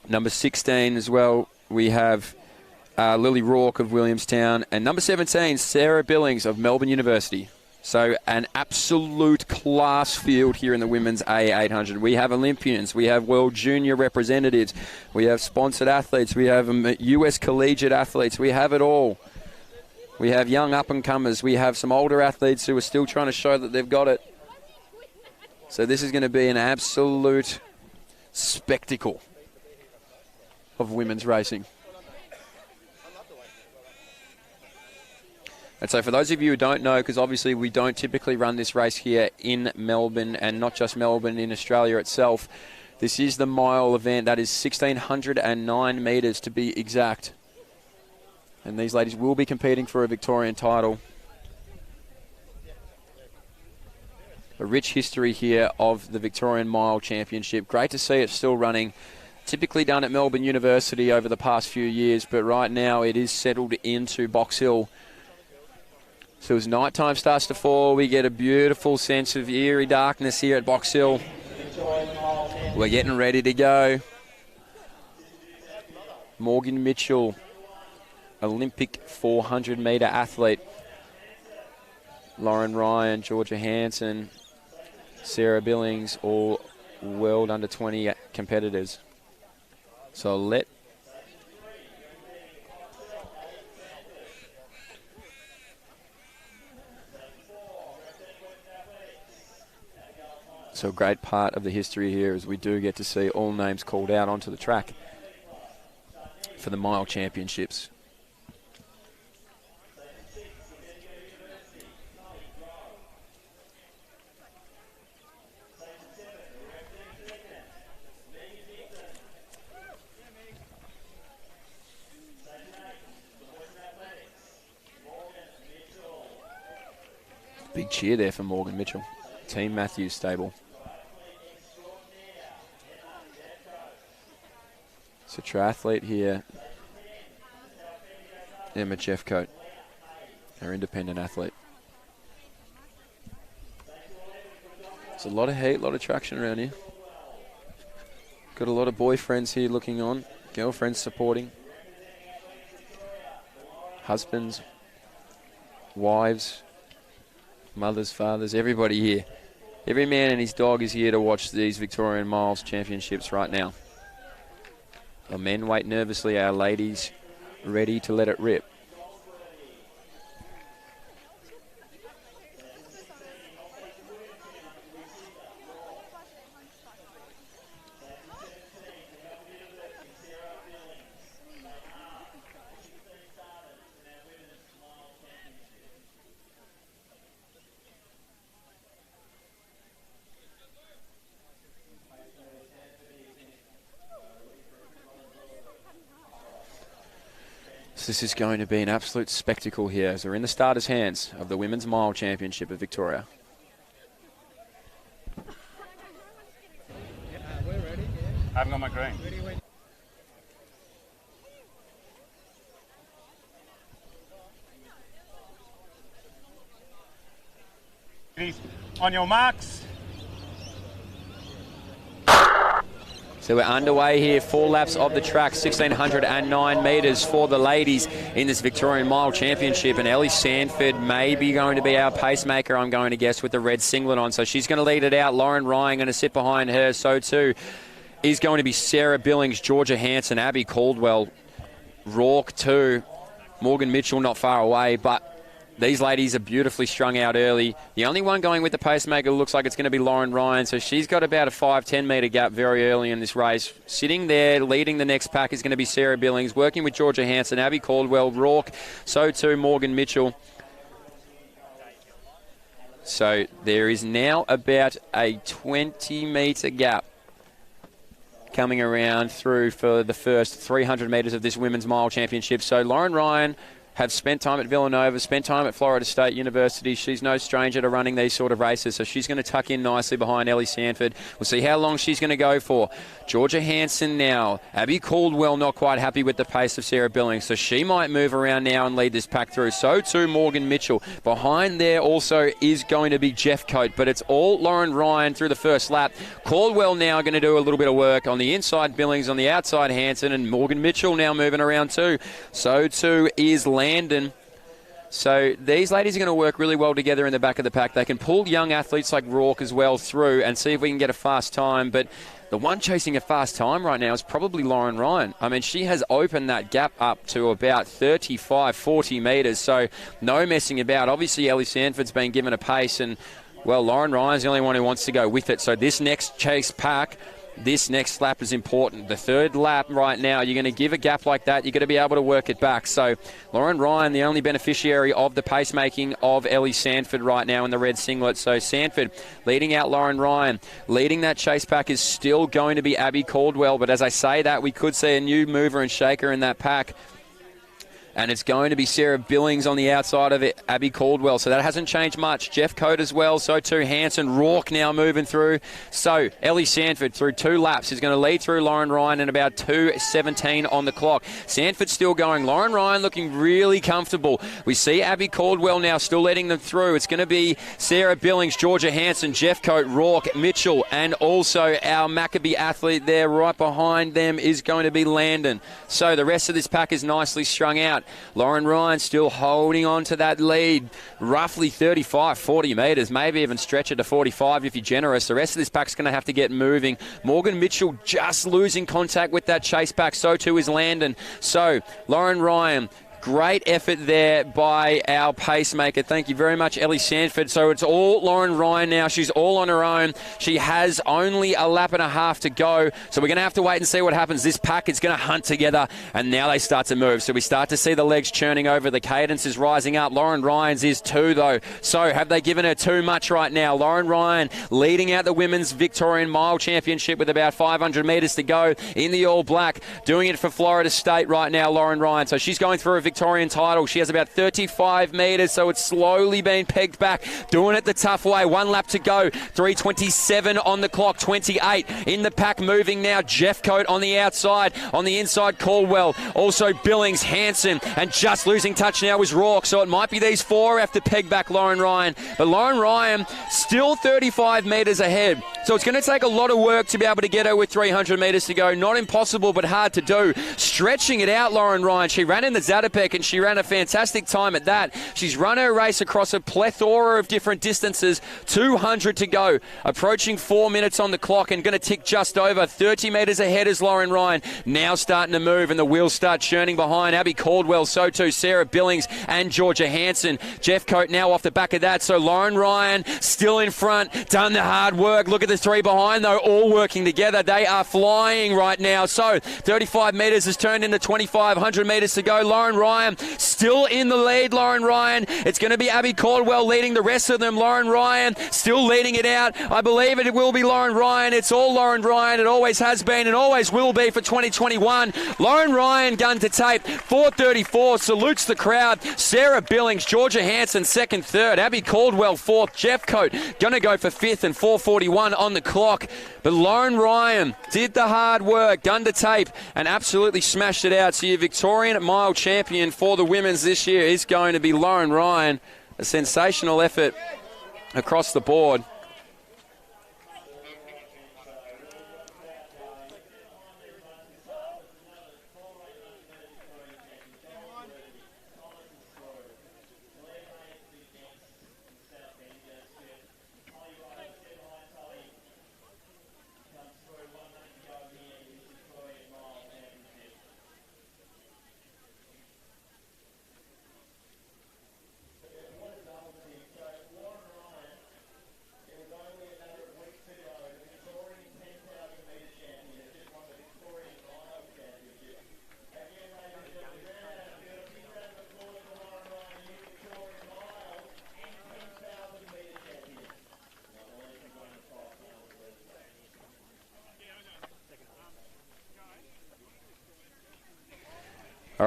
Number 16 as well, we have Lily Rourke of Williamstown. And number 17, Sarah Billings of Melbourne University. So an absolute class field here in the women's A800. We have Olympians, we have World Junior representatives, we have sponsored athletes, we have US collegiate athletes, we have it all. We have young up-and-comers, we have some older athletes who are still trying to show that they've got it. So this is going to be an absolute spectacle of women's racing. And so for those of you who don't know, because obviously we don't typically run this race here in Melbourne, and not just Melbourne, in Australia itself, this is the mile event. That is 1,609 metres to be exact. And these ladies will be competing for a Victorian title. A rich history here of the Victorian Mile Championship. Great to see it still running. Typically done at Melbourne University over the past few years, but right now it is settled into Box Hill. So as nighttime starts to fall, we get a beautiful sense of eerie darkness here at Box Hill. We're getting ready to go. Morgan Mitchell, Olympic 400-metre athlete. Lauren Ryan, Georgia Hansen, Sarah Billings, all world under 20 competitors. So So a great part of the history here is we do get to see all names called out onto the track for the mile championships. Big cheer there for Morgan Mitchell. Team Matthews stable. So triathlete here, Emma Jeffcoat, our independent athlete. There's a lot of heat, a lot of traction around here. Got a lot of boyfriends here looking on, girlfriends supporting, husbands, wives, mothers, fathers, everybody here. Every man and his dog is here to watch these Victorian Miles Championships right now. Our men wait nervously, our ladies ready to let it rip. This is going to be an absolute spectacle here as we're in the starters' hands of the Women's Mile Championship of Victoria. We're ready. I haven't got my green. On your marks. So we're underway here, 4 laps of the track, 1,609 metres for the ladies in this Victorian Mile Championship. And Ellie Sandford may be going to be our pacemaker, I'm going to guess, with the red singlet on. So she's going to lead it out. Lauren Ryan going to sit behind her. So too is going to be Sarah Billings, Georgia Hansen, Abby Caldwell, Rourke too. Morgan Mitchell not far away, but these ladies are beautifully strung out early. The only one going with the pacemaker looks like it's going to be Lauren Ryan. So she's got about a 5-10 metre gap very early in this race. Sitting there, leading the next pack is going to be Sarah Billings, working with Georgia Hansen, Abby Caldwell, Rourke, so too Morgan Mitchell. So there is now about a 20 metre gap coming around through for the first 300 metres of this Women's Mile Championship. So Lauren Ryan have spent time at Villanova, spent time at Florida State University. She's no stranger to running these sort of races, so she's going to tuck in nicely behind Ellie Sanford. We'll see how long she's going to go for. Georgia Hansen now. Abby Caldwell not quite happy with the pace of Sarah Billings, so she might move around now and lead this pack through. So too Morgan Mitchell. Behind there also is going to be Jeff Coate, but it's all Lauren Ryan through the first lap. Caldwell now going to do a little bit of work on the inside, Billings on the outside, Hansen, and Morgan Mitchell now moving around too. So too is Landon. So these ladies are going to work really well together in the back of the pack. They can pull young athletes like Rourke as well through and see if we can get a fast time, but the one chasing a fast time right now is probably Lauren Ryan. I mean, she has opened that gap up to about 35, 40 metres, so no messing about. Obviously, Ellie Sanford's been given a pace, and, well, Lauren Ryan's the only one who wants to go with it. So this next chase pack, this next lap is important. The third lap right now, you're going to give a gap like that, you're going to be able to work it back. So Lauren Ryan, the only beneficiary of the pacemaking of Ellie Sanford right now in the red singlet. So Sanford leading out Lauren Ryan. Leading that chase pack is still going to be Abby Caldwell. But as I say that, we could see a new mover and shaker in that pack. And it's going to be Sarah Billings on the outside of it, Abby Caldwell. So that hasn't changed much. Jeff Coate as well, so too Hansen. Rourke now moving through. So Ellie Sanford through 2 laps is going to lead through Lauren Ryan in about 2:17 on the clock. Sanford still going. Lauren Ryan looking really comfortable. We see Abby Caldwell now still letting them through. It's going to be Sarah Billings, Georgia Hansen, Jeff Coate, Rourke, Mitchell, and also our Maccabee athlete there right behind them is going to be Landon. So the rest of this pack is nicely strung out. Lauren Ryan still holding on to that lead, roughly 35, 40 metres, maybe even stretch it to 45 if you're generous. The rest of this pack's going to have to get moving. Morgan Mitchell just losing contact with that chase pack, so too is Landon. So Lauren Ryan, great effort there by our pacemaker. Thank you very much, Ellie Sanford. So it's all Lauren Ryan now. She's all on her own. She has only a lap and a half to go. So we're going to have to wait and see what happens. This pack is going to hunt together, and now they start to move. So we start to see the legs churning over. The cadence is rising up. Lauren Ryan's is too, though. So have they given her too much right now? Lauren Ryan leading out the Women's Victorian Mile Championship with about 500 metres to go in the all black. Doing it for Florida State right now, Lauren Ryan. So she's going through a Victorian title. She has about 35 metres, so it's slowly been pegged back. Doing it the tough way. 1 lap to go. 3:27 on the clock. 28 in the pack moving now. Jeff Coate on the outside. On the inside, Caldwell. Also Billings, Hansen, and just losing touch now is Rourke. So it might be these 4 have to peg back Lauren Ryan. But Lauren Ryan still 35 metres ahead. So it's going to take a lot of work to be able to get her with 300 metres to go. Not impossible, but hard to do. Stretching it out, Lauren Ryan. She ran in the Zatopek, and she ran a fantastic time at that. She's run her race across a plethora of different distances. 200 to go. Approaching 4 minutes on the clock and going to tick just over. 30 metres ahead is Lauren Ryan. Now starting to move, and the wheels start churning behind. Abby Caldwell, so too Sarah Billings and Georgia Hansen. Jeff Coate now off the back of that. So Lauren Ryan still in front. Done the hard work. Look at the 3 behind, though, all working together. They are flying right now. So 35 metres has turned into 2,500 metres to go. Lauren Ryan still in the lead. Lauren Ryan. It's going to be Abby Caldwell leading the rest of them. Lauren Ryan still leading it out. I believe it will be Lauren Ryan. It's all Lauren Ryan. It always has been and always will be for 2021. Lauren Ryan, gun to tape. 4:34. Salutes the crowd. Sarah Billings, Georgia Hansen, second, third. Abby Caldwell, fourth. Jeff Coate going to go for fifth, and 4:41 on the clock. But Lauren Ryan did the hard work, gun to tape, and absolutely smashed it out. So your Victorian mile champion for the women's this year is going to be Lauren Ryan. A sensational effort across the board.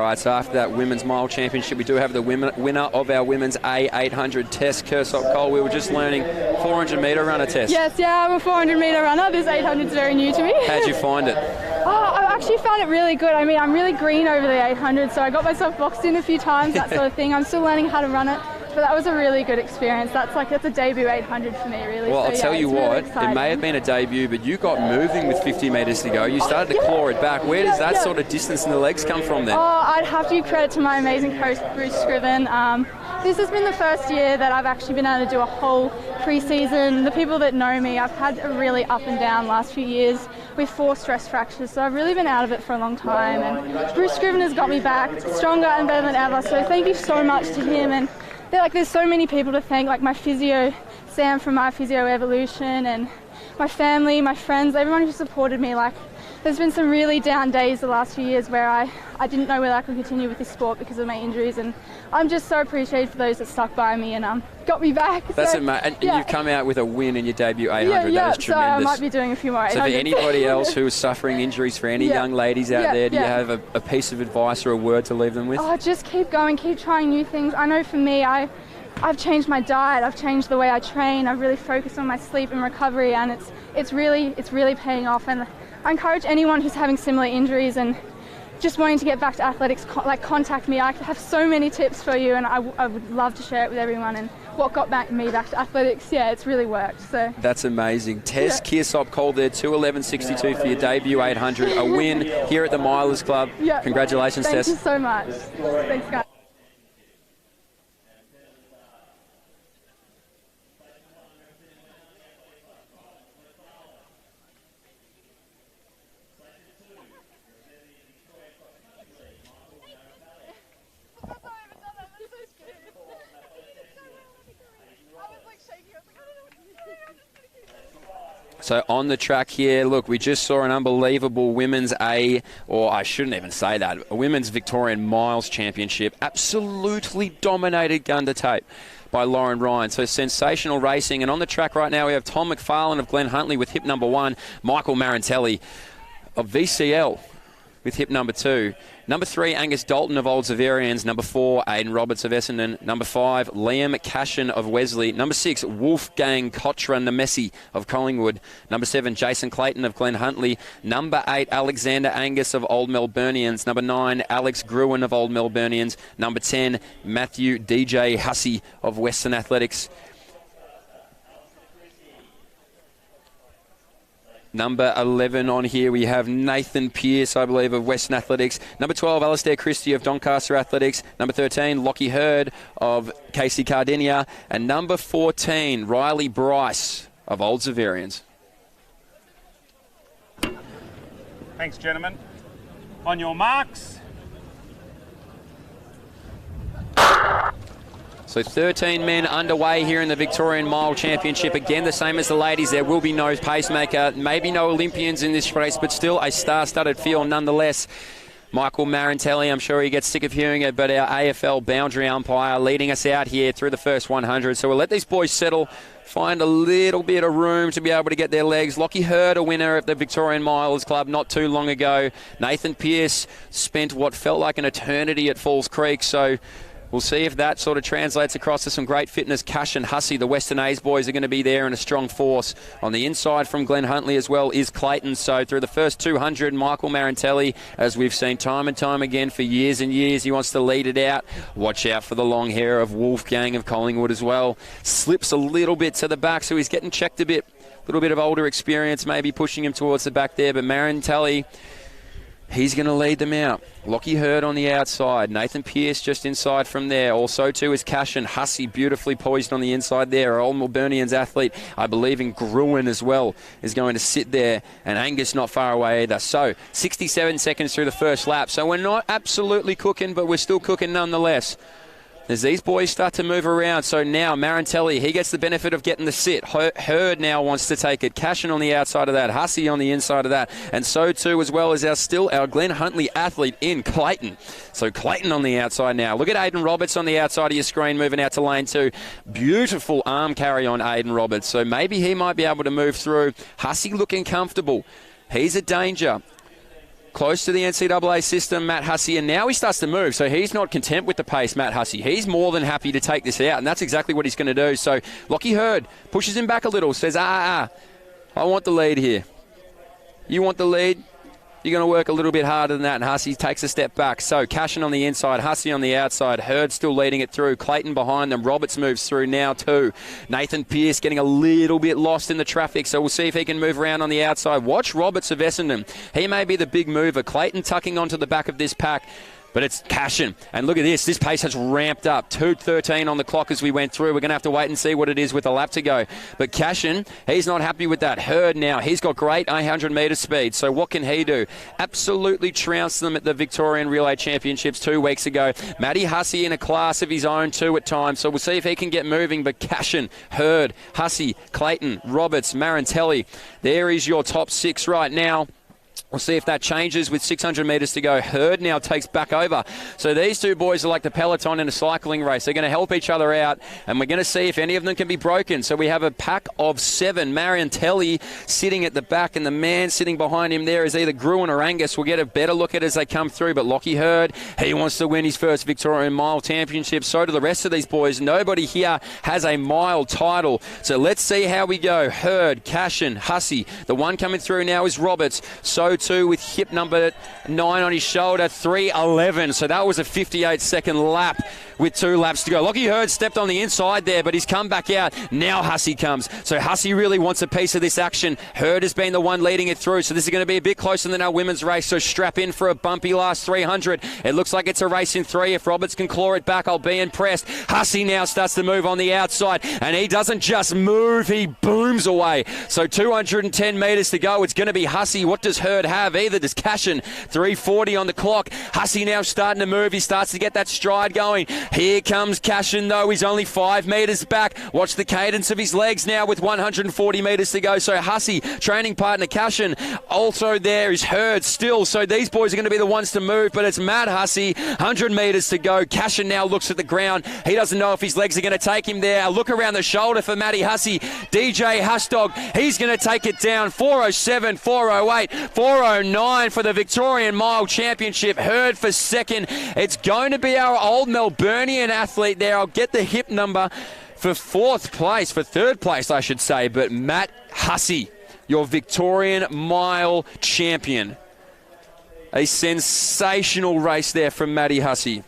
right, so after that Women's Mile Championship, we do have the winner of our Women's A800 Tess, Kersop Cole. We were just learning 400-metre runner, Tess. Yes, yeah, I'm a 400-metre runner. This 800 is very new to me. How'd you find it? Oh, I actually found it really good. I mean, I'm really green over the 800, so I got myself boxed in a few times, that sort of thing. I'm still learning how to run it. But that was a really good experience. That's a debut 800 for me, really. Well, so, I'll tell you what, really it may have been a debut, but you got moving with 50 metres to go. You started to claw it back. Where does that sort of distance in the legs come from then? Oh, I'd have to give credit to my amazing coach, Bruce Scriven. This has been the first year that I've actually been able to do a whole pre-season. The people that know me, I've had a really up and down last few years with 4 stress fractures, so I've really been out of it for a long time. And Bruce Scriven has got me back stronger and better than ever, so thank you so much to him. And there's so many people to thank, like my physio, Sam from My Physio Evolution, and my family, my friends, everyone who supported me. There's been some really down days the last few years where I didn't know whether I could continue with this sport because of my injuries, and I'm just so appreciative for those that stuck by me and got me back. That's amazing. And you've come out with a win in your debut 800. That is tremendous. So I might be doing a few more 800s. So for anybody else who is suffering injuries, for any young ladies out there, do you have a piece of advice or a word to leave them with? Oh, just keep going, keep trying new things. I know for me, I've changed my diet, I've changed the way I train, I've really focused on my sleep and recovery, and it's really paying off. And I encourage anyone who's having similar injuries and just wanting to get back to athletics, contact me. I have so many tips for you, and I would love to share it with everyone. And what got me back to athletics, it's really worked. So that's amazing. Tess Kearsop Cole there, 2:11.62 for your debut 800, a win here at the Milers Club. Congratulations, Tess. Thank you so much. Thanks, guys. So on the track here, look, we just saw an unbelievable women's I shouldn't even say that, a women's Victorian Miles Championship. Absolutely dominated gun to tape by Lauren Ryan. So sensational racing. And on the track right now, we have Tom McFarlane of Glen Huntly with hip number 1, Michael Marantelli of VCL with hip number 2. Number 3, Angus Dalton of Old Zaverians. Number 4, Aidan Roberts of Essendon. Number 5, Liam Cashin of Wesley. Number 6, Wolfgang Kotra Nemesi of Collingwood. Number 7, Jason Clayton of Glen Huntly. Number 8, Alexander Angus of Old Melburnians. Number 9, Alex Gruen of Old Melburnians. Number 10, Matthew DJ Hussey of Western Athletics. Number 11 on here, we have Nathan Pearce, I believe, of Western Athletics. Number 12, Alistair Christie of Doncaster Athletics. Number 13, Lockie Hurd of Casey Cardinia. And number 14, Riley Bryce of Old Zaverians. Thanks, gentlemen. On your marks. So 13 men underway here in the Victorian Mile Championship. Again, the same as the ladies. There will be no pacemaker, maybe no Olympians in this race, but still a star-studded field nonetheless. Michael Marantelli, I'm sure he gets sick of hearing it, but our AFL boundary umpire leading us out here through the first 100. So we'll let these boys settle, find a little bit of room to be able to get their legs. Lockie Hurd, a winner of the Victorian Milers Club not too long ago. Nathan Pearce spent what felt like an eternity at Falls Creek, so we'll see if that sort of translates across to some great fitness. Cash and Hussey, the Western A's boys, are going to be there in a strong force. On the inside from Glen Huntly as well is Clayton. So through the first 200, Michael Marantelli, as we've seen time and time again for years and years, he wants to lead it out. Watch out for the long hair of Wolfgang of Collingwood as well. Slips a little bit to the back, so he's getting checked a bit. A little bit of older experience maybe pushing him towards the back there, but Marantelli, he's going to lead them out. Lockie Hurd on the outside. Nathan Pearce just inside from there. Also, too, is Cash and Hussey, beautifully poised on the inside there. Old Melburnians athlete, I believe in Gruen as well, is going to sit there. And Angus not far away either. So, 67 seconds through the first lap. So, we're not absolutely cooking, but we're still cooking nonetheless. As these boys start to move around, so now Marantelli, he gets the benefit of getting the sit. Hurd now wants to take it. Cashin on the outside of that. Hussey on the inside of that. And so too as well as our Glen Huntly athlete in Clayton. So Clayton on the outside now. Look at Aidan Roberts on the outside of your screen moving out to lane 2. Beautiful arm carry on Aidan Roberts. So maybe he might be able to move through. Hussey looking comfortable. He's a danger. Close to the NCAA system, Matt Hussey, and now he starts to move. So he's not content with the pace, Matt Hussey. He's more than happy to take this out, and that's exactly what he's going to do. So Lachie Hurd pushes him back a little, says, I want the lead here. You want the lead? You're going to work a little bit harder than that, and Hussey takes a step back. So Cashin on the inside, Hussey on the outside, Hurd still leading it through, Clayton behind them, Roberts moves through now too. Nathan Pearce getting a little bit lost in the traffic, so we'll see if he can move around on the outside. Watch Roberts of Essendon. He may be the big mover. Clayton tucking onto the back of this pack. But it's Cashin. And look at this. This pace has ramped up. 2:13 on the clock as we went through. We're going to have to wait and see what it is with a lap to go. But Cashin, he's not happy with that. Hurd now, he's got great 800-metre speed. So what can he do? Absolutely trounced them at the Victorian Relay Championships 2 weeks ago. Matty Hussey in a class of his own too at times. So we'll see if he can get moving. But Cashin, Hurd, Hussey, Clayton, Roberts, Marantelli. There is your top 6 right now. We'll see if that changes with 600 metres to go. Hurd now takes back over. So these two boys are like the peloton in a cycling race. They're going to help each other out, and we're going to see if any of them can be broken. So we have a pack of 7. Marantelli sitting at the back, and the man sitting behind him there is either Gruen or Angus. We'll get a better look at it as they come through. But Lachie Hurd, he wants to win his first Victorian Mile Championship. So do the rest of these boys. Nobody here has a mile title. So let's see how we go. Hurd, Cashin, Hussey. The one coming through now is Roberts. So too with hip number 9 on his shoulder, 3:11. So that was a 58-second lap with 2 laps to go. Lachie Hurd stepped on the inside there, but he's come back out. Now Hussey comes. So Hussey really wants a piece of this action. Hurd has been the one leading it through, so this is going to be a bit closer than our women's race. So strap in for a bumpy last 300. It looks like it's a race in 3. If Roberts can claw it back, I'll be impressed. Hussey now starts to move on the outside, and he doesn't just move, he booms away. So 210 metres to go. It's going to be Hussey. What does Hurd have? Either does Cashin. 3:40 on the clock. Hussey now starting to move. He starts to get that stride going. Here comes Cashin, though. He's only 5 metres back. Watch the cadence of his legs now with 140 metres to go. So Hussey, training partner Cashin. Also there is Hurd still. So these boys are going to be the ones to move, but it's Matt Hussey. 100 metres to go. Cashin now looks at the ground. He doesn't know if his legs are going to take him there. A look around the shoulder for Matty Hussey. DJ Husdog, he's going to take it down. 4:07, 4:08, 4:09 for the Victorian Mile Championship. Hurd for second. It's going to be our old Melburnian athlete there. I'll get the hip number for third place, I should say. But Matt Hussey, your Victorian Mile Champion. A sensational race there from Matty Hussey.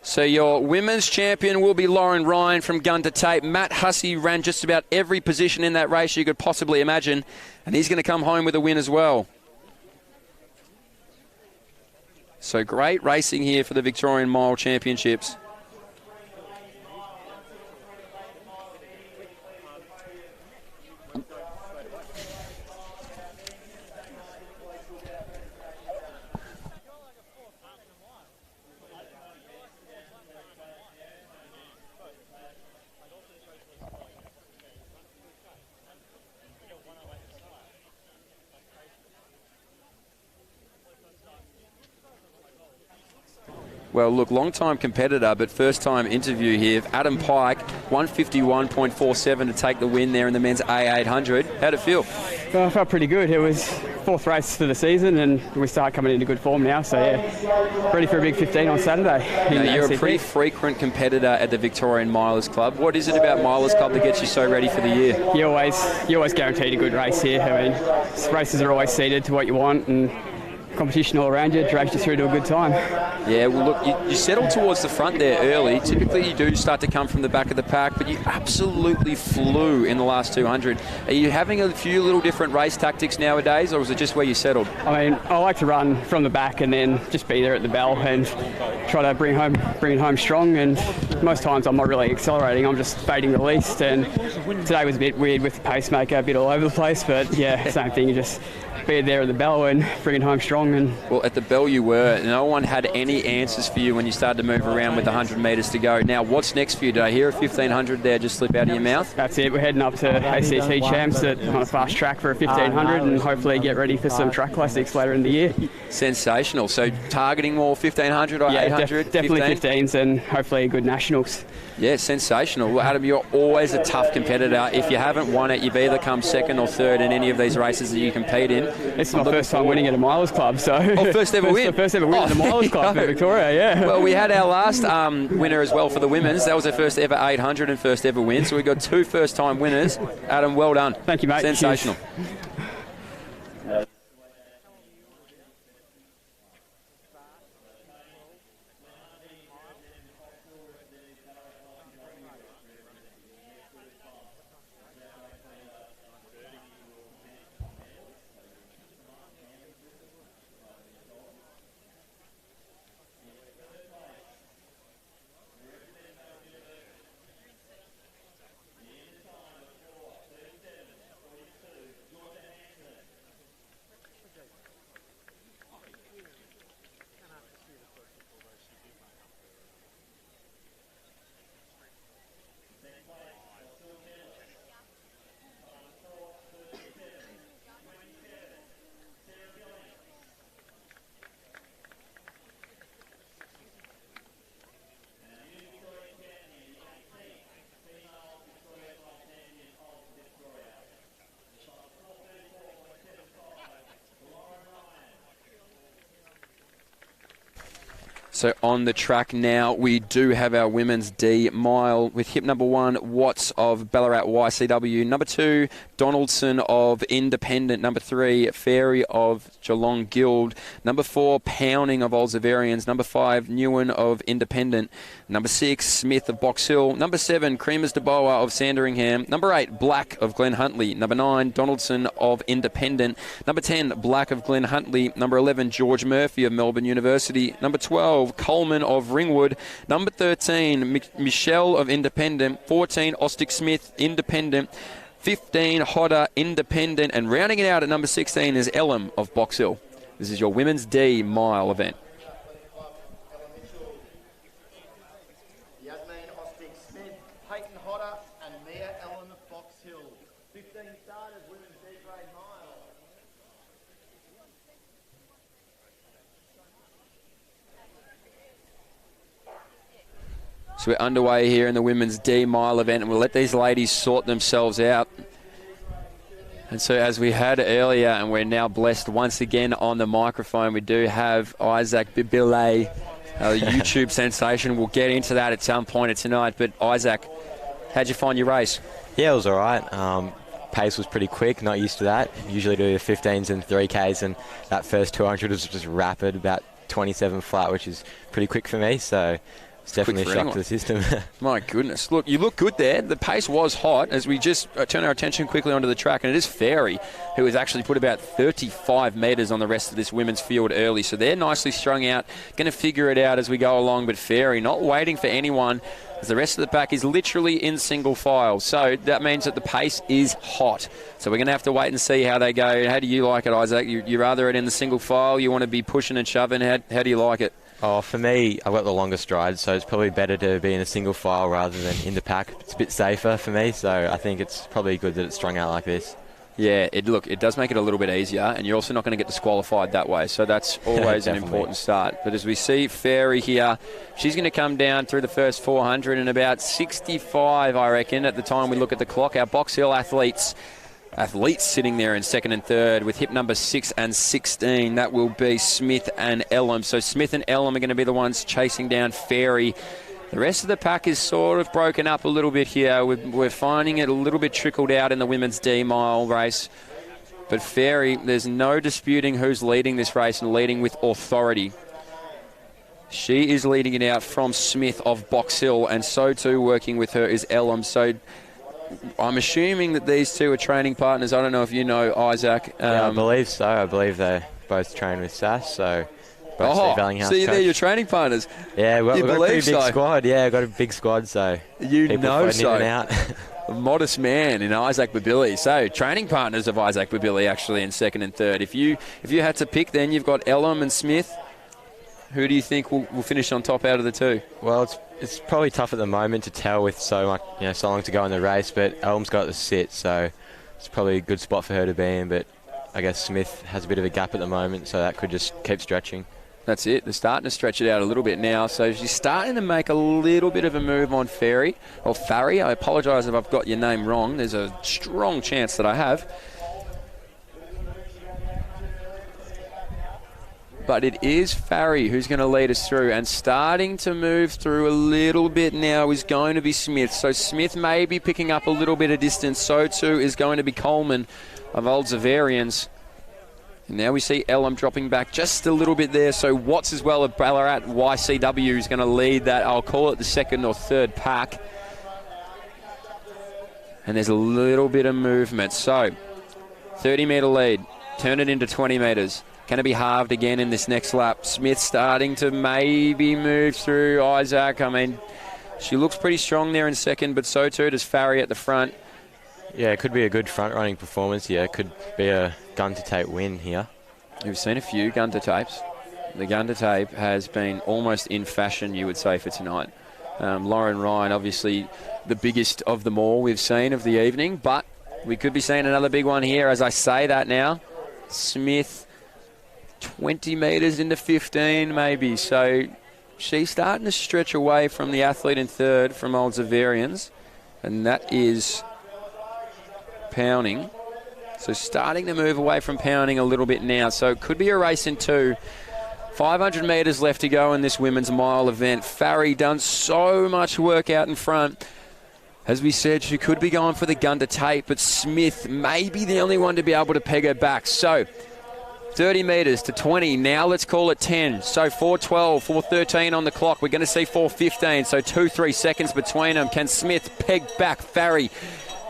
So your women's champion will be Lauren Ryan from gun to tape. Matt Hussey ran just about every position in that race you could possibly imagine, and he's going to come home with a win as well. So great racing here for the Victorian Mile Championships. Well, look, long-time competitor, but first-time interview here. Adam Pike, 151.47 to take the win there in the men's A800. How'd it feel? Well, I felt pretty good. It was 4th race for the season, and we start coming into good form now. So, yeah, ready for a big 15 on Saturday. Now, you're a pretty frequent competitor at the Victorian Milers Club. What is it about Milers Club that gets you so ready for the year? You're always guaranteed a good race here. I mean, races are always seeded to what you want, and competition all around you drags you through to a good time. Yeah, well, look, you settled towards the front there early. Typically, you do start to come from the back of the pack, but you absolutely flew in the last 200. Are you having a few little different race tactics nowadays, or was it just where you settled? I mean, I like to run from the back and then just be there at the bell and try to bring it home strong. And most times I'm not really accelerating, I'm just fading the least. And today was a bit weird with the pacemaker, a bit all over the place, but yeah, same thing. You just be there at the bell and bring it home strong. And well, at the bell you were. No one had any answers for you when you started to move around with 100 metres to go. Now, what's next for you? Did I hear a 1500 there just slip out of your mouth? That's it. We're heading up to ACT Champs on a fast track for a 1500 and hopefully get ready for some track classics later in the year. Sensational. So targeting more 1500 or 800? Definitely 15s and hopefully a good national. nationals. Yeah, sensational. Well, Adam, you're always a tough competitor. If you haven't won it, you've either come second or third in any of these races that you compete in. It's my first time winning at a Milers Club, so... Oh, first ever win? First ever win at the Milers Club for Victoria, yeah. Well, we had our last winner as well for the women's. That was her first ever 800 and first ever win, so we got 2 first-time winners. Adam, well done. Thank you, mate. Sensational. Cheers. So on the track now, we do have our women's D mile with hip number 1, Watts of Ballarat YCW. Number 2, Donaldson of Independent. Number 3, Fairy of Geelong Guild. Number 4, Pounding of Oldsavarians. Number 5, Newen of Independent. Number 6, Smith of Box Hill. Number 7, Creamers de Boa of Sandringham. Number 8, Black of Glen Huntly. Number 9, Donaldson of Independent. Number 10, Black of Glen Huntly. Number 11, George Murphy of Melbourne University. Number 12, Coleman of Ringwood. Number 13, Michelle of Independent. 14, Ostick Smith, Independent. 15, Hodder, Independent. And rounding it out at number 16 is Elam of Box Hill. This is your women's D mile event. So we're underway here in the women's D mile event, and we'll let these ladies sort themselves out. And so as we had earlier, and we're now blessed once again on the microphone, we do have Isaac Bibile, a YouTube sensation. We'll get into that at some point tonight. But Isaac, how'd you find your race? Yeah, it was all right. Pace was pretty quick, not used to that. Usually do 15s and 3Ks, and that first 200 was just rapid, about 27 flat, which is pretty quick for me. So it's definitely a shock to the system. My goodness. Look, you look good there. The pace was hot as we just turn our attention quickly onto the track. And it is Fairy, who has actually put about 35 metres on the rest of this women's field early. So they're nicely strung out. Going to figure it out as we go along. But Fairy not waiting for anyone, as the rest of the pack is literally in single file. So that means that the pace is hot. So we're going to have to wait and see how they go. How do you like it, Isaac? You rather it in the single file? You want to be pushing and shoving? How do you like it? Oh, for me, I've got the longer stride, so it's probably better to be in a single file rather than in the pack. It's a bit safer for me, so I think it's probably good that it's strung out like this. Yeah, it does make it a little bit easier, and you're also not going to get disqualified that way, so that's always an important start. But as we see Fairy here, she's going to come down through the first 400 in about 65, I reckon, at the time we look at the clock. Our Box Hill athletes sitting there in second and third with hip number 6 and 16. That will be Smith and Elam. So Smith and Elam are going to be the ones chasing down Fairy. The rest of the pack is sort of broken up a little bit here. We're finding it a little bit trickled out in the women's D mile race. But Fairy, there's no disputing who's leading this race and leading with authority. She is leading it out from Smith of Box Hill, and so too working with her is Elam. So I'm assuming that these two are training partners. I don't know if you know, Isaac. Yeah, I believe so. I believe they both train with SAS, so both Steve Ellinghouse so coach. They're your training partners. Yeah, we've got a pretty big squad. Yeah, I've got a big squad, so you know so. In and out. A modest man in Isaac Babili. So training partners of Isaac Babili actually in second and third. If you had to pick, then you've got Elam and Smith. Who do you think will finish on top out of the two? Well, it's probably tough at the moment to tell with so long to go in the race, but Elam's got the sit, so it's probably a good spot for her to be in. But I guess Smith has a bit of a gap at the moment, so that could just keep stretching. That's it. They're starting to stretch it out a little bit now. So she's starting to make a little bit of a move on Farry. I apologise if I've got your name wrong. There's a strong chance that I have. But it is Farry who's going to lead us through. And starting to move through a little bit now is going to be Smith. So Smith may be picking up a little bit of distance. So too is going to be Coleman of Old Zavarians. And now we see Elam dropping back just a little bit there. So Watts as well of Ballarat YCW is going to lead that. I'll call it the second or third pack. And there's a little bit of movement. So 30-metre lead. Turn it into 20 metres. Going to be halved again in this next lap. Smith starting to maybe move through Isaac. I mean, she looks pretty strong there in second, but so too does Farry at the front. Yeah, it could be a good front-running performance here. It could be a gun-to-tape win here. We've seen a few gun-to-tapes. The gun-to-tape has been almost in fashion, you would say, for tonight. Lauren Ryan, obviously the biggest of them all we've seen of the evening, but we could be seeing another big one here as I say that now. Smith, 20 metres into 15 maybe, so she's starting to stretch away from the athlete in third from Old Zavarians, and that is Pounding. So starting to move away from Pounding a little bit now. So it could be a race in two. 500 metres left to go in this women's mile event. Farry done so much work out in front. As we said, she could be going for the gun to tape, but Smith may be the only one to be able to peg her back. So 30 metres to 20. Now let's call it 10. So 4:12, 4:13 on the clock. We're going to see 4:15. So 2-3 seconds between them. Can Smith peg back Farry?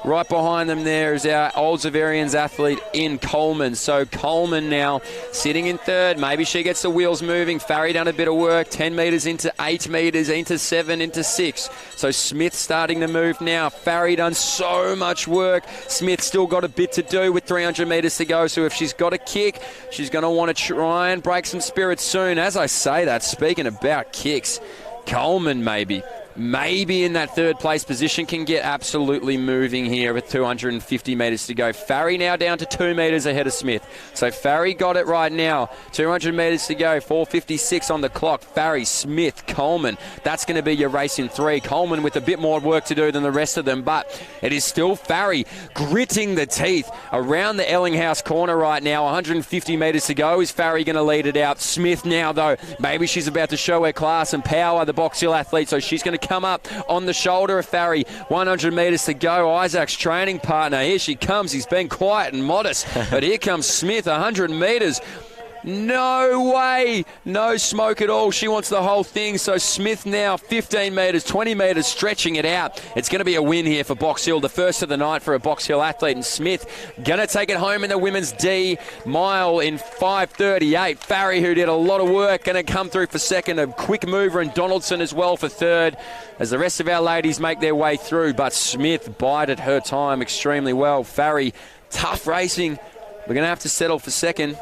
Right behind them there is our Old Zavarians athlete in Coleman. So Coleman now sitting in third. Maybe she gets the wheels moving. Farry done a bit of work. 10 metres into 8 metres, into 7, into 6. So Smith starting to move now. Farry done so much work. Smith still got a bit to do with 300 metres to go. So if she's got a kick, she's going to want to try and break some spirits soon. As I say that, speaking about kicks, Coleman maybe in that third place position can get absolutely moving here with 250 metres to go. Farry now down to 2 metres ahead of Smith. So Farry got it right now. 200 metres to go. 4:56 on the clock. Farry, Smith, Coleman. That's going to be your race in three. Coleman with a bit more work to do than the rest of them, but it is still Farry gritting the teeth around the Ellinghouse corner right now. 150 metres to go. Is Farry going to lead it out? Smith now, though. Maybe she's about to show her class and power, the Box Hill athlete, so she's going to come up on the shoulder of Farry. 100 metres to go. Isaac's training partner. Here she comes. He's been quiet and modest, but here comes Smith. 100 metres. No way. No smoke at all. She wants the whole thing. So Smith now 15 metres, 20 metres, stretching it out. It's going to be a win here for Box Hill. The first of the night for a Box Hill athlete. And Smith going to take it home in the women's D mile in 5:38. Farry, who did a lot of work, going to come through for second. A quick mover, and Donaldson as well for third, as the rest of our ladies make their way through. But Smith bided her time extremely well. Farry, tough racing. We're going to have to settle for second.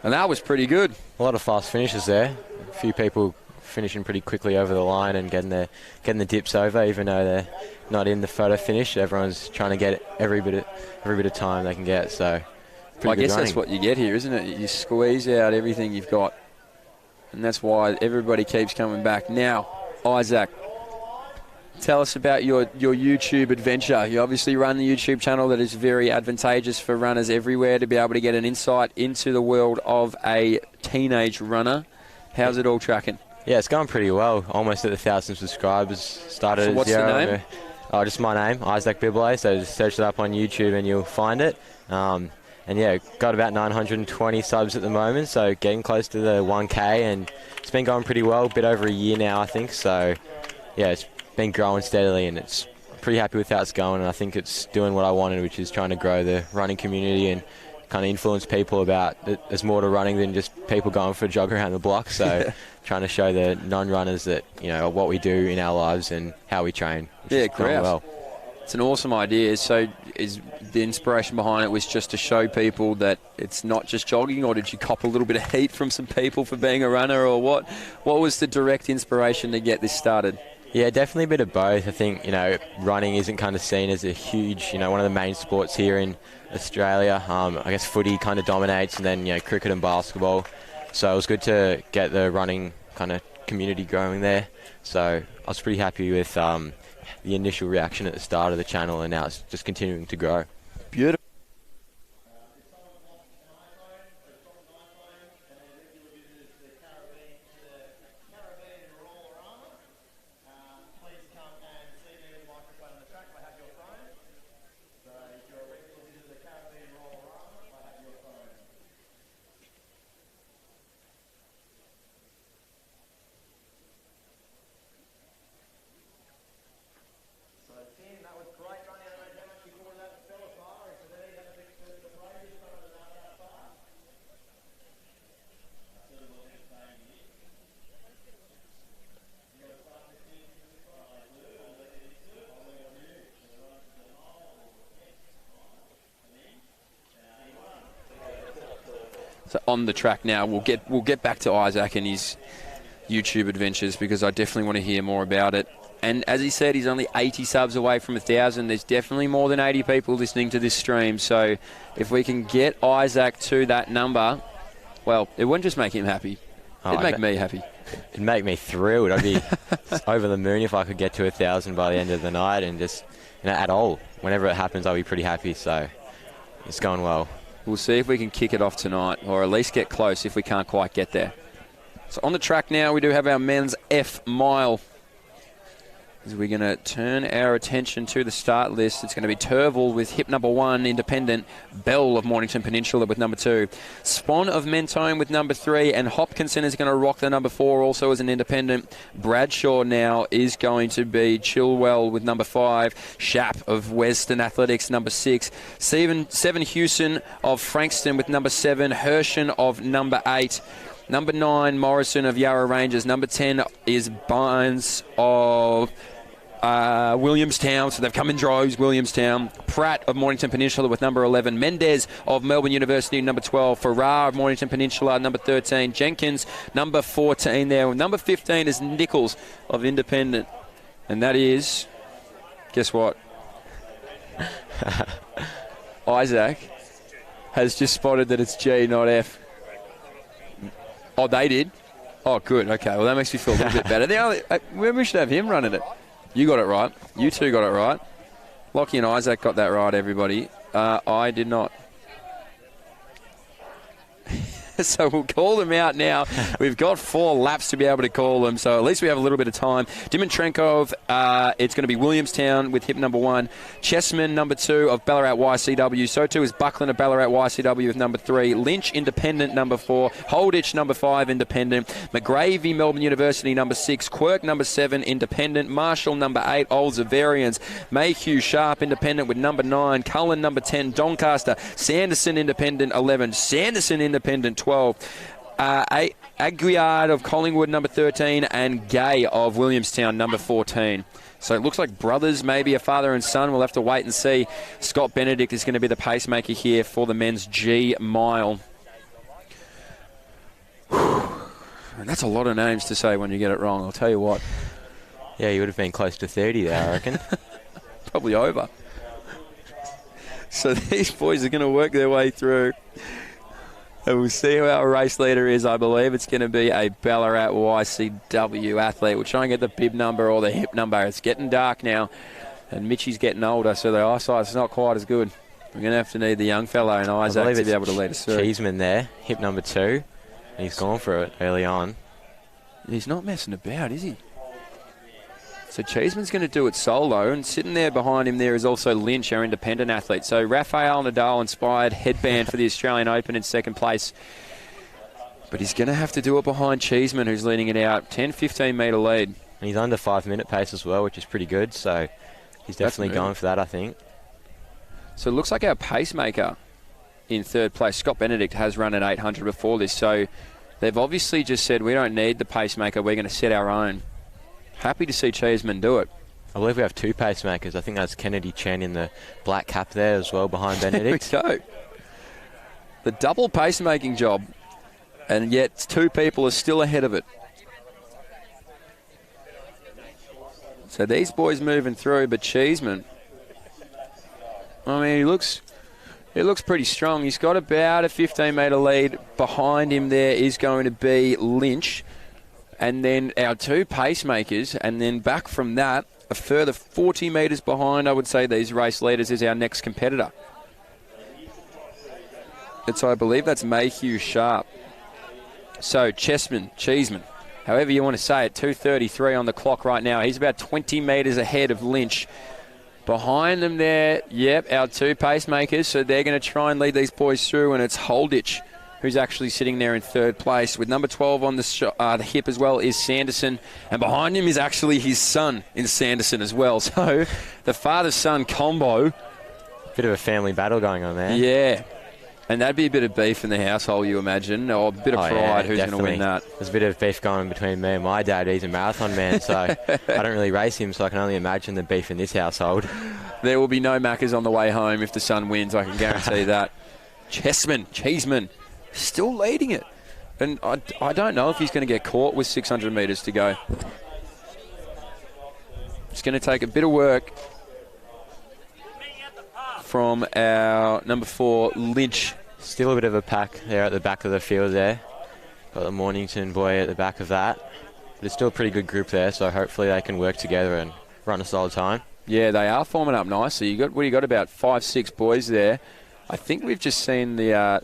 And that was pretty good. A lot of fast finishes there. A few people finishing pretty quickly over the line and getting the dips over, even though they're not in the photo finish. Everyone's trying to get every bit of time they can get. So, I guess that's what you get here, isn't it? You squeeze out everything you've got, and that's why everybody keeps coming back. Now, Isaac, tell us about your YouTube adventure. You obviously run the YouTube channel that is very advantageous for runners everywhere to be able to get an insight into the world of a teenage runner. How's it all tracking? Yeah, it's going pretty well. Almost at 1,000 subscribers. Started so at what's 0. the name? Just my name, Isaac Biblay. So just search it up on YouTube and you'll find it. And yeah, got about 920 subs at the moment, so getting close to the 1K, and it's been going pretty well. A bit over a year now, I think. So yeah, it's been growing steadily, and it's pretty happy with how it's going, and I think it's doing what I wanted, which is trying to grow the running community and kind of influence people about that there's more to running than just people going for a jog around the block. So trying to show the non-runners that, you know, what we do in our lives and how we train. Yeah, great. Well. It's an awesome idea. So is the inspiration behind it was just to show people that it's not just jogging, or did you cop a little bit of heat from some people for being a runner, or what? What was the direct inspiration to get this started? Yeah, definitely a bit of both. I think, you know, running isn't kind of seen as a huge, you know, one of the main sports here in Australia. I guess footy kind of dominates, and then, you know, cricket and basketball. So it was good to get the running kind of community growing there. So I was pretty happy with the initial reaction at the start of the channel, and now it's just continuing to grow. Beautiful. So on the track now, we'll get back to Isaac and his YouTube adventures, because I definitely want to hear more about it. And as he said, he's only 80 subs away from 1,000. There's definitely more than 80 people listening to this stream. So if we can get Isaac to that number, well, it wouldn't just make him happy. It'd make me happy. It'd make me thrilled. I'd be over the moon if I could get to 1,000 by the end of the night, and just, at all. Whenever it happens, I'll be pretty happy. So it's going well. We'll see if we can kick it off tonight, or at least get close if we can't quite get there. So on the track now, we do have our men's F mile. As we're going to turn our attention to the start list, it's going to be Turville with hip number 1, independent. Bell of Mornington Peninsula with number 2. Spawn of Mentone with number 3. And Hopkinson is going to rock the number 4 also as an independent. Bradshaw now is going to be Chilwell with number 5. Shap of Western Athletics, number 6. 7 Hewson of Frankston with number 7. Hershen of number 8. Number 9, Morrison of Yarra Rangers. Number 10 is Bynes of Williamstown. So they've come in droves, Williamstown. Pratt of Mornington Peninsula with number 11. Mendez of Melbourne University, number 12. Farrar of Mornington Peninsula, number 13. Jenkins, number 14 there. Number 15 is Nichols of Independent. And that is, guess what? Isaac has just spotted that it's G, not F. Oh, they did? Oh, good. Okay, well, that makes me feel a little bit better. We should have him running it. You got it right. You two got it right. Lockie and Isaac got that right, everybody. I did not. So we'll call them out now. We've got 4 laps to be able to call them, so at least we have a little bit of time. Dimitrenkov, it's going to be Williamstown with hip number 1. Chessman, number 2 of Ballarat YCW. So too is Buckland of Ballarat YCW with number 3. Lynch, independent, number 4. Holditch, number 5, independent. McGravy, Melbourne University, number 6. Quirk, number 7, independent. Marshall, number 8. Old Zavarians. Mayhew, Sharp, independent with number 9. Cullen, number 10. Doncaster. Sanderson, independent, 11. Sanderson, independent, 12. Aguiard of Collingwood, number 13, and Gay of Williamstown, number 14. So it looks like brothers, maybe a father and son. We'll have to wait and see. Scott Benedict is going to be the pacemaker here for the men's G mile. That's a lot of names to say when you get it wrong, I'll tell you what. Yeah, you would have been close to 30 there, I reckon. Probably over. So these boys are going to work their way through. And we'll see who our race leader is. I believe it's going to be a Ballarat YCW athlete. We'll try and get the bib number or the hip number. It's getting dark now, and Mitchy's getting older, so the eyesight's not quite as good. We're going to have to need the young fellow and Isaac to be able to lead us through. Cheeseman there, hip number 2. And he's gone for it early on. He's not messing about, is he? So Cheeseman's going to do it solo, and sitting there behind him there is also Lynch, our independent athlete. So Rafael Nadal-inspired headband for the Australian Open in second place. But he's going to have to do it behind Cheeseman, who's leading it out. 10-15 metre lead. And he's under 5-minute pace as well, which is pretty good. So he's definitely going for that, I think. So it looks like our pacemaker in third place, Scott Benedict, has run at 800 before this. So they've obviously just said, we don't need the pacemaker, we're going to set our own. Happy to see Cheeseman do it. I believe we have 2 pacemakers. I think that's Kennedy Chen in the black cap there as well behind Benedict. There we go. The double pacemaking job, and yet 2 people are still ahead of it. So these boys moving through, but Cheeseman, I mean, he looks It looks pretty strong. He's got about a 15-metre lead. Behind him there is going to be Lynch. And then our two pacemakers. And then back from that, a further 40 metres behind, I would say, these race leaders is our next competitor. I believe that's Mayhew Sharp. So Cheeseman, however you want to say it, 2:33 on the clock right now. He's about 20 metres ahead of Lynch. Behind them there, yep, our two pacemakers. So they're going to try and lead these boys through, and it's Holditch who's actually sitting there in third place. With number 12 on the hip as well is Sanderson. And behind him is actually his son in Sanderson as well. So the father-son combo. Bit of a family battle going on there. Yeah. And that'd be a bit of beef in the household, you imagine, or a bit of pride. Yeah, who's going to win that? There's a bit of beef going between me and my dad. He's a marathon man, so I don't really race him, so I can only imagine the beef in this household. There will be no Maccas on the way home if the son wins, I can guarantee that. Cheeseman, still leading it. And I don't know if he's going to get caught with 600 metres to go. It's going to take a bit of work from our number 4, Lynch. Still a bit of a pack there at the back of the field there. Got the Mornington boy at the back of that. But it's still a pretty good group there, so hopefully they can work together and run a solid time. Yeah, they are forming up nicely. You got about 5-6 boys there. I think we've just seen the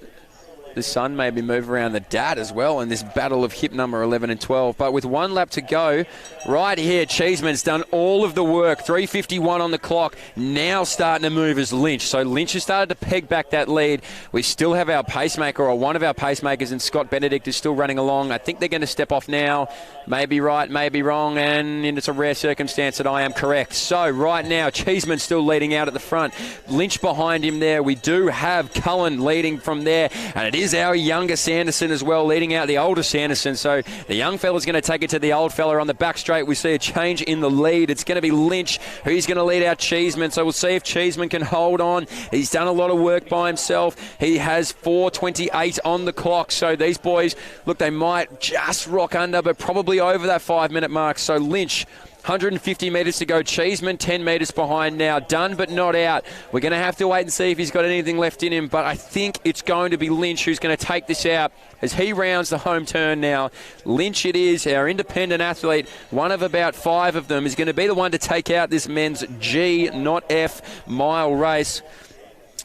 son maybe move around the dad as well in this battle of hip number 11 and 12. But with 1 lap to go, right here, Cheeseman's done all of the work. 3:51 on the clock. Now starting to move as Lynch. So Lynch has started to peg back that lead. We still have our pacemaker, or one of our pacemakers, and Scott Benedict is still running along. I think they're going to step off now. Maybe right, maybe wrong, and it's a rare circumstance that I am correct. So right now, Cheeseman's still leading out at the front. Lynch behind him there. We do have Cullen leading from there, and it is our younger Sanderson as well, leading out the older Sanderson. So the young fella's going to take it to the old fella on the back straight. We see a change in the lead. It's going to be Lynch who's going to lead out Cheeseman. So we'll see if Cheeseman can hold on. He's done a lot of work by himself. He has 4:28 on the clock. So these boys, look, they might just rock under, but probably over that 5-minute mark. So Lynch, 150 metres to go. Cheeseman 10 metres behind now. Done but not out. We're going to have to wait and see if he's got anything left in him, but I think it's going to be Lynch who's going to take this out as he rounds the home turn now. Lynch it is, our independent athlete, one of about 5 of them, is going to be the one to take out this men's G, not F, mile race.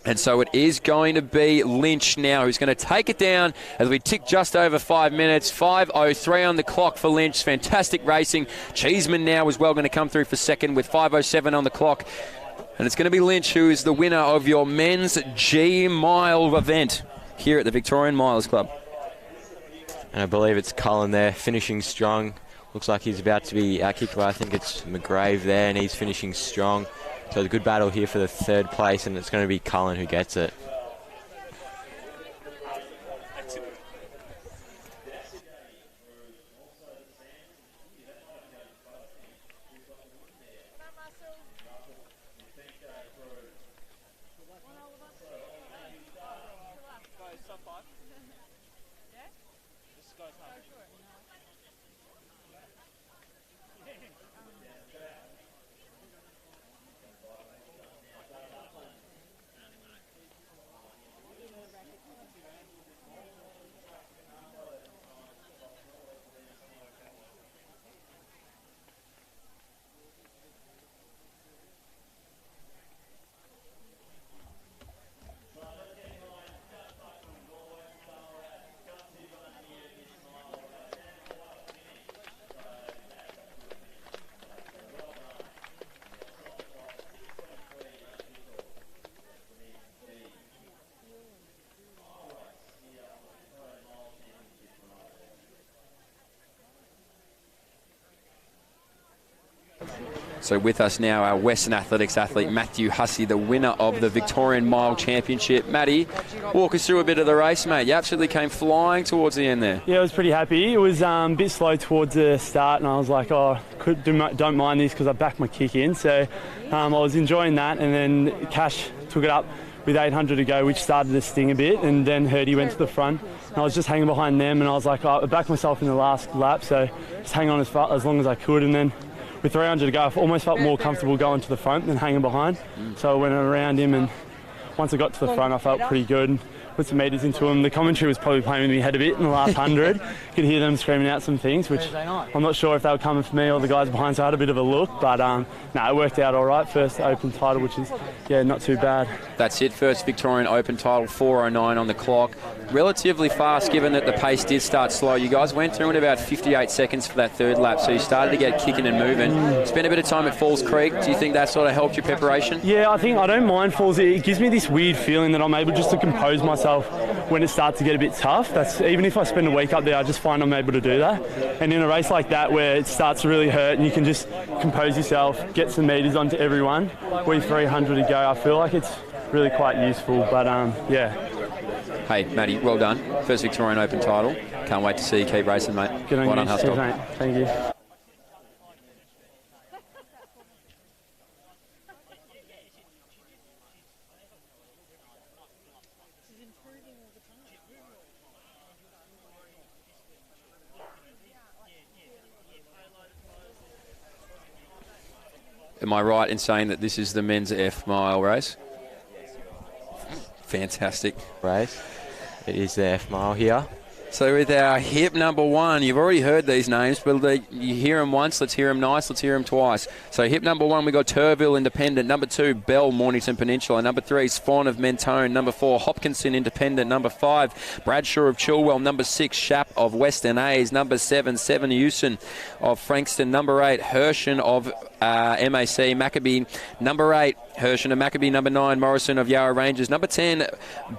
And so it is going to be Lynch now who's going to take it down as we tick just over 5 minutes. 5:03 on the clock for Lynch. Fantastic racing. Cheeseman now as well going to come through for second with 5:07 on the clock. And it's going to be Lynch who is the winner of your men's G mile event here at the Victorian Milers Club. And I believe it's Cullen there finishing strong. Looks like he's about to be outkicked by, I think it's McGrave there, and he's finishing strong. So it's a good battle here for the 3rd place, and it's going to be Cullen who gets it. So with us now, our Western Athletics athlete, Matthew Hussey, the winner of the Victorian Mile Championship. Matty, walk us through a bit of the race, mate. You absolutely came flying towards the end there. Yeah, I was pretty happy. It was a bit slow towards the start, and I was like, don't mind this because I backed my kick in. So I was enjoying that, and then Cash took it up with 800 to go, which started to sting a bit, and then Hurdy went to the front. And I was just hanging behind them, and I was like, I backed myself in the last lap, so just hang on as long as I could, and then with 300 to go, I almost felt more comfortable going to the front than hanging behind. So I went around him and once I got to the front, I felt pretty good. Put some metres into them. The commentary was probably playing with me head a bit in the last 100. Could hear them screaming out some things, which I'm not sure if they were coming for me or the guys behind, so I had a bit of a look. But it worked out all right. First Open title, which is, not too bad. That's it. First Victorian Open title, 4:09 on the clock. Relatively fast, given that the pace did start slow. You guys went through in about 58 seconds for that third lap, so you started to get kicking and moving. Spent a bit of time at Falls Creek. Do you think that sort of helped your preparation? Yeah, I don't mind Falls. It gives me this weird feeling that I'm able just to compose myself when it starts to get a bit tough. Even if I spend a week up there, I just find I'm able to do that. And in a race like that where it starts to really hurt and you can just compose yourself, get some metres onto everyone, we're 300 to go, I feel like it's really quite useful. But Hey, Matty, well done. First Victorian Open title. Can't wait to see you keep racing, mate. Good on you. Cheers, mate. Thank you. Am I right in saying that this is the men's F mile race? Fantastic race. It is the F mile here. So with our hip number one, you've already heard these names, but you hear them once, let's hear them nice, let's hear them twice. So hip number one, we got Turville Independent. Number 2, Bell Mornington Peninsula. Number 3, Spawn of Mentone. Number 4, Hopkinson Independent. Number 5, Bradshaw of Chilwell. Number 6, Shap of Western A's. Number 7, Seven Hewson of Frankston. Number 8, Hershen of MAC Maccabee. Number 8, Hershen of Maccabee. Number 9, Morrison of Yarra Rangers. Number 10,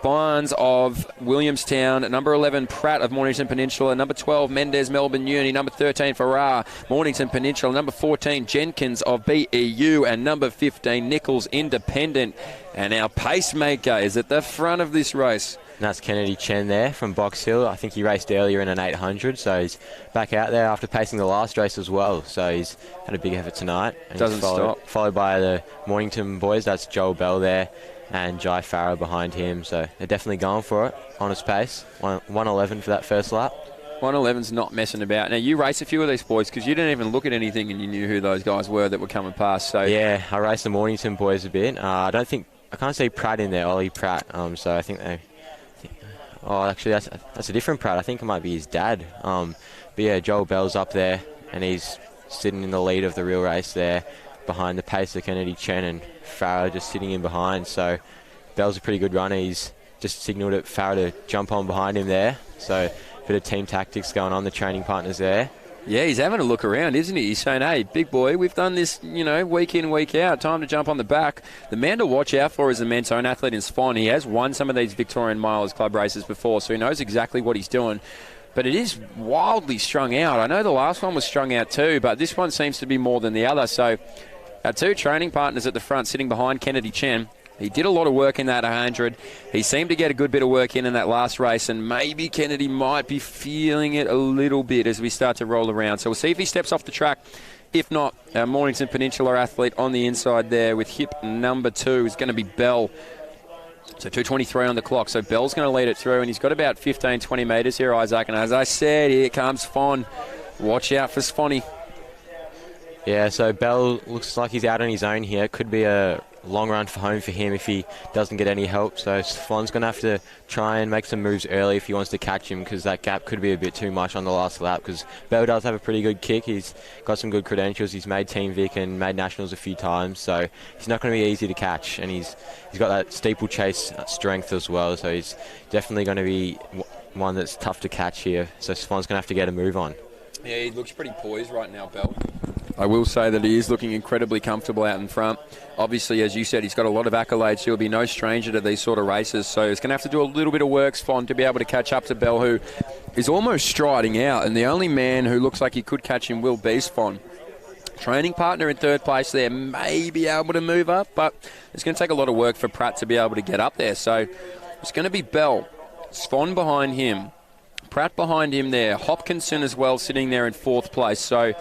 Barnes of Williamstown. Number 11, Pratt of Mornington Peninsula. Number 12, Mendez Melbourne Uni. Number 13, Farrar Mornington Peninsula. Number 14, Jenkins of BEU. And number 15, Nichols Independent. And our pacemaker is at the front of this race. And that's Kennedy Chen there from Box Hill. I think he raced earlier in an 800, so he's back out there after pacing the last race as well. So he's had a big effort tonight. And doesn't stop. Followed by the Mornington boys. That's Joel Bell there and Jai Farrow behind him. So they're definitely going for it. Honest pace. 1:11 for that first lap. 1:11's not messing about. Now, you race a few of these boys because you didn't even look at anything and you knew who those guys were that were coming past. So yeah, I raced the Mornington boys a bit. I can't see Pratt in there, Ollie Pratt. So I think they... Oh, actually, that's a different Pratt. I think it might be his dad. But yeah, Joel Bell's up there, and he's sitting in the lead of the real race there, behind the pace of Kennedy Chen, and Farrow just sitting in behind. So Bell's a pretty good runner. He's just signalled at Farrow to jump on behind him there. So a bit of team tactics going on, the training partners there. Yeah, he's having a look around, isn't he? He's saying, hey, big boy, we've done this, week in, week out. Time to jump on the back. The man to watch out for is the Mentone athlete in Spawn. He has won some of these Victorian Milers Club races before, so he knows exactly what he's doing. But it is wildly strung out. I know the last one was strung out too, but this one seems to be more than the other. So our 2 training partners at the front sitting behind Kennedy Chen. He did a lot of work in that 100. He seemed to get a good bit of work in that last race, and maybe Kennedy might be feeling it a little bit as we start to roll around. So we'll see if he steps off the track. If not, our Mornington Peninsula athlete on the inside there with hip number 2 is going to be Bell. So 2:23 on the clock. So Bell's going to lead it through, and he's got about 15, 20 metres here, Isaac. And as I said, here comes Fon. Watch out for Sfonny. Yeah, so Bell looks like he's out on his own here. Could be a long run for home for him if he doesn't get any help. So Fon's going to have to try and make some moves early if he wants to catch him, because that gap could be a bit too much on the last lap, because Bell does have a pretty good kick. He's got some good credentials. He's made Team Vic and made Nationals a few times, so he's not going to be easy to catch. And he's got that steeplechase strength as well, so he's definitely going to be one that's tough to catch here. So Fon's going to have to get a move on. Yeah, he looks pretty poised right now, Bell. I will say that he is looking incredibly comfortable out in front. Obviously, as you said, he's got a lot of accolades. He'll be no stranger to these sort of races. So he's going to have to do a little bit of work, Sfon, to be able to catch up to Bell, who is almost striding out. And the only man who looks like he could catch him will be Sfon. Training partner in third place there may be able to move up, but it's going to take a lot of work for Pratt to be able to get up there. So it's going to be Bell, Sfon behind him, Pratt behind him there, Hopkinson as well sitting there in fourth place. So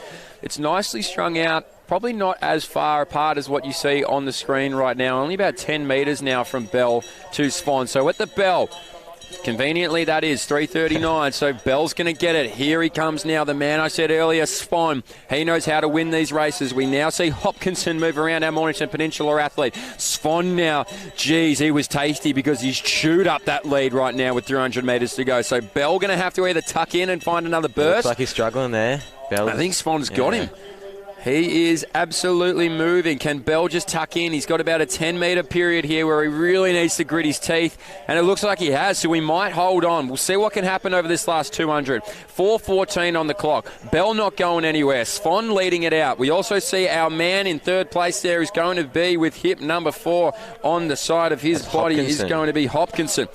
it's nicely strung out, probably not as far apart as what you see on the screen right now. Only about 10 metres now from Bell to Sfon. So at the bell, Conveniently, that is 3:39, so Bell's going to get it. Here he comes now, the man I said earlier, Swan. He knows how to win these races. We now see Hopkinson move around our Mornington Peninsula athlete. Swan now, geez, he was tasty because he's chewed up that lead right now with 300 metres to go. So Bell going to have to either tuck in and find another burst. Looks like he's struggling there. Bell. I think Swan's got him. He is absolutely moving. Can Bell just tuck in? He's got about a 10-metre period here where he really needs to grit his teeth, and it looks like he has, so we might hold on. We'll see what can happen over this last 200. 4:14 on the clock. Bell not going anywhere. Swan leading it out. We also see our man in third place there is going to be with hip number 4 on the side of his body. Is going to be Hopkinson.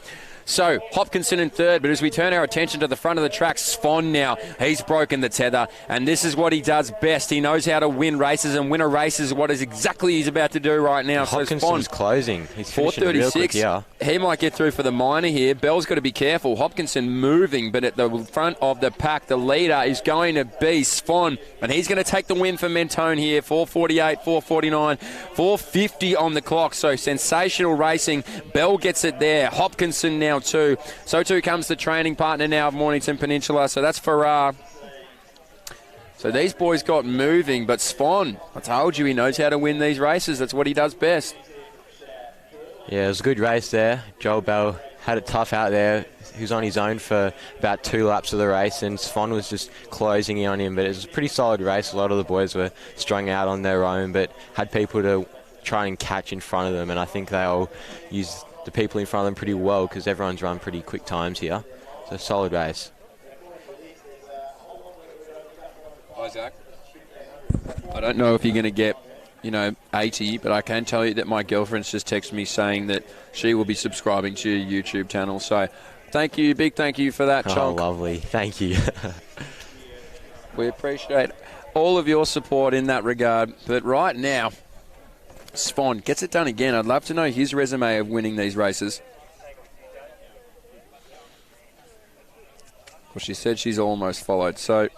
So, Hopkinson in third, but as we turn our attention to the front of the track, Swan now, he's broken the tether, and this is what he does best. He knows how to win races, and win a race is what is exactly he's about to do right now. Hopkinson's closing. He's 4:36. He might get through for the minor here. Bell's got to be careful. Hopkinson moving, but at the front of the pack, the leader is going to be Swan, and he's going to take the win for Mentone here. 4:48, 4:49, 4:50 on the clock. So sensational racing. Bell gets it there. Hopkinson now too. So too comes the training partner now of Mornington Peninsula. So that's Farrar. So these boys got moving, but Swan, I told you he knows how to win these races. That's what he does best. Yeah, it was a good race there. Joel Bell had it tough out there. He was on his own for about 2 laps of the race, and Swan was just closing in on him. But it was a pretty solid race. A lot of the boys were strung out on their own, but had people to try and catch in front of them, and I think they all used the people in front of them pretty well because everyone's run pretty quick times here. So solid race. Isaac, I don't know if you're going to get, 80, but I can tell you that my girlfriend's just texted me saying that she will be subscribing to your YouTube channel. So thank you, big thank you for that, Chonk. Oh, lovely. Thank you. We appreciate all of your support in that regard. But right now, Swan gets it done again. I'd love to know his resume of winning these races. Well, she said she's almost followed, so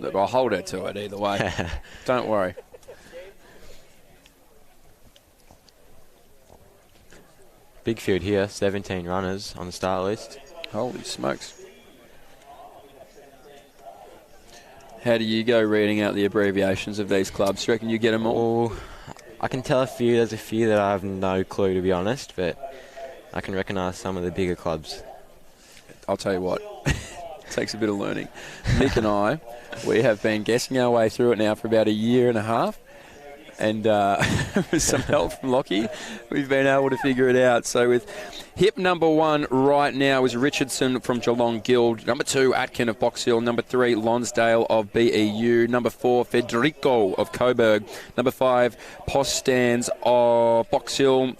look, I'll hold her to it either way. Don't worry. Big field here, 17 runners on the start list. Holy smokes. How do you go reading out the abbreviations of these clubs? Do you reckon you get them all? Well, I can tell a few. There's a few that I have no clue, to be honest, but I can recognise some of the bigger clubs. I'll tell you what, it takes a bit of learning. Nick and I, we have been guessing our way through it now for about a year and a half. And with some help from Lockie, we've been able to figure it out. So with hip number 1 right now is Richardson from Geelong Guild. Number 2, Atkin of Box Hill. Number 3, Lonsdale of BEU. Number 4, Federico of Coburg. Number 5, Postans of Box Hill.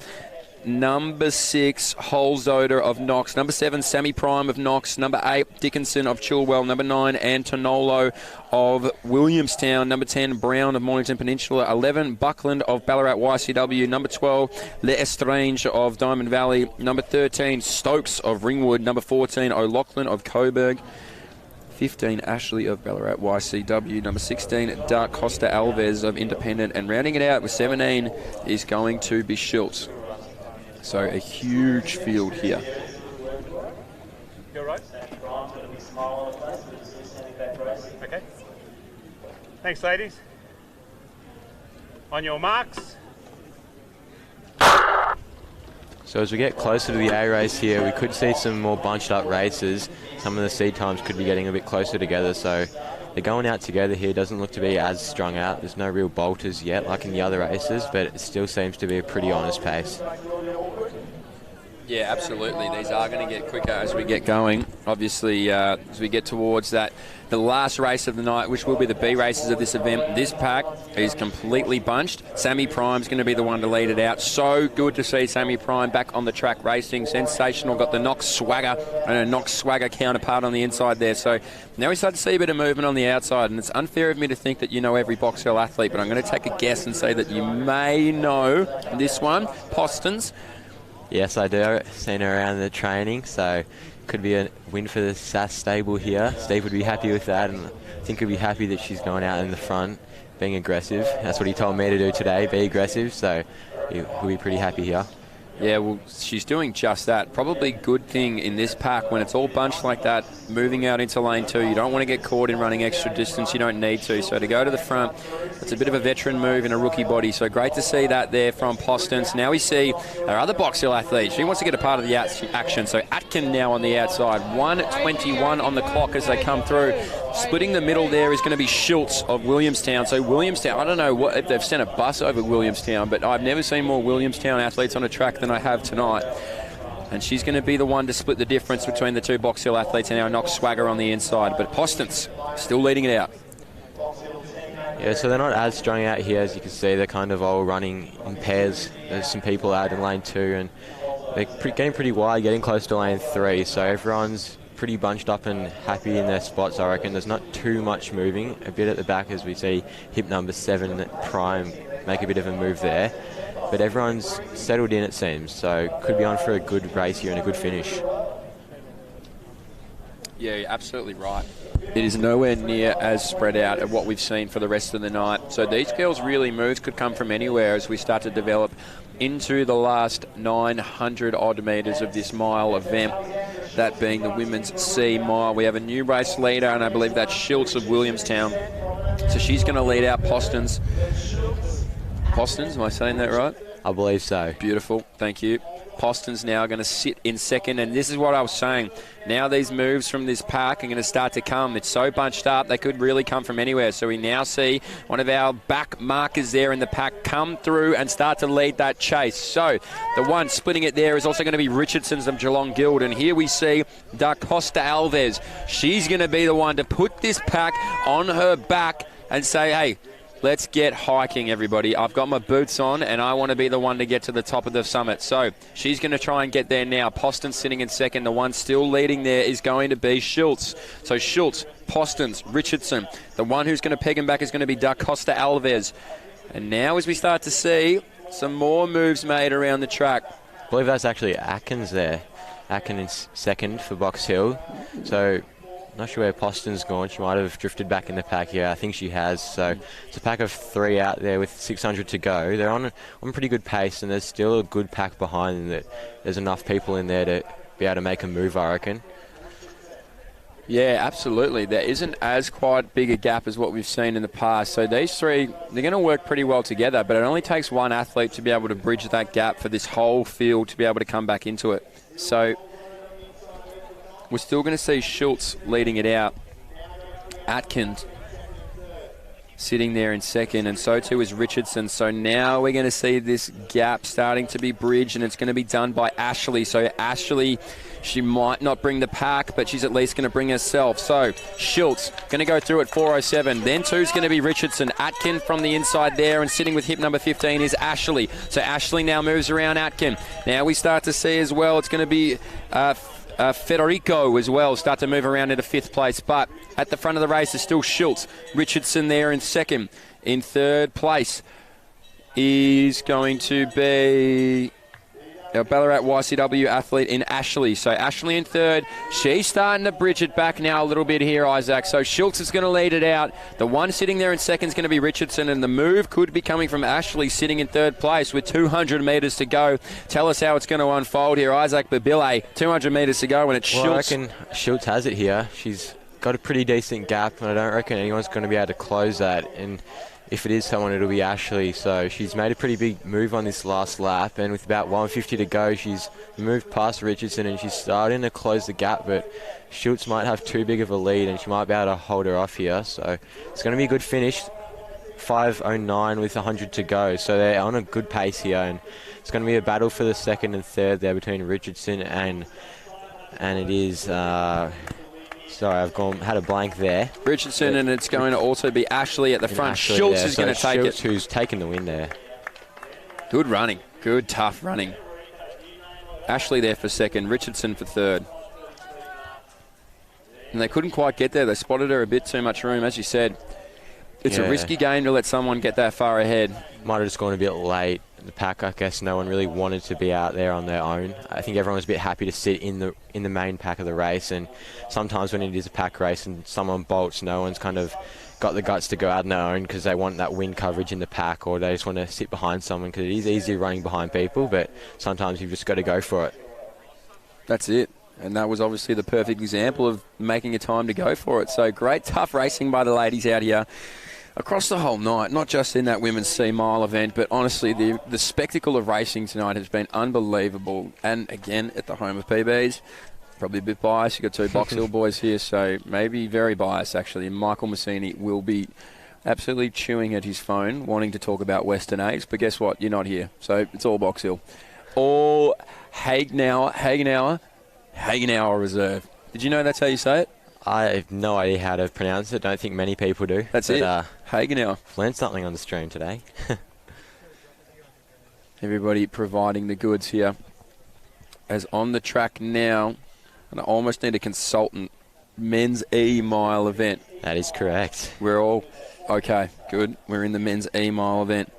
Number 6, Holzoder of Knox. Number 7, Sammy Prime of Knox. Number 8, Dickinson of Chilwell. Number 9, Antonolo of Williamstown. Number 10, Brown of Mornington Peninsula. 11, Buckland of Ballarat YCW. Number 12, L'Estrange of Diamond Valley. Number 13, Stokes of Ringwood. Number 14, O'Loughlin of Coburg. 15, Ashley of Ballarat YCW. Number 16, Dark Costa Alves of Independent. And rounding it out with 17 is going to be Schultz. So a huge field here. You're right. Okay. Thanks, ladies. On your marks. So as we get closer to the A race here, we could see some more bunched up races. Some of the seed times could be getting a bit closer together. So they're going out together here. Doesn't look to be as strung out. There's no real bolters yet like in the other races, but it still seems to be a pretty honest pace. Yeah, absolutely. These are going to get quicker as we get going. Obviously, as we get towards the last race of the night, which will be the B races of this event, this pack is completely bunched. Sammy Prime's going to be the one to lead it out. So good to see Sammy Prime back on the track racing. Sensational. Got the Knox Swagger and a Knox Swagger counterpart on the inside there. So now we start to see a bit of movement on the outside, and it's unfair of me to think that you know every Box Hill athlete, but I'm going to take a guess and say that you may know this one, Postans. Yes, I do. I've seen her around the training, so could be a win for the SAS stable here. Steve would be happy with that, and I think he'd be happy that she's going out in the front, being aggressive. That's what he told me to do today, be aggressive, so he'll be pretty happy here. Yeah, well, she's doing just that. Probably good thing in this pack when it's all bunched like that, moving out into lane 2. You don't want to get caught in running extra distance. You don't need to. So to go to the front, it's a bit of a veteran move in a rookie body. So great to see that there from Postons. Now we see our other Box Hill athlete. She wants to get a part of the action. So Atkin now on the outside. 1:21 on the clock as they come through. Splitting the middle there is going to be Schultz of Williamstown. So Williamstown, I don't know if they've sent a bus over Williamstown, but I've never seen more Williamstown athletes on a track than I have tonight. And she's going to be the one to split the difference between the two Box Hill athletes and our Knox Swagger on the inside. But Postons still leading it out. Yeah, so they're not as strung out here as you can see. They're kind of all running in pairs. There's some people out in lane 2 and they're getting pretty wide, getting close to lane 3. So everyone's pretty bunched up and happy in their spots, I reckon. There's not too much moving. A bit at the back as we see hip number 7 Prime make a bit of a move there. But everyone's settled in, it seems. So could be on for a good race here and a good finish. Yeah, you're absolutely right. It is nowhere near as spread out as what we've seen for the rest of the night. So these girls really moves could come from anywhere as we start to develop into the last 900 odd metres of this mile event, that being the women's C mile. We have a new race leader, and I believe that's Schultz of Williamstown. So she's going to lead out Postons. Postons, am I saying that right? I believe so. Beautiful, thank you. Postons now going to sit in second, and this is what I was saying. Now these moves from this pack are going to start to come. It's so bunched up, they could really come from anywhere. So we now see one of our back markers there in the pack come through and start to lead that chase. So the one splitting it there is also going to be Richardson's of Geelong Guild, and here we see Da Costa Alves. She's going to be the one to put this pack on her back and say, hey, let's get hiking, everybody. I've got my boots on, and I want to be the one to get to the top of the summit. So she's going to try and get there now. Postons sitting in second. The one still leading there is going to be Schultz. So Schultz, Postons, Richardson. The one who's going to peg him back is going to be Da Costa Alves. And now as we start to see some more moves made around the track. I believe that's actually Atkins there. Atkins in second for Box Hill. So not sure where Poston's gone. She might have drifted back in the pack here. I think she has. So it's a pack of 3 out there with 600 to go. They're on pretty good pace, and there's still a good pack behind them. That there's enough people in there to be able to make a move, I reckon. Yeah, absolutely. There isn't as quite big a gap as what we've seen in the past. So these three, they're going to work pretty well together, but it only takes one athlete to be able to bridge that gap for this whole field to be able to come back into it. So we're still going to see Schultz leading it out. Atkins sitting there in second, and so too is Richardson. So now we're going to see this gap starting to be bridged, and it's going to be done by Ashley. So Ashley, she might not bring the pack, but she's at least going to bring herself. So Schultz going to go through at 4:07. Then two's going to be Richardson. Atkin from the inside there, and sitting with hip number 15 is Ashley. So Ashley now moves around Atkin. Now we start to see as well, it's going to be Federico as well start to move around into 5th place, but at the front of the race is still Schultz. Richardson there in second. In 3rd place is going to be our Ballarat YCW athlete in Ashley. So Ashley in 3rd. She's starting to bridge it back now a little bit here, Isaac. So Schultz is going to lead it out. The one sitting there in second is going to be Richardson, and the move could be coming from Ashley sitting in 3rd place with 200 metres to go. Tell us how it's going to unfold here, Isaac Babile. 200 metres to go, and it's Schultz. I reckon Schultz has it here. She's got a pretty decent gap, and I don't reckon anyone's going to be able to close that. And if it is someone, it'll be Ashley. So she's made a pretty big move on this last lap, and with about 150 to go, she's moved past Richardson and she's starting to close the gap, but Schultz might have too big of a lead and she might be able to hold her off here. So it's going to be a good finish. 5:09 with 100 to go. So they're on a good pace here, and it's going to be a battle for the 2nd and 3rd there between Richardson and it is... Sorry, I've had a blank there. Richardson, and it's going to also be Ashley at the front. Ashley Schultz there. is going to take Schultz, it. who's taken the win there. Good running. Good, tough running. Ashley there for 2nd. Richardson for 3rd. And they couldn't quite get there. They spotted her a bit too much room, as you said. It's a risky game to let someone get that far ahead. Might have just gone a bit late. The pack, I guess, no one really wanted to be out there on their own. I think everyone was a bit happy to sit in the main pack of the race, and sometimes when it is a pack race and someone bolts, no one's kind of got the guts to go out on their own because they want that wind coverage in the pack, or they just want to sit behind someone because it is easy running behind people, but sometimes you've just got to go for it. That's it. And that was obviously the perfect example of making a time to go for it. So great, tough racing by the ladies out here across the whole night, not just in that women's C mile event, but honestly, the spectacle of racing tonight has been unbelievable. And again, at the home of PBs, probably a bit biased. You've got two Box Hill boys here, so maybe very biased, actually. And Michael Massini will be absolutely chewing at his phone, wanting to talk about Western A's. But guess what? You're not here. So it's all Box Hill. All Hagenauer Reserve. Did you know that's how you say it? I have no idea how to pronounce it. Don't think many people do. That's it. Hagenauer. Learned something on the stream today. Everybody providing the goods here. As on the track now, and I almost need a consultant, men's E-mile event. That is correct. We're all, okay, good. We're in the men's E-mile event.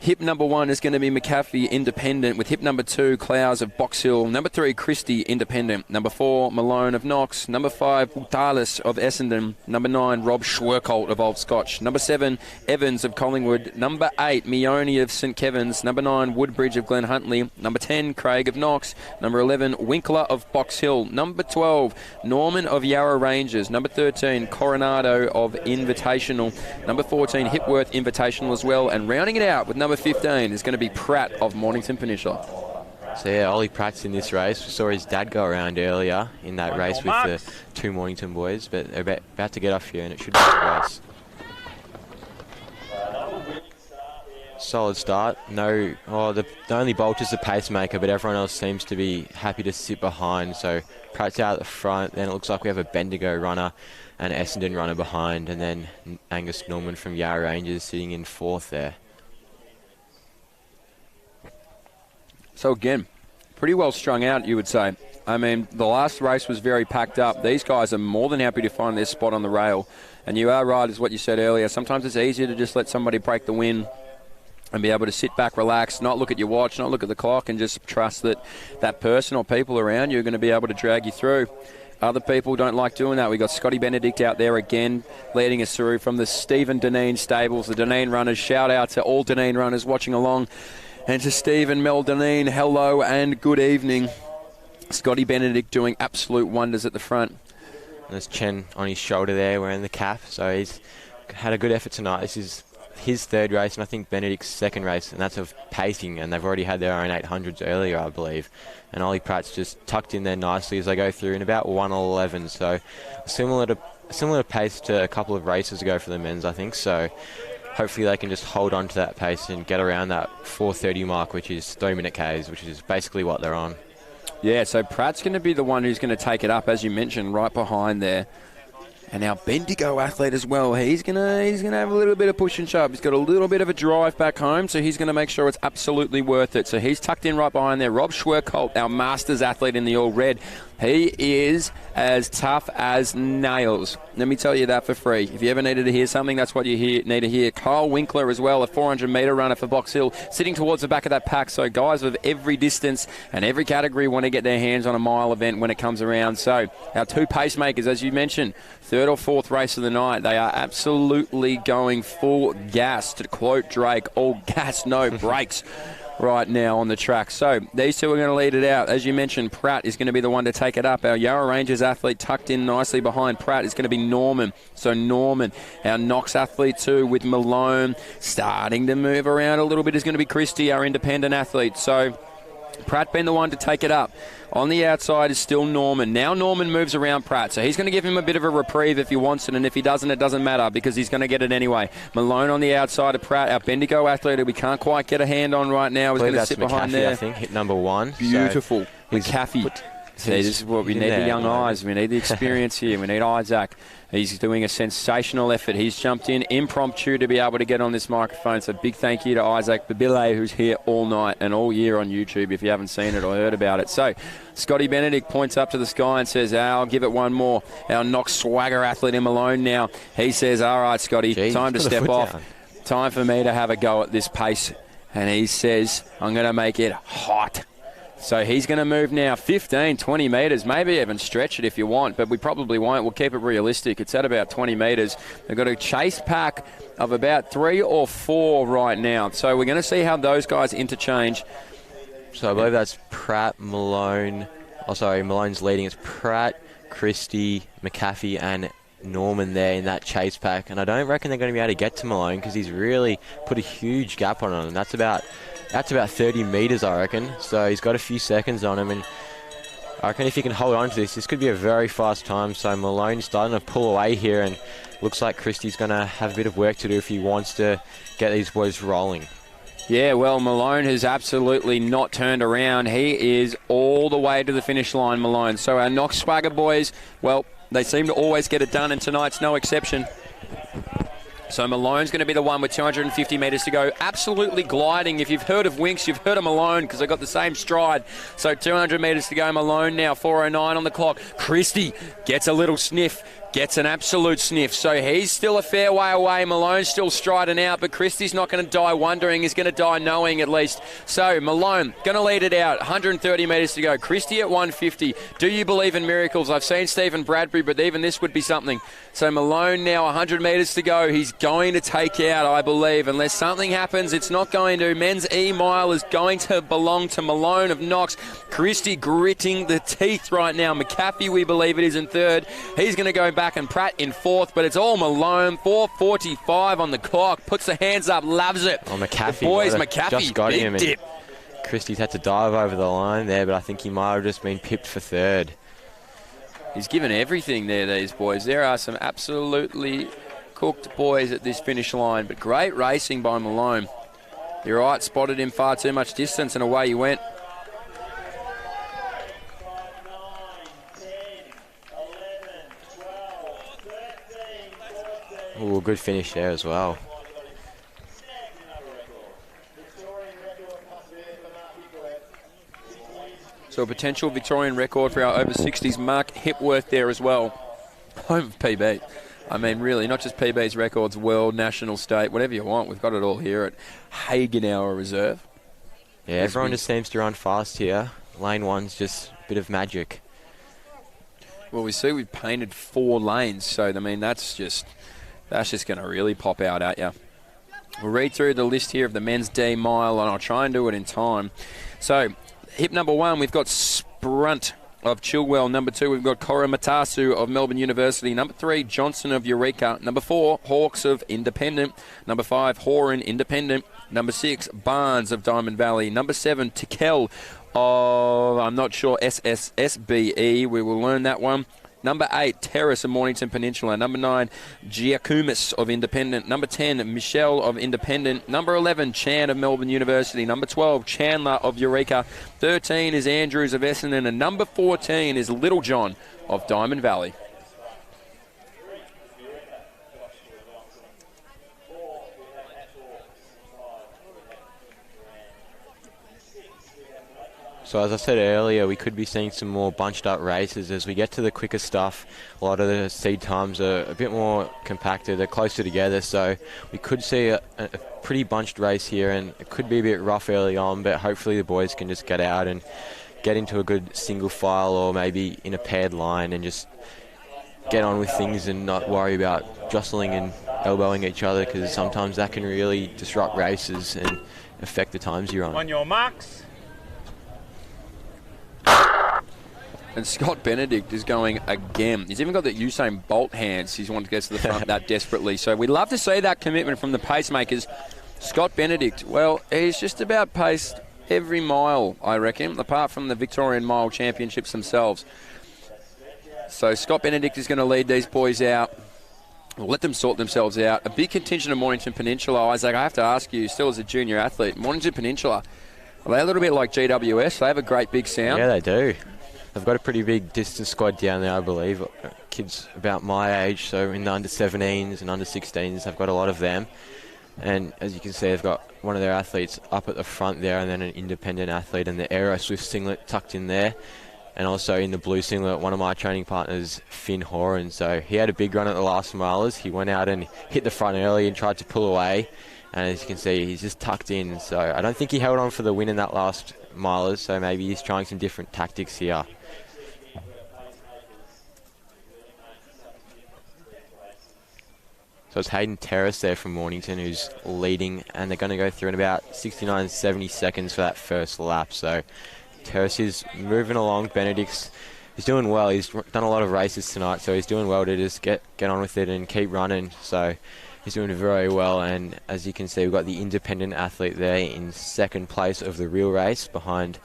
Hip number 1 is going to be McAfee, Independent, with hip number 2, Clowes of Box Hill. Number 3, Christie, Independent. Number 4, Malone of Knox. Number 5, Dallas of Essendon. Number 9, Rob Schwerkolt of Old Scotch. Number 7, Evans of Collingwood. Number 8, Mione of St Kevin's. Number 9, Woodbridge of Glen Huntly. Number 10, Craig of Knox. Number 11, Winkler of Box Hill. Number 12, Norman of Yarra Rangers. Number 13, Coronado of Invitational. Number 14, Hipworth Invitational as well. And rounding it out with number 15 is going to be Pratt of Mornington Peninsula. So yeah, Ollie Pratt's in this race. We saw his dad go around earlier in that race with the two Mornington boys, but they're about to get off here and it should be a good race. Solid start. The only bolt is the pacemaker, but everyone else seems to be happy to sit behind. So Pratt's out at the front. Then it looks like we have a Bendigo runner and Essendon runner behind, and then Angus Norman from Yarra Rangers sitting in 4th there. So again, pretty well strung out, you would say. I mean, the last race was very packed up. These guys are more than happy to find their spot on the rail. And you are right, is what you said earlier. Sometimes it's easier to just let somebody break the wind and be able to sit back, relax, not look at your watch, not look at the clock, and just trust that that person or people around you are going to be able to drag you through. Other people don't like doing that. We've got Scotty Benedict out there again, leading us through from the Stephen Deneen stables, the Deneen runners. Shout out to all Deneen runners watching along. And to Steve and Mel Deneen, hello and good evening. Scotty Benedict doing absolute wonders at the front. There's Chen on his shoulder there wearing the cap, so he's had a good effort tonight. This is his 3rd race, and I think Benedict's 2nd race, and that's of pacing, and they've already had their own 800s earlier, I believe. And Ollie Pratt's just tucked in there nicely as they go through in about 1:11, so similar pace to a couple of races ago for the men's, I think. So hopefully they can just hold on to that pace and get around that 4:30 mark, which is 3-minute Ks, which is basically what they're on. Yeah, so Pratt's going to be the one who's going to take it up, as you mentioned, right behind there. And our Bendigo athlete as well, he's gonna have a little bit of push and shove. He's got a little bit of a drive back home, so he's going to make sure it's absolutely worth it. So he's tucked in right behind there. Rob Schwerkolt, our Masters athlete in the all red. He is as tough as nails. Let me tell you that for free. If you ever needed to hear something, that's what you need to hear. Kyle Winkler as well, a 400-metre runner for Box Hill, sitting towards the back of that pack. So guys of every distance and every category want to get their hands on a mile event when it comes around. So our 2 pacemakers, as you mentioned, 3rd or 4th race of the night, they are absolutely going full gas. To quote Drake, all gas, no brakes. Right now on the track. So these two are going to lead it out. As you mentioned, Pratt is going to be the one to take it up. Our Yarra Rangers athlete tucked in nicely behind Pratt is going to be Norman. So Norman, our Knox athlete too, with Malone starting to move around a little bit, is going to be Christie, our independent athlete. So Pratt being the one to take it up. On the outside is still Norman. Now Norman moves around Pratt, so he's going to give him a bit of a reprieve if he wants it, and if he doesn't, it doesn't matter because he's going to get it anyway. Malone on the outside of Pratt, our Bendigo athlete who we can't quite get a hand on right now, is going to sit behind there. I think, hit number 1. Beautiful. So McAfee. See, this is what we need, the young eyes. We need the experience here. We need Isaac. He's doing a sensational effort. He's jumped in impromptu to be able to get on this microphone. So big thank you to Isaac Babile, who's here all night and all year on YouTube if you haven't seen it or heard about it. So Scotty Benedict points up to the sky and says, I'll give it one more. Our Knox swagger athlete in Malone now. He says, all right, Scotty, time to step off. Time for me to have a go at this pace. And he says, I'm going to make it hot. So he's going to move now 15, 20 metres, maybe even stretch it if you want, but we probably won't. We'll keep it realistic. It's at about 20 metres. They've got a chase pack of about 3 or 4 right now. So we're going to see how those guys interchange. So I believe that's Pratt, Malone. Oh, sorry, Malone's leading. It's Pratt, Christie, McAfee, and Norman there in that chase pack. And I don't reckon they're going to be able to get to Malone because he's really put a huge gap on him. That's about 30 metres, I reckon. So he's got a few seconds on him, and I reckon if he can hold on to this could be a very fast time. So Malone's starting to pull away here, and looks like Christie's going to have a bit of work to do if he wants to get these boys rolling. Yeah, well, Malone has absolutely not turned around. He is all the way to the finish line, Malone. So our Knox Swagger boys, well, they seem to always get it done, and tonight's no exception. So Malone's going to be the one with 250 metres to go. Absolutely gliding. If you've heard of Winks, you've heard of Malone because they've got the same stride. So 200 metres to go. Malone now, 4:09 on the clock. Christie gets a little sniff. Gets an absolute sniff. So he's still a fair way away. Malone's still striding out, but Christie's not going to die wondering. He's going to die knowing at least. So Malone going to lead it out. 130 metres to go. Christie at 150. Do you believe in miracles? I've seen Stephen Bradbury, but even this would be something. So Malone now 100 metres to go. He's going to take out, I believe. Unless something happens, it's not going to. Men's E-mile is going to belong to Malone of Knox. Christie gritting the teeth right now. McAfee, we believe it is in third. He's going to go back, and Pratt in fourth, but it's all Malone. 4:45 on the clock. Puts the hands up, loves it. Oh, McAfee. The boys, McAfee, just got big him, dip. Christie's had to dive over the line there, but I think he might have just been pipped for third. He's given everything there, these boys. There are some absolutely cooked boys at this finish line, but great racing by Malone. You're right, spotted him far too much distance, and away he went. Ooh, good finish there as well. So a potential Victorian record for our over 60s. Mark Hipworth there as well. Home of PB. I mean, really, not just PB's records, world, national, state, whatever you want. We've got it all here at Hagenauer Reserve. Yeah, everyone just seems to run fast here. Lane one's just a bit of magic. Well, we see we've painted 4 lanes, so, I mean, that's just going to really pop out at you. We'll read through the list here of the men's D mile, and I'll try and do it in time. So, hip number 1, we've got Sprunt of Chilwell. Number 2, we've got Koramatasu of Melbourne University. Number 3, Johnson of Eureka. Number 4, Hawks of Independent. Number 5, Horan Independent. Number 6, Barnes of Diamond Valley. Number 7, Tikel of, I'm not sure, SSSBE. We will learn that one. Number 8, Terrace of Mornington Peninsula. Number 9, Giacumis of Independent. Number 10, Michelle of Independent. Number 11, Chan of Melbourne University. Number 12, Chandler of Eureka. 13 is Andrews of Essendon. And number 14 is Little John of Diamond Valley. So as I said earlier, we could be seeing some more bunched up races as we get to the quicker stuff. A lot of the seed times are a bit more compacted, they're closer together, so we could see a pretty bunched race here, and it could be a bit rough early on, but hopefully the boys can just get out and get into a good single file or maybe in a paired line and just get on with things and not worry about jostling and elbowing each other, because sometimes that can really disrupt races and affect the times you're on. On your marks. And Scott Benedict is going again. He's even got that Usain Bolt hands. He's wanted to get to the front that desperately. So we'd love to see that commitment from the pacemakers. Scott Benedict, well, he's just about paced every mile, I reckon, apart from the Victorian Mile Championships themselves. So Scott Benedict is going to lead these boys out. We'll let them sort themselves out. A big contingent of Mornington Peninsula. Isaac, I have to ask you, still as a junior athlete, Mornington Peninsula, are they a little bit like GWS? They have a great big sound. Yeah, they do. they've got a pretty big distance squad down there, I believe. Kids about my age, so in the under-17s and under-16s, they've got a lot of them. And as you can see, they've got one of their athletes up at the front there, and then an independent athlete and the Aero Swift singlet tucked in there. And also in the blue singlet, one of my training partners, Finn Horan. So he had a big run at the last milers. He went out and hit the front early and tried to pull away. And as you can see, he's just tucked in. So I don't think he held on for the win in that last milers. So maybe he's trying some different tactics here. So it's Hayden Terrace there from Mornington who's leading, and they're going to go through in about 69, 70 seconds for that first lap. So Terrace is moving along. Benedict's he's doing well. He's done a lot of races tonight, so he's doing well to just get on with it and keep running. So he's doing very well, and as you can see, we've got the independent athlete there in second place of the real race behind,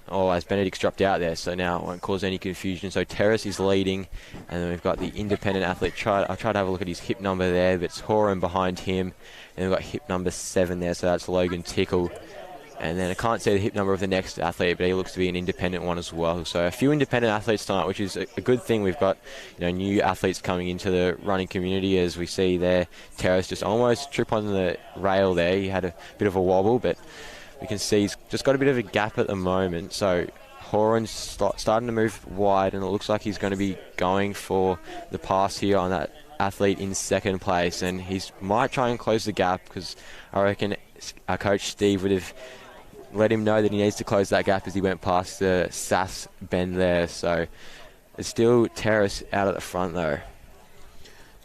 as Benedict's dropped out there, so now it won't cause any confusion. So Terrace is leading, and then we've got the independent athlete. I'll try to have a look at his hip number there, but it's Horan behind him, and we've got hip number 7 there, so that's Logan Tickle. And then I can't see the hip number of the next athlete, but he looks to be an independent one as well. So a few independent athletes tonight, which is a good thing. We've got new athletes coming into the running community, as we see there. Terrace just almost trip on the rail there. He had a bit of a wobble, but we can see he's just got a bit of a gap at the moment. So Horan's starting to move wide, and it looks like he's going to be going for the pass here on that athlete in second place. And he might try and close the gap, because I reckon our coach Steve would have let him know that he needs to close that gap as he went past the SAS bend there. So it's still Terrace out at the front though.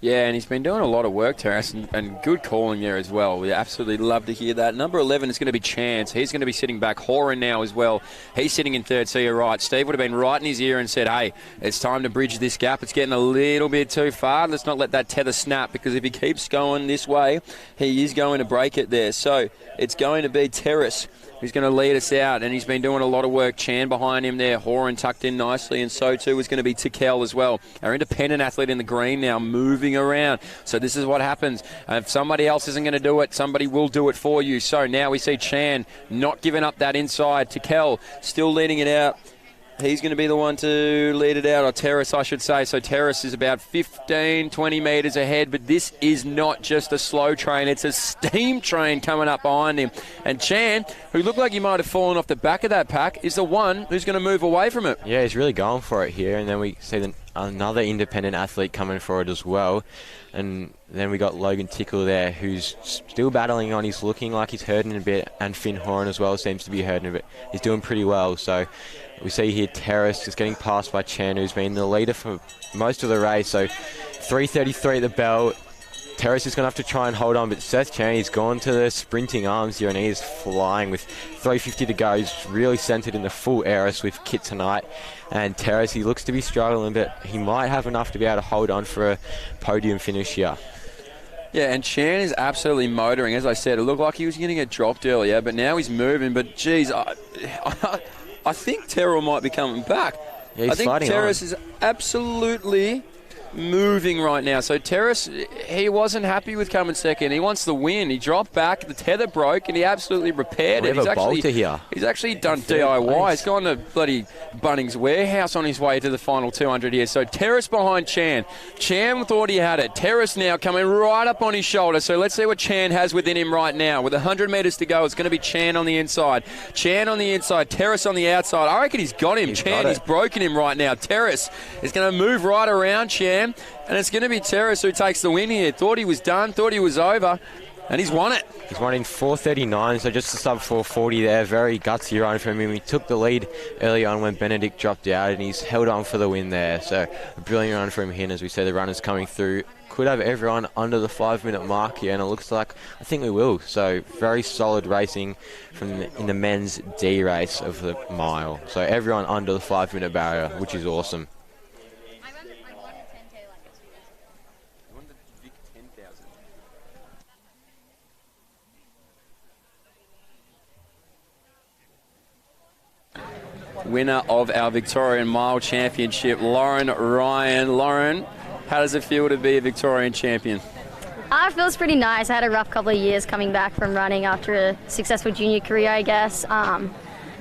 Yeah, and he's been doing a lot of work, Terrace, and good calling there as well. We absolutely love to hear that. Number 11 is going to be Chance. He's going to be sitting back. Horan now as well. He's sitting in third, so you're right. Steve would have been right in his ear and said, hey, it's time to bridge this gap. It's getting a little bit too far. Let's not let that tether snap, because if he keeps going this way, he is going to break it there. So it's going to be Terrace who's going to lead us out, and he's been doing a lot of work. Chan behind him there, Horan tucked in nicely, and so too is going to be Tickell as well. Our independent athlete in the green now moving around. So this is what happens. If somebody else isn't going to do it, somebody will do it for you. So now we see Chan not giving up that inside. Tickell still leading it out. He's going to be the one to lead it out, or Terrace, I should say. So Terrace is about 15, 20 metres ahead, but this is not just a slow train. It's a steam train coming up behind him. And Chan, who looked like he might have fallen off the back of that pack, is the one who's going to move away from it. Yeah, he's really going for it here. And then we see another independent athlete coming for it as well. And then we got Logan Tickle there, who's still battling on. He's looking like he's hurting a bit, and Finn Horan as well seems to be hurting a bit. He's doing pretty well. So we see here Terrace just getting passed by Chan, who's been the leader for most of the race. So 3:33 at the bell. Terrace is going to have to try and hold on, but Seth Chan, he's gone to the sprinting arms here, and he is flying with 3:50 to go. He's really centred in the full Aero Swift kit tonight. And Terrace, he looks to be struggling, but he might have enough to be able to hold on for a podium finish here. Yeah, and Chan is absolutely motoring. As I said, it looked like he was going to get dropped earlier, but now he's moving. But, geez, I think Terrell might be coming back. Yeah, I think Terrace is absolutely moving right now. So Terrace, he wasn't happy with coming second. He wants the win. He dropped back, the tether broke, and he absolutely repaired it. He's actually done DIY. He's gone to bloody Bunnings Warehouse on his way to the final 200 here. So Terrace behind Chan. Chan thought he had it. Terrace now coming right up on his shoulder. So let's see what Chan has within him right now. With 100 metres to go, it's going to be Chan on the inside. Chan on the inside, Terrace on the outside. I reckon he's got him. He's broken him right now. Terrace is going to move right around Chan. And it's going to be Terrace who takes the win here. Thought he was done, thought he was over, and he's won it. He's won in 4:39, so just a sub 4:40 there. Very gutsy run from him. He took the lead early on when Benedict dropped out, and he's held on for the win there. So a brilliant run from him. As we said, the runners coming through. Could have everyone under the 5-minute mark here, and it looks like I think we will. So very solid racing in the men's D race of the mile. So everyone under the 5-minute barrier, which is awesome. Winner of our Victorian Mile Championship, Lauren Ryan. Lauren, how does it feel to be a Victorian champion? It feels pretty nice. I had a rough couple of years coming back from running after a successful junior career, I guess.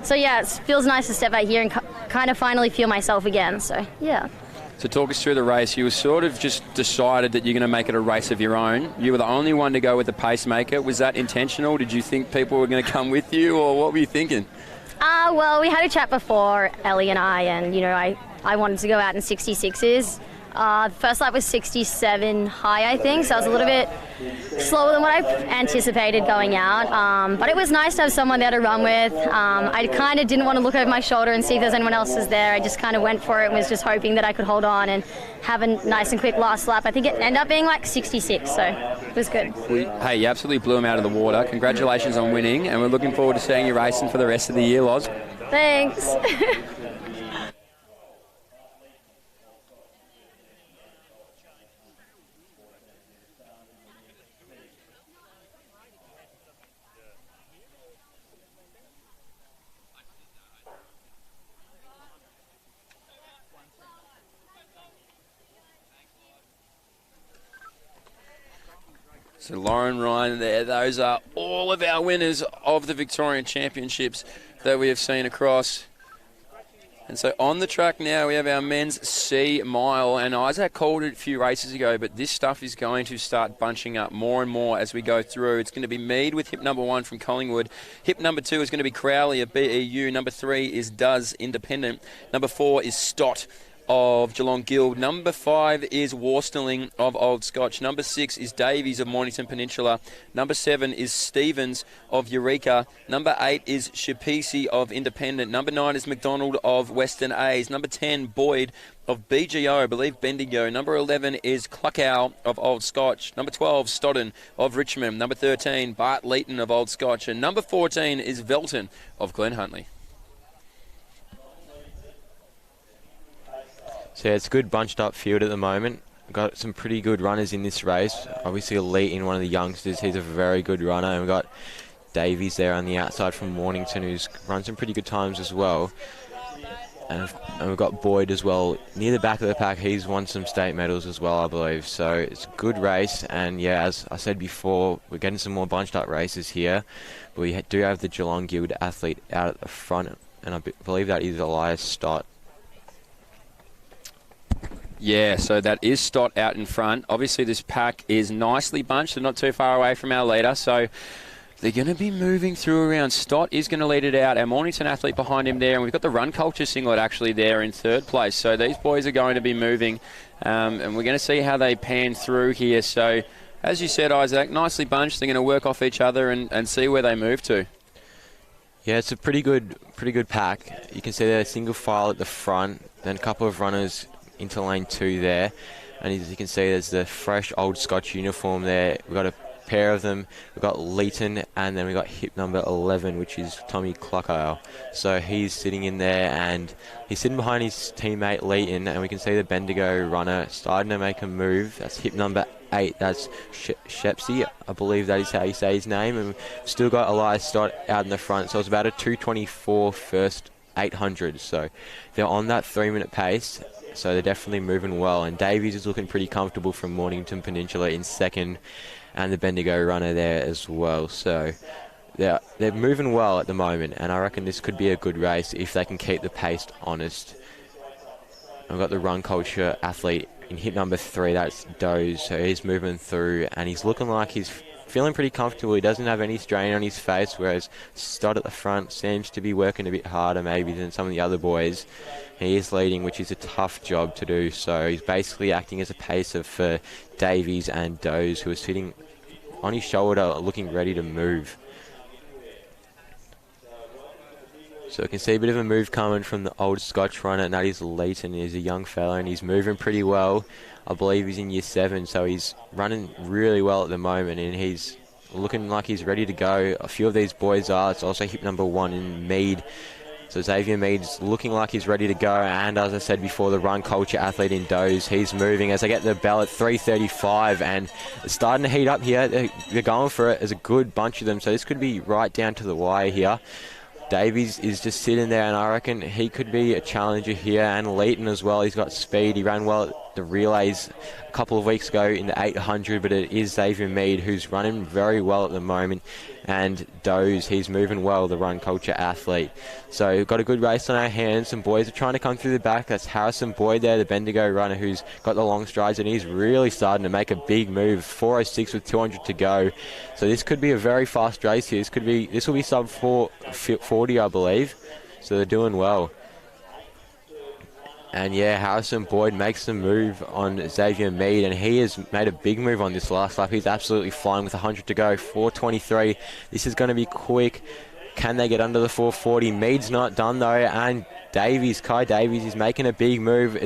So yeah, it feels nice to step out here and kind of finally feel myself again. So, yeah. So talk us through the race. You were sort of just decided that you're going to make it a race of your own. You were the only one to go with the pacemaker. Was that intentional? Did you think people were going to come with you, or what were you thinking? Well, we had a chat before, Ellie and I I wanted to go out in 66s. The first lap was 67 high, I think, so I was a little bit slower than what I anticipated going out. But it was nice to have someone there to run with. I kind of didn't want to look over my shoulder and see if there's anyone else there. I just kind of went for it and was just hoping that I could hold on and have a nice and quick last lap. I think it ended up being like 66, so it was good. Hey, you absolutely blew him out of the water. Congratulations on winning, and we're looking forward to seeing you racing for the rest of the year, Loz. Thanks. So Lauren Ryan there, those are all of our winners of the Victorian Championships that we have seen across. And so on the track now we have our men's C mile, and Isaac called it a few races ago, but this stuff is going to start bunching up more and more as we go through. It's going to be Mead with hip number 1 from Collingwood. Hip number 2 is going to be Crowley of BEU. Number 3 is Does Independent. Number 4 is Stott of Geelong Guild. Number 5 is Worsteling of Old Scotch. Number 6 is Davies of Mornington Peninsula. Number 7 is Stevens of Eureka. Number 8 is Shapisi of Independent. Number 9 is McDonald of Western A's. Number 10, Boyd of BGO, I believe Bendigo. Number 11 is Cluckow of Old Scotch. Number 12, Stodden of Richmond. Number 13, Bart Leeton of Old Scotch. And number 14 is Velton of Glen Huntly. So yeah, it's a good bunched up field at the moment. We've got some pretty good runners in this race. Obviously Elite in one of the youngsters, he's a very good runner. And we've got Davies there on the outside from Mornington, who's run some pretty good times as well. And we've got Boyd as well near the back of the pack. He's won some state medals as well, I believe. So it's a good race. And yeah, as I said before, we're getting some more bunched up races here. But we do have the Geelong Guild athlete out at the front, and I believe that is Elias Stott. Yeah, so that is Stott out in front. Obviously, this pack is nicely bunched. They're not too far away from our leader, so they're going to be moving through around. Stott is going to lead it out. Our Mornington athlete behind him there, and we've got the Run Culture singlet actually there in third place. So these boys are going to be moving, and we're going to see how they pan through here. So, as you said, Isaac, nicely bunched. They're going to work off each other and see where they move to. Yeah, it's a pretty good pack. You can see they're single file at the front, then a couple of runners into lane 2 there, and as you can see there's the fresh Old Scotch uniform there. We've got a pair of them. We've got Leeton, and then we've got hip number 11, which is Tommy Cluckow. So he's sitting in there, and he's sitting behind his teammate Leeton, and we can see the Bendigo runner starting to make a move. That's hip number 8. That's Shepsy, I believe that is how you say his name. And we've still got Elias Stott out in the front, so it's about a 2:24 first 800. So they're on that 3-minute pace. So they're definitely moving well, and Davies is looking pretty comfortable from Mornington Peninsula in second, and the Bendigo runner there as well. So they're moving well at the moment, and I reckon this could be a good race if they can keep the pace honest. I've got the Run Culture athlete in hit number 3, that's Doze, so he's moving through, and he's looking like he's feeling pretty comfortable. He doesn't have any strain on his face, whereas Stott at the front seems to be working a bit harder maybe than some of the other boys. He is leading, which is a tough job to do, so he's basically acting as a pacer for Davies and Doze, who are sitting on his shoulder looking ready to move. So we can see a bit of a move coming from the Old Scotch runner, and that is Leeton. He's a young fella and he's moving pretty well. I believe he's in year 7, so he's running really well at the moment, and he's looking like he's ready to go. A few of these boys are. It's also hip number 1 in Mead. So Xavier Mead's looking like he's ready to go, and as I said before, the Run Culture athlete in Doze, he's moving as they get the bell at 3:35, and it's starting to heat up here. They're going for it. There's a good bunch of them, so this could be right down to the wire here. Davies is just sitting there, and I reckon he could be a challenger here, and Leeton as well. He's got speed. He ran well the relays a couple of weeks ago in the 800, but it is Xavier Mead who's running very well at the moment, and Doze, he's moving well, the run culture athlete. So we've got a good race on our hands. Some boys are trying to come through the back. That's Harrison Boyd there, the Bendigo runner, who's got the long strides, and he's really starting to make a big move. 4:06 with 200 to go. So this could be a very fast race here. This will be sub 4:40, I believe. So they're doing well. And yeah, Harrison Boyd makes the move on Xavier Mead, and he has made a big move on this last lap. He's absolutely flying with 100 to go. 4:23. This is going to be quick. Can they get under the 4:40? Mead's not done though, and Kai Davies is making a big move.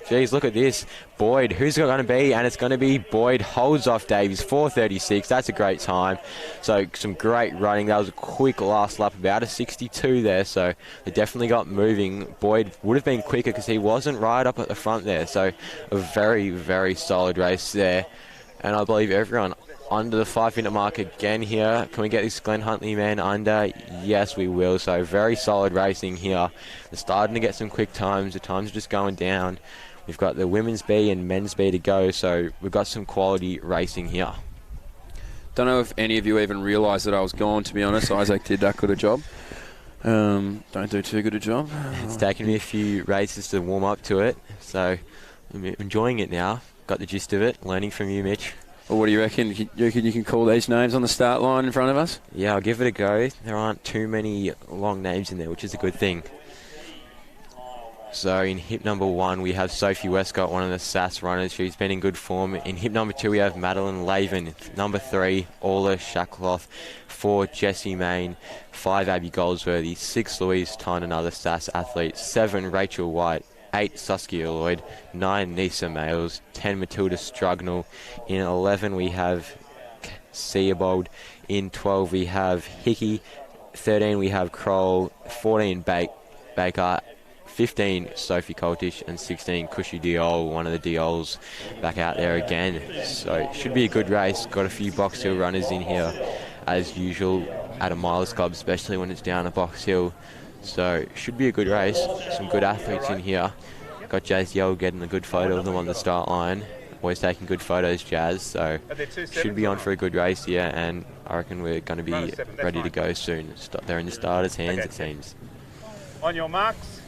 Geez, look at this. Boyd, who's it going to be? And it's going to be Boyd, holds off Davies, 4:36. That's a great time. So some great running. That was a quick last lap, about a 62 there. So they definitely got moving. Boyd would have been quicker because he wasn't right up at the front there. So a very, very solid race there. And I believe everyone under the 5-minute mark again here. Can we get this Glenn Huntley man under? Yes, we will. So very solid racing here. They're starting to get some quick times. The times are just going down. We've got the women's B and men's B to go, so we've got some quality racing here. Don't know if any of you even realised that I was gone, to be honest. Isaac did that good a job. Don't do too good a job. It's taken me a few races to warm up to it, so I'm enjoying it now. Got the gist of it, learning from you, Mitch. Well, what do you reckon? You reckon you can call these names on the start line in front of us? Yeah, I'll give it a go. There aren't too many long names in there, which is a good thing. So in hip number 1, we have Sophie Westcott, one of the SAS runners. She's been in good form. In hip number 2, we have Madeline Laven. Number 3, Orla Shackloff. 4, Jessie Main. 5, Abby Goldsworthy. 6, Louise Tyne, another SAS athlete. 7, Rachel White. 8, Saskia Lloyd. 9, Nisa Males. 10, Matilda Strugnall. In 11, we have Seabold. In 12, we have Hickey. 13, we have Kroll. 14, Baker. 15, Sophie Coltish, and 16, Cushy Diol, one of the Diols back out there again. So it should be a good race. Got a few Box Hill runners in here, as usual, at a Milers Club, especially when it's down at Box Hill. So it should be a good race. Some good athletes in here. Got Jazz Yell getting a good photo of them on the start line. Always taking good photos, Jazz. So should be on for a good race here, and I reckon we're going to be ready to go soon. They're in the starters' hands, it seems. On your marks.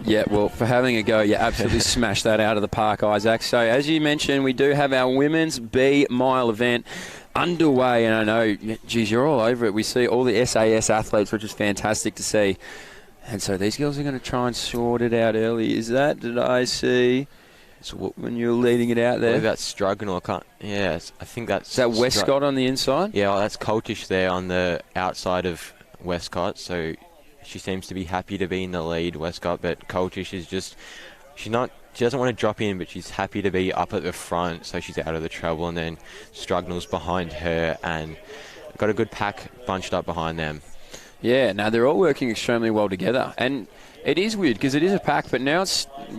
Yeah, well, for having a go, you absolutely smashed that out of the park, Isaac. So, as you mentioned, we do have our women's B mile event underway, and I know, geez, you're all over it. We see all the SAS athletes, which is fantastic to see. And so these girls are going to try and sort it out early. Did I see when you're leading it out there? I believe that's Strugnall. I think that's... Is that Westcott on the inside? Yeah, well, that's Coltish there on the outside of Westcott, so... She seems to be happy to be in the lead, Westcott, but Coltish is just... She doesn't want to drop in, but she's happy to be up at the front, so she's out of the trouble, and then Strugnall's behind her, and got a good pack bunched up behind them. Yeah, no, they're all working extremely well together, and it is weird because it is a pack, but now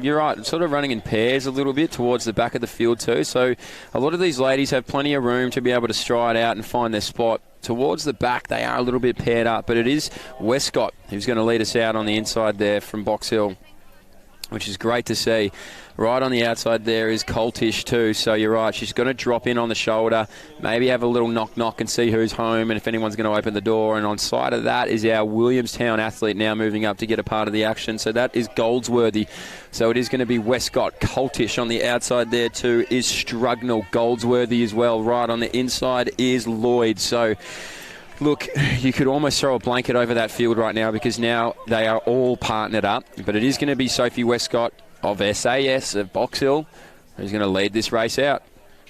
you're right, it's sort of running in pairs a little bit towards the back of the field too, so a lot of these ladies have plenty of room to be able to stride out and find their spot. Towards the back, they are a little bit paired up, but it is Westcott who's going to lead us out on the inside there from Box Hill, which is great to see. Right on the outside there is Coltish too, so you're right, she's going to drop in on the shoulder, maybe have a little knock-knock and see who's home and if anyone's going to open the door, and on side of that is our Williamstown athlete now moving up to get a part of the action, so that is Goldsworthy. So it is going to be Westcott. Coltish on the outside there too is Strugnall. Goldsworthy as well. Right on the inside is Lloyd. So look, you could almost throw a blanket over that field right now because now they are all partnered up, but it is going to be Sophie Westcott of SAS of Box Hill who's going to lead this race out.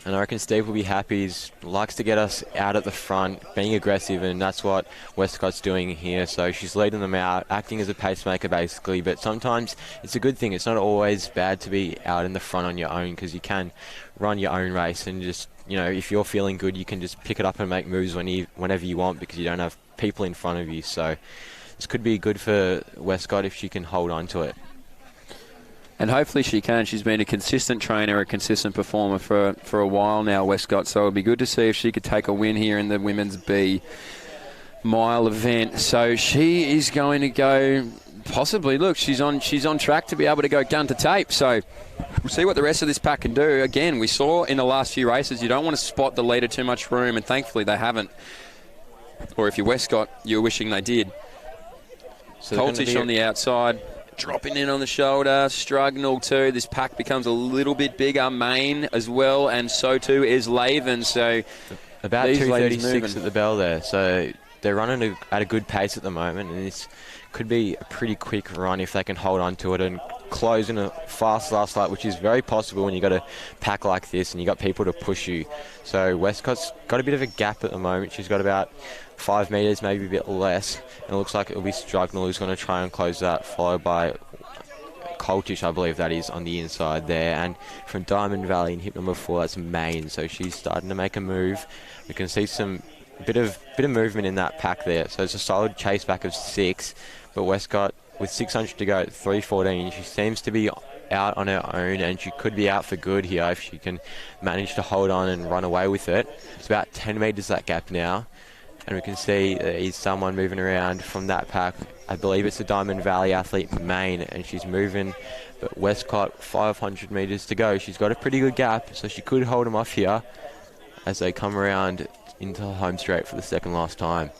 And I reckon Steve will be happy. He likes to get us out at the front, being aggressive, and that's what Westcott's doing here. So she's leading them out, acting as a pacemaker basically, but sometimes it's a good thing. It's not always bad to be out in the front on your own because you can run your own race and just, you know, if you're feeling good, you can just pick it up and make moves whenever you want because you don't have people in front of you. So this could be good for Westcott if she can hold on to it. And hopefully she can. She's been a consistent trainer, a consistent performer for a while now, Westcott. So it would be good to see if she could take a win here in the women's B mile event. So she is going to go Possibly. Look, she's on track to be able to go gun to tape. So we'll see what the rest of this pack can do. Again, we saw in the last few races, you don't want to spot the leader too much room, and thankfully they haven't. Or if you're Westcott, you're wishing they did. So Coltish on the outside, dropping in on the shoulder. Strugnall too. This pack becomes a little bit bigger. Main as well, and so too is Laven. So about 2:36 at the bell there. So they're running at a good pace at the moment, and this could be a pretty quick run if they can hold on to it and close in a fast last lap, which is very possible when you got a pack like this and you got people to push you. So Westcott's got a bit of a gap at the moment. She's got about 5 metres, maybe a bit less, and it looks like it'll be Strugnall who's going to try and close that, followed by Coltish, I believe that is, on the inside there. And from Diamond Valley in hip number 4, that's Main. So she's starting to make a move. We can see some bit of movement in that pack there. So it's a solid chase back of 6, but Westcott with 600 to go at 3:14, she seems to be out on her own, and she could be out for good here if she can manage to hold on and run away with it. It's about 10 metres that gap now, and we can see there is someone moving around from that pack. I believe it's the Diamond Valley athlete Main, and she's moving, but Westcott 500 metres to go. She's got a pretty good gap, so she could hold them off here as they come around into the home straight for the second last time.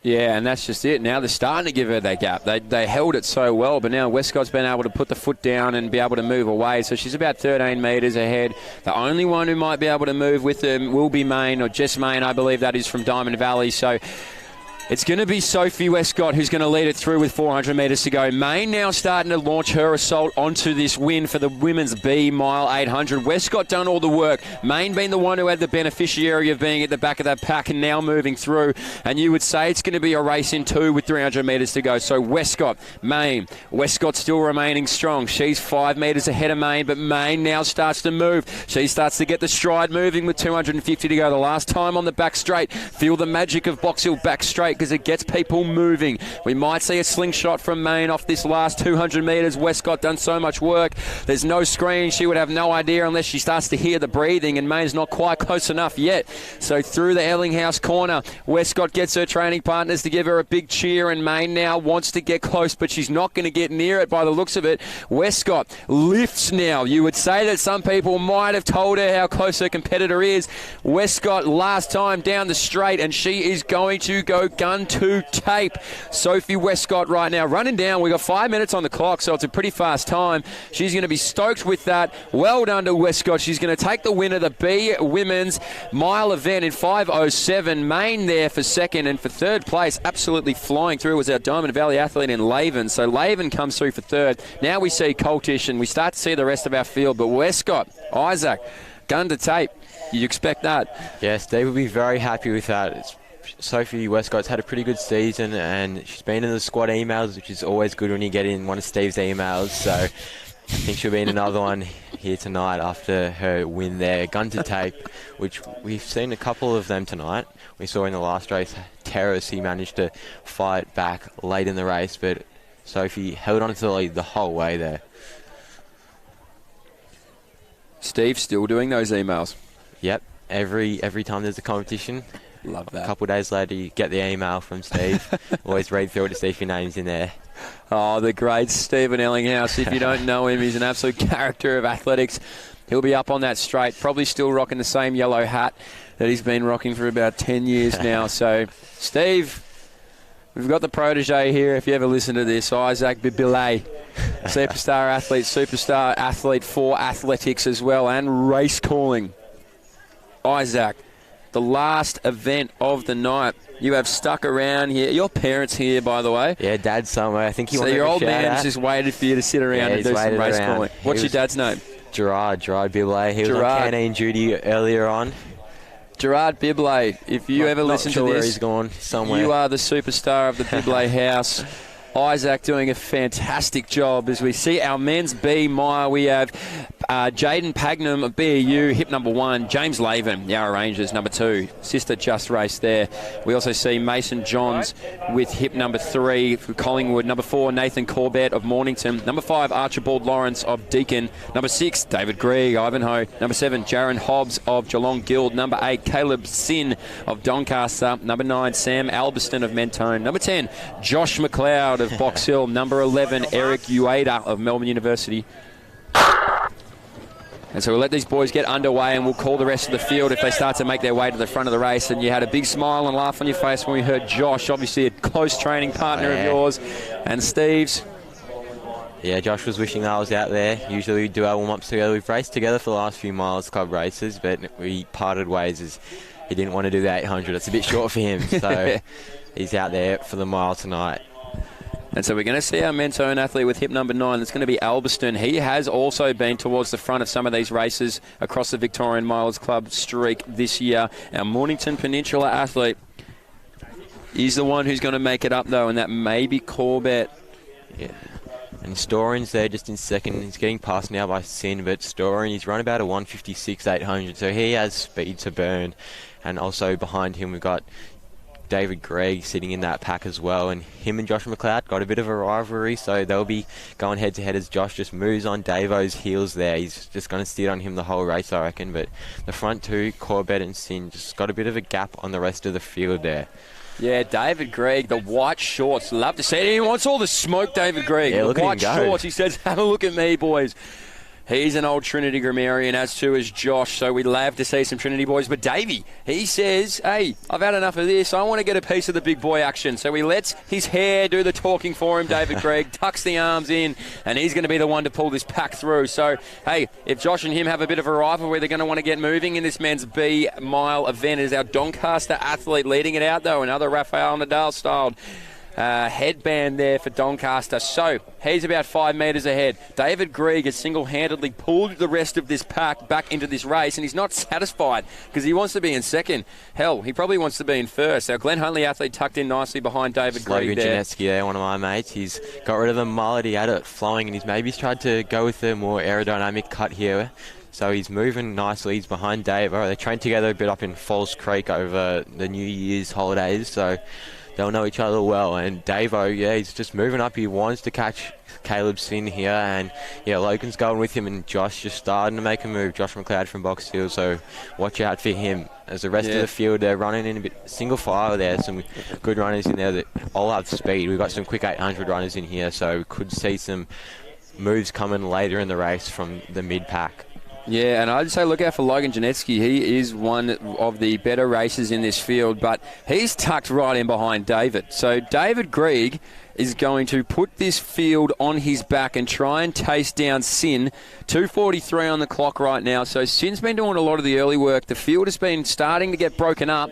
Yeah, and that's just it. Now they're starting to give her that gap. They held it so well, but now Westcott's been able to put the foot down and be able to move away. So she's about 13 metres ahead. The only one who might be able to move with them will be Main, or just Main, I believe that is from Diamond Valley. So it's going to be Sophie Westcott who's going to lead it through with 400 metres to go. Main now starting to launch her assault onto this win for the women's B mile 800. Westcott done all the work. Main being the one who had the beneficiary of being at the back of that pack and now moving through. And you would say it's going to be a race in 2 with 300 metres to go. So Westcott, Main. Westcott still remaining strong. She's 5 metres ahead of Main, but Main now starts to move. She starts to get the stride moving with 250 to go. The last time on the back straight. Feel the magic of Box Hill back straight, because it gets people moving. We might see a slingshot from Main off this last 200 metres. Westcott done so much work. There's no screen. She would have no idea unless she starts to hear the breathing, and Main's not quite close enough yet. So through the Ellinghouse corner, Westcott gets her training partners to give her a big cheer, and Main now wants to get close, but she's not going to get near it by the looks of it. Westcott lifts now. You would say that some people might have told her how close her competitor is. Westcott last time down the straight, and she is going to go gun to tape. Sophie Westcott right now running down. We've got 5 minutes on the clock, so it's a pretty fast time. She's going to be stoked with that. Well done to Westcott. She's going to take the win of the B women's mile event in 5:07. Main there for second, and for third place, absolutely flying through, was our Diamond Valley athlete in Laven. So Laven comes through for third. Now we see Coltish, and we start to see the rest of our field, but Westcott, Isaac, gun to tape. You expect that? Yes, they will be very happy with that. Sophie Westcott's had a pretty good season, and she's been in the squad emails, which is always good when you get in one of Steve's emails. So I think she'll be in another one here tonight after her win there. Gun to tape, which we've seen a couple of them tonight. We saw in the last race, Terrace, he managed to fight back late in the race, but Sophie held on to the lead the whole way there. Steve still doing those emails? Yep, every time there's a competition. Love that. A couple of days later, you get the email from Steve. Always read through it to see if your name's in there. Oh, the great Stephen Ellinghouse. If you don't know him, he's an absolute character of athletics. He'll be up on that straight, probably still rocking the same yellow hat that he's been rocking for about 10 years now. So, Steve, we've got the protege here, if you ever listen to this, Isaac Bibilay. Superstar athlete for athletics as well, and race calling. Isaac, the last event of the night. You have stuck around here. Your parents here, by the way. Yeah, Dad's somewhere. I think he so wanted your to old shout man's out. just waited for you to sit around and do some race calling. What's your dad's name? Gerard Biblay. He was on canteen duty earlier on. Gerard Biblay, if you ever listen to this, he's gone somewhere. You are the superstar of the Biblay house. Isaac doing a fantastic job. As we see our men's B mile, we have Jaden Pagnam of BEU, hip number 1. James Laven, Yarra Rangers, number 2. Sister just raced there. We also see Mason Johns with hip number 3 for Collingwood. Number 4, Nathan Corbett of Mornington. Number 5, Archibald Lawrence of Deakin. Number 6, David Greig, Ivanhoe. Number 7, Jaron Hobbs of Geelong Guild. Number 8, Caleb Sin of Doncaster. Number 9, Sam Albiston of Mentone. Number 10, Josh McLeod side of Box Hill, number 11, Eric Ueda of Melbourne University. And so we'll let these boys get underway and we'll call the rest of the field if they start to make their way to the front of the race. And you had a big smile and laugh on your face when we heard Josh, obviously a close training partner of yours, and Steve's. Yeah, Josh was wishing I was out there. Usually we do our warm-ups together. We've raced together for the last few Milers Club races, but we parted ways as he didn't want to do the 800. It's a bit short for him, so he's out there for the mile tonight. And so we're going to see our men's own athlete with hip number 9. That's going to be Alberston. He has also been towards the front of some of these races across the Victorian Milers Club streak this year. Our Mornington Peninsula athlete is the one who's going to make it up, though, and that may be Corbett. Yeah. And Storin's there just in second. He's getting passed now by Sin, but Storin, he's run about a 156 800, so he has speed to burn. And also behind him we've got David Gregg sitting in that pack as well, and him and Josh McLeod got a bit of a rivalry, so they'll be going head to head as Josh just moves on Davo's heels there. He's just going to steer on him the whole race, I reckon, but the front two, Corbett and Sin, just got a bit of a gap on the rest of the field there. Yeah, David Gregg, the white shorts. Love to see it. He wants all the smoke, David Gregg. Yeah, the look at white him go. shorts. He says, have a look at me, boys. He's an old Trinity grammarian, as too is Josh, so we'd love to see some Trinity boys. But Davey, he says, hey, I've had enough of this. I want to get a piece of the big boy action. So he lets his hair do the talking for him, David Gregg, tucks the arms in, and he's going to be the one to pull this pack through. So, hey, if Josh and him have a bit of a rivalry, they're going to want to get moving in this men's B-mile event. It is our Doncaster athlete leading it out, though, another Rafael Nadal-styled headband there for Doncaster. So he's about 5 metres ahead. David Gregg has single-handedly pulled the rest of this pack back into this race, and he's not satisfied because he wants to be in second. Hell, he probably wants to be in first. Our Glen Huntley athlete tucked in nicely behind David Gregg there. Janetsky there, one of my mates. He's got rid of the mullet. He had it flowing, and he's maybe tried to go with a more aerodynamic cut here. So he's moving nicely. He's behind Dave. They trained together a bit up in Falls Creek over the New Year's holidays, so they'll know each other well. And Davo, yeah, he's just moving up. He wants to catch Caleb Sin here, and yeah, Logan's going with him, and Josh just starting to make a move. Josh McLeod from Box Hill, so watch out for him. As the rest of the field, they're running in a bit single file there. Some good runners in there that all have speed. We've got some quick 800 runners in here, so we could see some moves coming later in the race from the mid-pack. Yeah, and I'd say look out for Logan Janetsky. He is one of the better racers in this field, but he's tucked right in behind David. So David Gregg is going to put this field on his back and try and taste down Sin. 2:43 on the clock right now. So Sin's been doing a lot of the early work. The field has been starting to get broken up.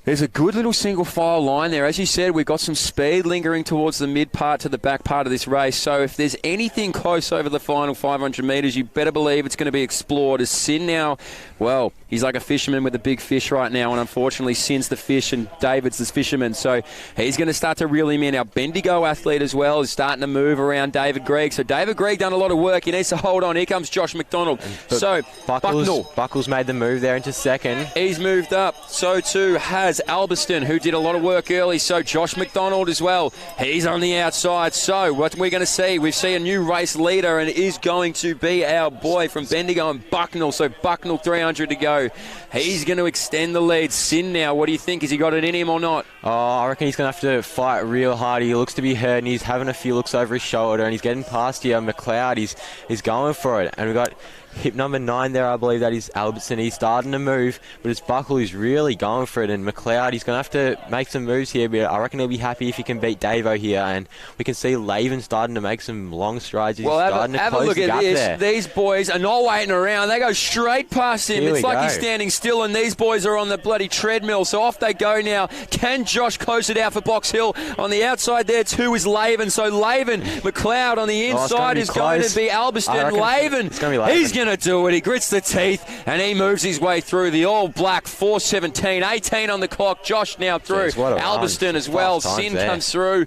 There's a good little single file line there. As you said, we've got some speed lingering towards the mid part to the back part of this race. So if there's anything close over the final 500 metres, you better believe it's going to be explored. As Sin now, well, he's like a fisherman with a big fish right now, and unfortunately Sin's the fish and David's the fisherman. So he's going to start to reel him in. Our Bendigo athlete as well is starting to move around David Gregg. So David Gregg done a lot of work. He needs to hold on. Here comes Josh McDonald. So Buckles made the move there into second. He's moved up. So too has Alberston, who did a lot of work early. So Josh McDonald as well. He's on the outside. So what we're going to see, we see a new race leader, and it is going to be our boy from Bendigo and Bucknell. So Bucknell 300 to go. He's going to extend the lead. Sin now, what do you think? Has he got it in him or not? Oh, I reckon he's going to have to fight real hard. He looks to be hurt, and he's having a few looks over his shoulder, and he's getting past here. McLeod, he's going for it. And we've got hip number 9 there, I believe that is Albertson. He's starting to move, but it's Buckle who's really going for it. And McLeod, he's going to have to make some moves here, but I reckon he'll be happy if he can beat Davo here. And we can see Laven starting to make some long strides. He's starting to have a close look the at gap this. there. These boys are not waiting around. They go straight past him. It's like he's standing still, and these boys are on the bloody treadmill. So off they go now. Can Josh close it out for Box Hill? On the outside there, too, is Laven. So Laven, McLeod on the inside is going to be Alberston. Laven, he's going to do it. He grits the teeth, and he moves his way through the all-black 4:17, 18 on the clock. Josh now through. Alberston as well. Sin comes through.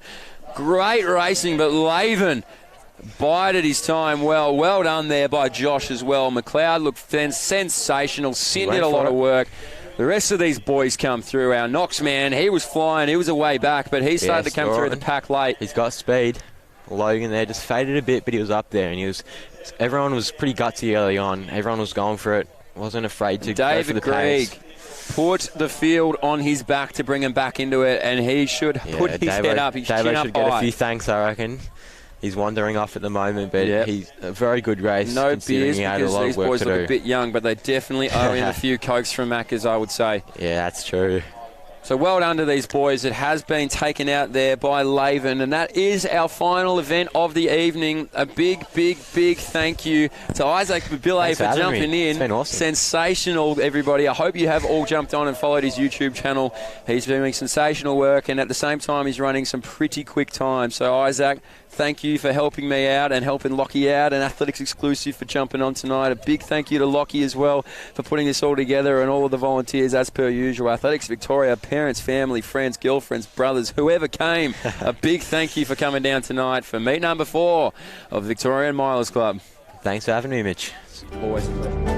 Great racing, but Laven bided his time well. Well done there by Josh as well. McLeod looked sensational. Sin did a lot of work. The rest of these boys come through. Our Knox man, he was flying. He was a way back, but he started to come through the pack late. He's got speed. Logan there just faded a bit, but he was up there, and everyone was pretty gutsy early on. Everyone was going for it. Wasn't afraid to go for the pace. put the field on his back to bring him back into it, and he should put his head up. His chin Davo up should get high. a few thanks, I reckon. He's wandering off at the moment, but he's a very good race. No considering beers he had because a lot these of work boys to look do. a bit young, but they definitely owe him a few Cokes from Macca's, I would say. Yeah, that's true. So well done to these boys. It has been taken out there by Laven, and that is our final event of the evening. A big, big, big thank you to Isaac Babile for jumping in. It's been awesome. Sensational, everybody. I hope you have all jumped on and followed his YouTube channel. He's doing sensational work, and at the same time, he's running some pretty quick times. So, Isaac, thank you for helping me out and helping Lockie out, and Athletics Exclusive for jumping on tonight. A big thank you to Lockie as well for putting this all together, and all of the volunteers as per usual. Athletics Victoria, parents, family, friends, girlfriends, brothers, whoever came, a big thank you for coming down tonight for meet number 4 of Victorian Milers Club. Thanks for having me, Mitch. Always a pleasure.